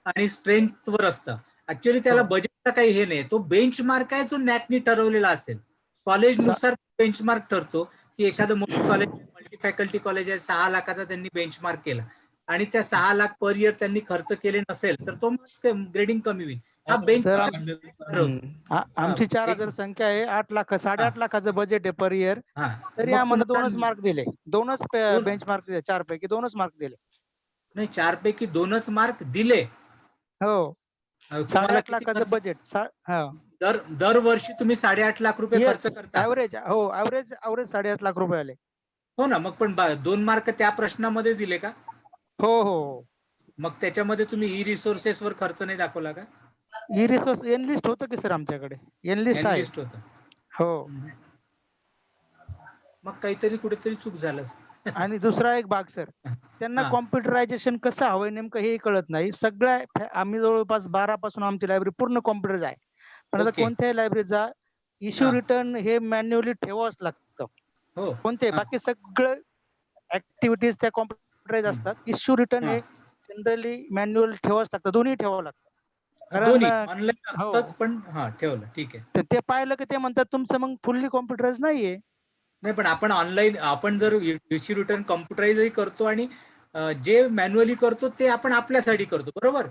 आणि स्ट्रेंथ वर असतं. ऍक्च्युअली त्याला बजेटचा काही हे नाही. तो बेंचमार्क आहे जो नॅकनी ठरवलेला असेल. कॉलेजनुसार बेंचमार्क ठरतो की एखादं मोठं कॉलेज, मल्टी फॅकल्टी कॉलेज आहे, 6 लाखाचा त्यांनी बेंचमार्क केला. आणि त्या 6 लाख पर इयर त्यांनी खर्च केले नसेल तर तो ग्रेडिंग कमी होईल. हा बेंच आमची 4,000 संख्या आहे, 8 लाख 8.5 लाखाचं बजेट आहे पर इयर. तरी आम्हाला 2च मार्क दिले, 2च बेंच मार्क दिले, 4 पैकी 2च मार्क दिले. नाही 4 पैकी 2च मार्क दिले. हो 8.5 लाखाचं बजेट. दरवर्षी तुम्ही 8.5 लाख रुपये खर्च करता. ऍव्हरेज हो ऍव्हरेज 8.5 लाख रुपये आले. हो ना, मग पण 2 मार्क त्या प्रश्नामध्ये दिले का? हो हो. मग त्याच्यामध्ये तुम्ही ई रिसोर्सेस वर खर्च नाही दाखवला का? ई रिसोर्स एनलिस्ट होतं की सर आमच्याकडे, एनलिस्ट आहे. होतं. हो. मग काहीतरी कुठेतरी चूक झालं. आणि दुसरा एक भाग सर, त्यांना कॉम्प्युटरायझेशन कसं हवंय नेमकं हे कळत नाही. सगळ्या आम्ही जवळपास 12 पासून आमची लायब्ररी पूर्ण कॉम्प्युटर आहे. पण आता कोणत्याही लायब्ररीचा इश्यू रिटर्न हे मॅन्युअली ठेवावंच लागतं. कोणते बाकी सगळं ऍक्टिव्हिटीज त्या कॉम्प्युटराइज असतात. इश्यू रिटर्न हे जनरली मॅन्युअल ठेवावंच लागतं, दोन्ही ठेवावं लागतं. कारण ऑनलाईन असतंच पण ठेवलं ठीक आहे. ते पाहिलं की ते म्हणतात तुमचं मग फुल्ली कॉम्प्युटराइज नाहीये. नाही पण आपण ऑनलाईन आपण जर इश्यू रिटर्न कॉम्प्युटराइजही करतो आणि जे मॅन्युअली करतो ते आपण आपल्यासाठी करतो, बरोबर?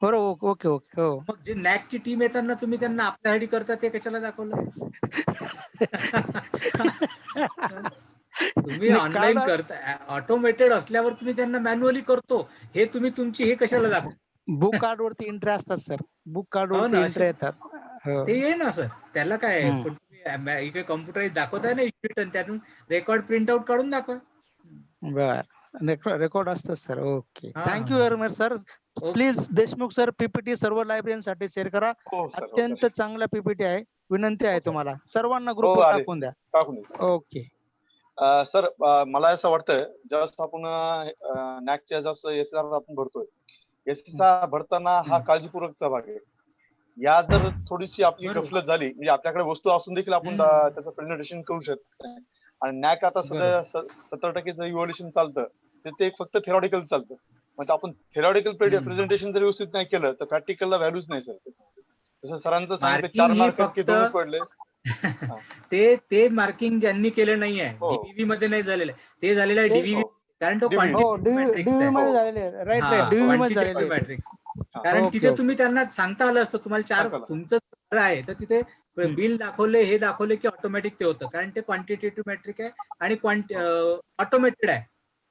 बरोबर. Okay okay. हो. मग जे NACC ची टीम येताना तुम्ही त्यांना आपल्यासाठी करता ते कशाला दाखवलं? तुम्ही ऑनलाईन करता, ऑटोमेटेड असल्यावर तुम्ही त्यांना मॅन्युअली करतो हे तुम्ही तुमची हे कशाला दाखवता? बुक कार्ड वरती एंट्री असतात सर, बुक कार्ड वरती एंट्री येतात. ते आहे ना सर, त्याला काय इकडे कॉम्प्युटराइज दाखवताय ना इश्यू रिटर्न, त्यातून रेकॉर्ड प्रिंट आउट काढून दाखवा. बर, रेकॉर्ड असतात sir. Okay, thank you very much sir. Please Deshmukh sir PPT सर्व लायब्ररीसाठी शेअर करा. अत्यंत चांगला पीपीटी आहे. विनंती आहे तुम्हाला सर्वांना ग्रुपवर टाकून द्या. ओके सर, मला असं वाटतं जस्ट आपण नॅकच्या जस्ट एसआर आपण भरतोय, एसआर भरताना हा काळजीपूर्वकचा भाग आहे. या जर थोडीशी आपली गफलत झाली म्हणजे आपल्याकडे वस्तू असून देखील आपण त्याचं प्रेझेंटेशन करू शकत नाही. आणि नॅक आता सध्या 70% इव्हॅल्युएशन चालतं, तर ते फक्त थेरॉटिकल चालतं. म्हणजे आपण थेरॉटिकल प्रेझेंटेशन जर व्यवस्थित नाही केलं तर प्रॅक्टिकलला व्हॅल्यूच नाही सर. जसं सरांचं सांगितलं 4 मार्क 2च पडले. ते मार्किंग ज्यांनी केलं नाही आहे, डीव्हीव्ही मध्ये नाही झालेलं आहे, ते झालेलं आहे डीव्हीव्ही, कारण तो क्वांटिटेटिव्ह मॅट्रिक्स आहे. कारण तिथे तुम्ही त्यांना सांगता आलं असतं, तुम्हाला 4 तुमचं आहे तर तिथे बिल दाखवले, हे दाखवले की ऑटोमॅटिक ते होतं, कारण ते क्वांटिटेटिव्ह मॅट्रिक आहे आणि ऑटोमेटेड आहे.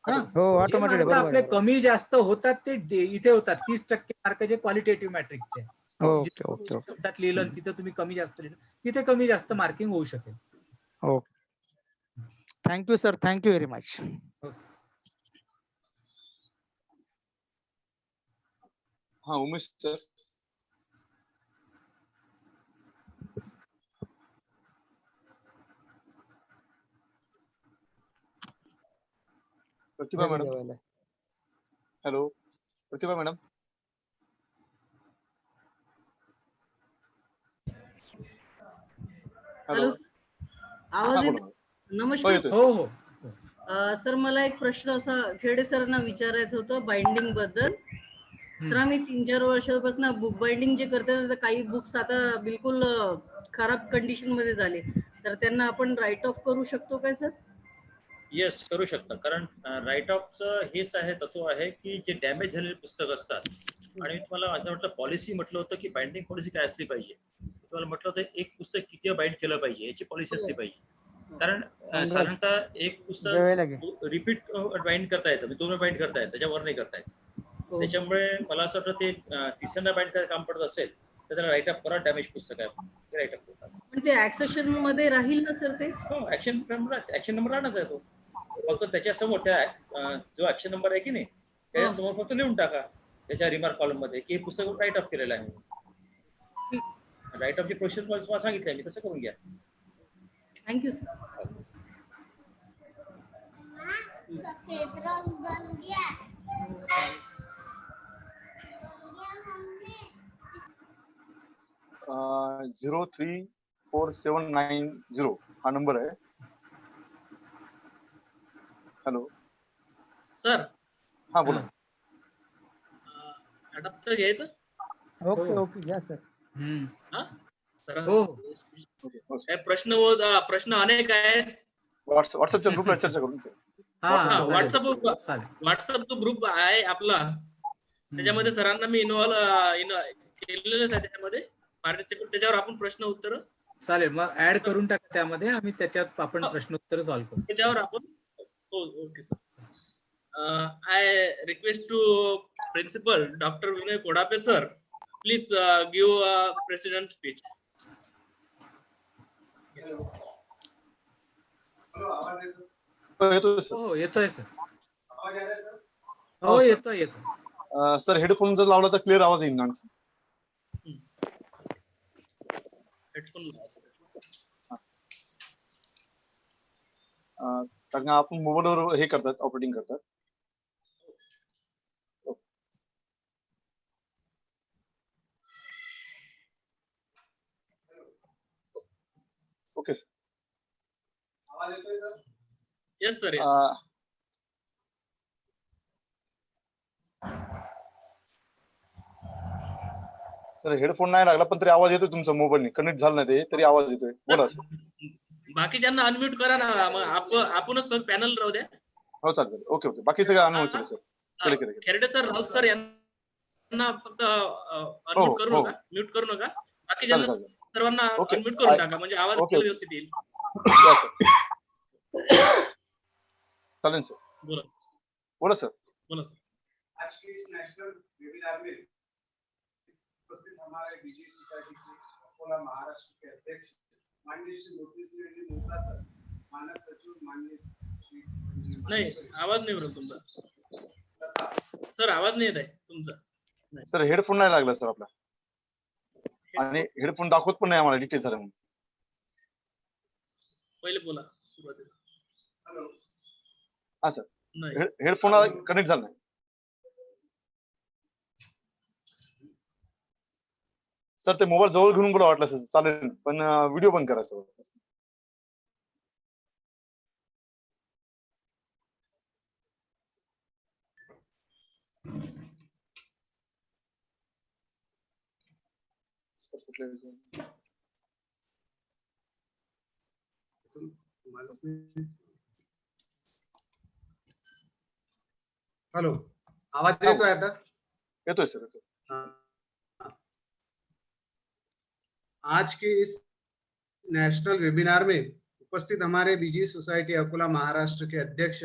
जे मार्क आपले कमी जास्त होतात ते इथे होतात. 30% मार्क जे क्वालिटेटिव्ह मॅट्रिकचे शब्दात लिहिलं तिथे तुम्ही कमी जास्त लिहिलं, तिथे कमी जास्त मार्किंग होऊ शकेल. Thank you sir, thank you very much. हा उमेश सर. प्रतिभा मॅडम. हॅलो प्रतिभा मॅडम. हॅलो, आवाज येतो? नमस्कार. हो हो सर, मला एक प्रश्न असा खेडे सरांना विचारायचं होतं बाइंडिंग बद्दल. सर, आम्ही 3-4 वर्षापासून बुक बाइंडिंग जे करतात, काही बुक्स आता बिलकुल खराब कंडिशन मध्ये झाले, तर त्यांना आपण राईट ऑफ करू शकतो काय सर? येस, करू शकता. कारण राईट ऑफचं हेच आहे, तत्व आहे की जे डॅमेज झालेले पुस्तक असतात, आणि तुम्हाला माझं म्हटलं पॉलिसी म्हटलं होतं की बाइंडिंग पॉलिसी काय असली पाहिजे. तुम्हाला म्हटलं होतं एक पुस्तक किती बाइंड केलं पाहिजे याची पॉलिसी असली पाहिजे. कारण साधारणतः एक पुस्तक रिपीट बाइंड करता येतं, 2 वेळा बाइंड करता येतं, त्याच्यावर नाही करता येत. त्याच्यामुळे मला असं वाटतं ते तिसऱ्यांदा बाइंड करायचं काम पडत असेल तर त्याला राईट ऑफ करा. डॅमेज पुस्तक आहे ते राईट ऑफ करतात. पण ते ऍक्सेशन मध्ये राहील ना सर? ते हो, ऍक्शन नंबर राहणारच आहे तो. फक्त त्याच्या समोर त्या जो ऍक्शन नंबर आहे की नाही त्याच्या समोर फक्त लिहून टाका त्याच्या रिमार्क कॉलम मध्ये की हे पुस्तक राईट ऑफ केलेलं आहे. राईट ऑफची प्रोसेस तुम्हाला सांगितलंय मी, तसं करून घ्या. Thank you sir. सफेद रंग बन गया. 03470 हा नंबर आहे. Hello sir. हा बोला. अडॅप्टर घ्यायचं. ओके ओके घ्या सर. प्रश्न अनेक आहेत. व्हॉट्सअपच्या ग्रुपला चर्चा करून सर. व्हॉट्सअप जो ग्रुप आहे आपला, त्याच्यामध्ये सरांना मी इन्व्हॉल्व केलेलंच आहे, त्याच्यामध्ये पार्टिसिपेट, त्याच्यावर आपण प्रश्न उत्तर चालेल. मग ऍड करून टाका त्यामध्ये, आम्ही त्याच्यात आपण प्रश्न उत्तर सॉल्व्ह करू त्याच्यावर आपण. Okay sir. I request to principal doctor Vinay Kodape sir, please give president speech. येतोय सर. हो येतोय सर. आवाज आ रहा है सर? हो येतोय. सर हेडफोन जर लावला तर क्लिअर आवाज येईल आणखी. हेडफोन कारण आपण मोबाईलवर हे करतात, ऑपरेटिंग करतात. Okay sir. आवाज येतोय sir? Yes sir. Sir headphone नाही लागला पण तरी आवाज येतोय तुमचा, मोबाईलने कनेक्ट झाला नाही तरी आवाज येतोय. बोला सर. बाकीच्यांना अनम्यूट करा ना, मग आपणच फक्त पॅनल राहू द्या. हो चालेल. Okay okay. बाकी सगळं अनम्यूट केलं सर. केले. खेरडे सर, राऊत सर यांना फक्त अनम्यूट करू नका, म्यूट करू नका. बाकीच्यांना सर्वांना अनम्यूट करून टाका, म्हणजे आवाज व्यवस्थित येईल. चालेल सर. बोला सर. आज के इस नेशनल वेबिनार में उपस्थित हमारे बिजली सोसाइटी के अकोला महाराष्ट्र के अध्यक्ष माननीय श्री मोती सिंह जी मोहता सर, मानस सचिव माननीय श्री, नाही आवाज नाही बरोबर तुमचा सर, आवाज नाही येत आहे तुमचा. सर हेडफोन नाही लागला सर आपला, आणि हेडफोन दाखवत पण नाही आम्हाला डिटेल झालं म्हणून. पहिले बोला सुरुवातीला. हॅलो. हा सर. हेडफोन कनेक्ट झाला नाही. सर ते मोबाईल जवळ घेऊन बोला वाटलं सर चालेल, पण व्हिडिओ बंद करा सर. हॅलो. आवाज येतोय आता? येतोय सर. आज के इस नेशनल वेबिनार में उपस्थित हमारे बिजली सोसाइटी अकोला महाराष्ट्र के अध्यक्ष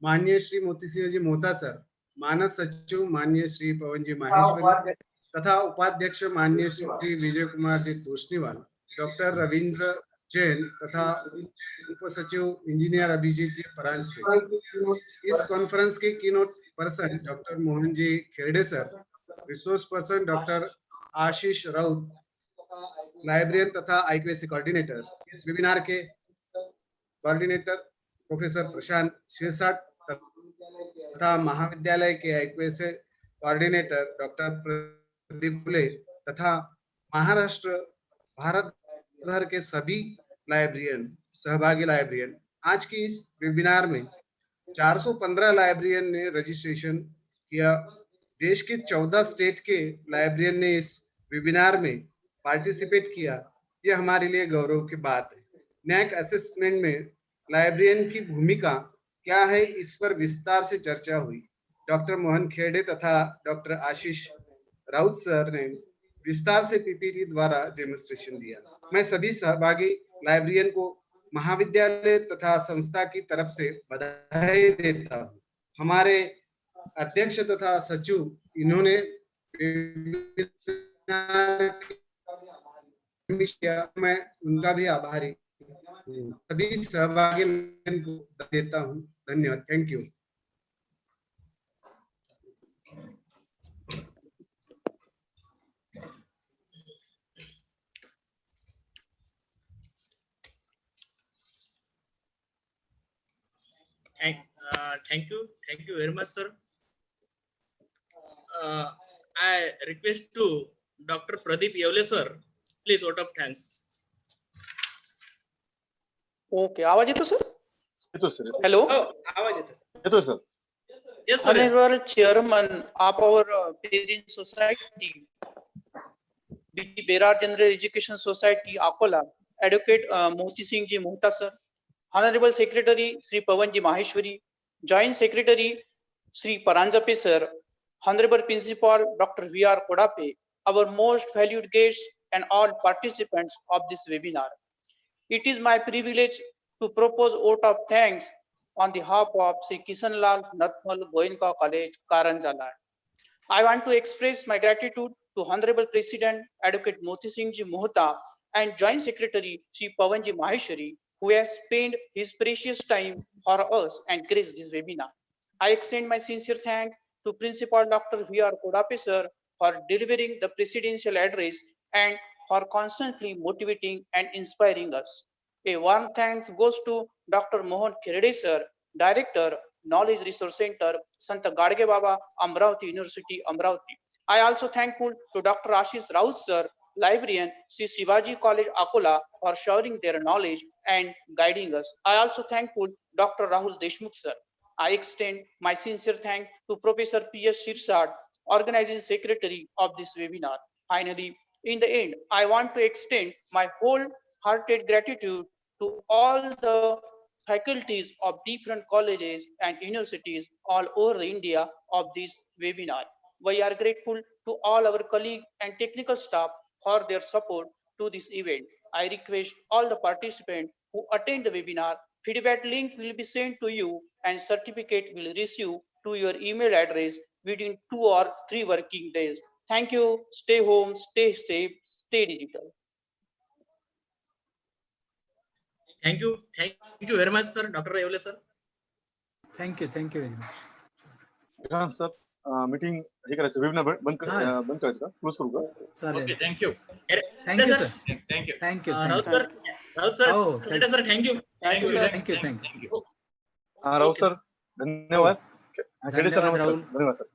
माननीय श्री मोती सिंह जी मोहता सर, मानस सचिव माननीय श्री पवन जी माहेश्वरी तथा उपाध्यक्ष माननीय श्री विजय कुमार जी तोष्णीवाल, डॉक्टर रविंद्र जैन तथा उपसचिव इंजीनियर अभिजीत जी परांजपे। इस कॉन्फ्रेंस के keynote person doctor Mohan ji Kherde sir, resource person doctor Ashish Raut, librarian तथा आईक्यूएसी कोऑर्डिनेटर। इस वेबिनार के कोऑर्डिनेटर प्रोफेसर प्रशांत शिरसाट तथा महाविद्यालय के IQAC coordinator doctor Pradeep Phule तथा महाराष्ट्र भारत भर के सभी लाइब्रेरियन, सहभागी लाइब्रेरियन। आज की इस वेबिनार में 415 लाइब्रेरियन ने रजिस्ट्रेशन किया। देश के 14 स्टेट के लाइब्रेरियन ने इस वेबिनार में पार्टिसिपेट किया। यह हमारे लिए गौरव की बात है। नैक असेसमेंट में लाइब्रेरियन की भूमिका क्या है, इस पर विस्तार से चर्चा हुई। डॉक्टर मोहन खेरडे तथा डॉक्टर आशीष राउत सर ने विस्तार से पीपीटी द्वारा डेमोन्स्ट्रेशन दिया। मैं सभी सहभागी लाइब्रेरियन को महाविद्यालय तथा संस्था की तरफ से बधाई देता हूँ। हमारे अध्यक्ष तथा सचिव, इन्होंने मैं उनका भी आभारी हूँ। सभी सहभागी को देता हूँ। धन्यवाद। Thank you. Thank you very much, sir. I request to Dr. Pradeep Yevle sir, please vote of thanks. Okay, आवाज येतो सर? येतो सर. हॅलो. आवाज येतो sir. Yes sir. Honorable Chairman of our Parent Society, Berar General Education Society, Akola, Advocate Moti Singh ji Mohta sir, Honorable Secretary Sri Pavan ji Maheshwari, Joint Secretary Sri Paranjape Sir, Honorable Principal Dr. V.R. Kodape, our most valued guests and all participants of this webinar. It is my privilege to propose vote of thanks on behalf of Sri Kishanlal Nathmal Goenka College, Karanjala. I want to express my gratitude to Honorable President Advocate Moti Singh Ji Mohta and Joint Secretary Sri Pavanji Maheshwari, who has spent his precious time for us and graced this webinar. I extend my sincere thanks to Principal Dr. V.R. Kodape sir for delivering the presidential address and for constantly motivating and inspiring us. A warm thanks goes to Dr. Mohan Khirde sir, Director, Knowledge Resource Center, Santa Gadge Baba, Amravati University, Amravati. I also thankful to Dr. Ashish Raut sir, Librarian, Sri Shivaji College, Akola, for sharing their knowledge and guiding us. I also thankful Dr. Rahul Deshmukh sir. I extend my sincere thanks to Professor P.S. Shirsad, Organizing Secretary of this webinar. Finally, in the end, I want to extend my wholehearted gratitude to all the faculties of different colleges and universities all over India of this webinar. We are grateful to all our colleagues and technical staff for their support to this event. I request all the participants who attend the webinar, feedback link will be sent to you and certificate will receive to your email address within 2 or 3 working days. Thank you. Stay home, stay safe, stay digital. Thank you very much, sir, Dr. Rayole sir. Thank you very much. Sir meeting हे करायचं webinar बंद करायचं का close करू का okay thank you Thank you, sir. Thank you Thank you. Raut sir Oh, Kharde sir thank you Thank you. Rao sir धन्यवाद धन्यवाद, राहुल. धन्यवाद sir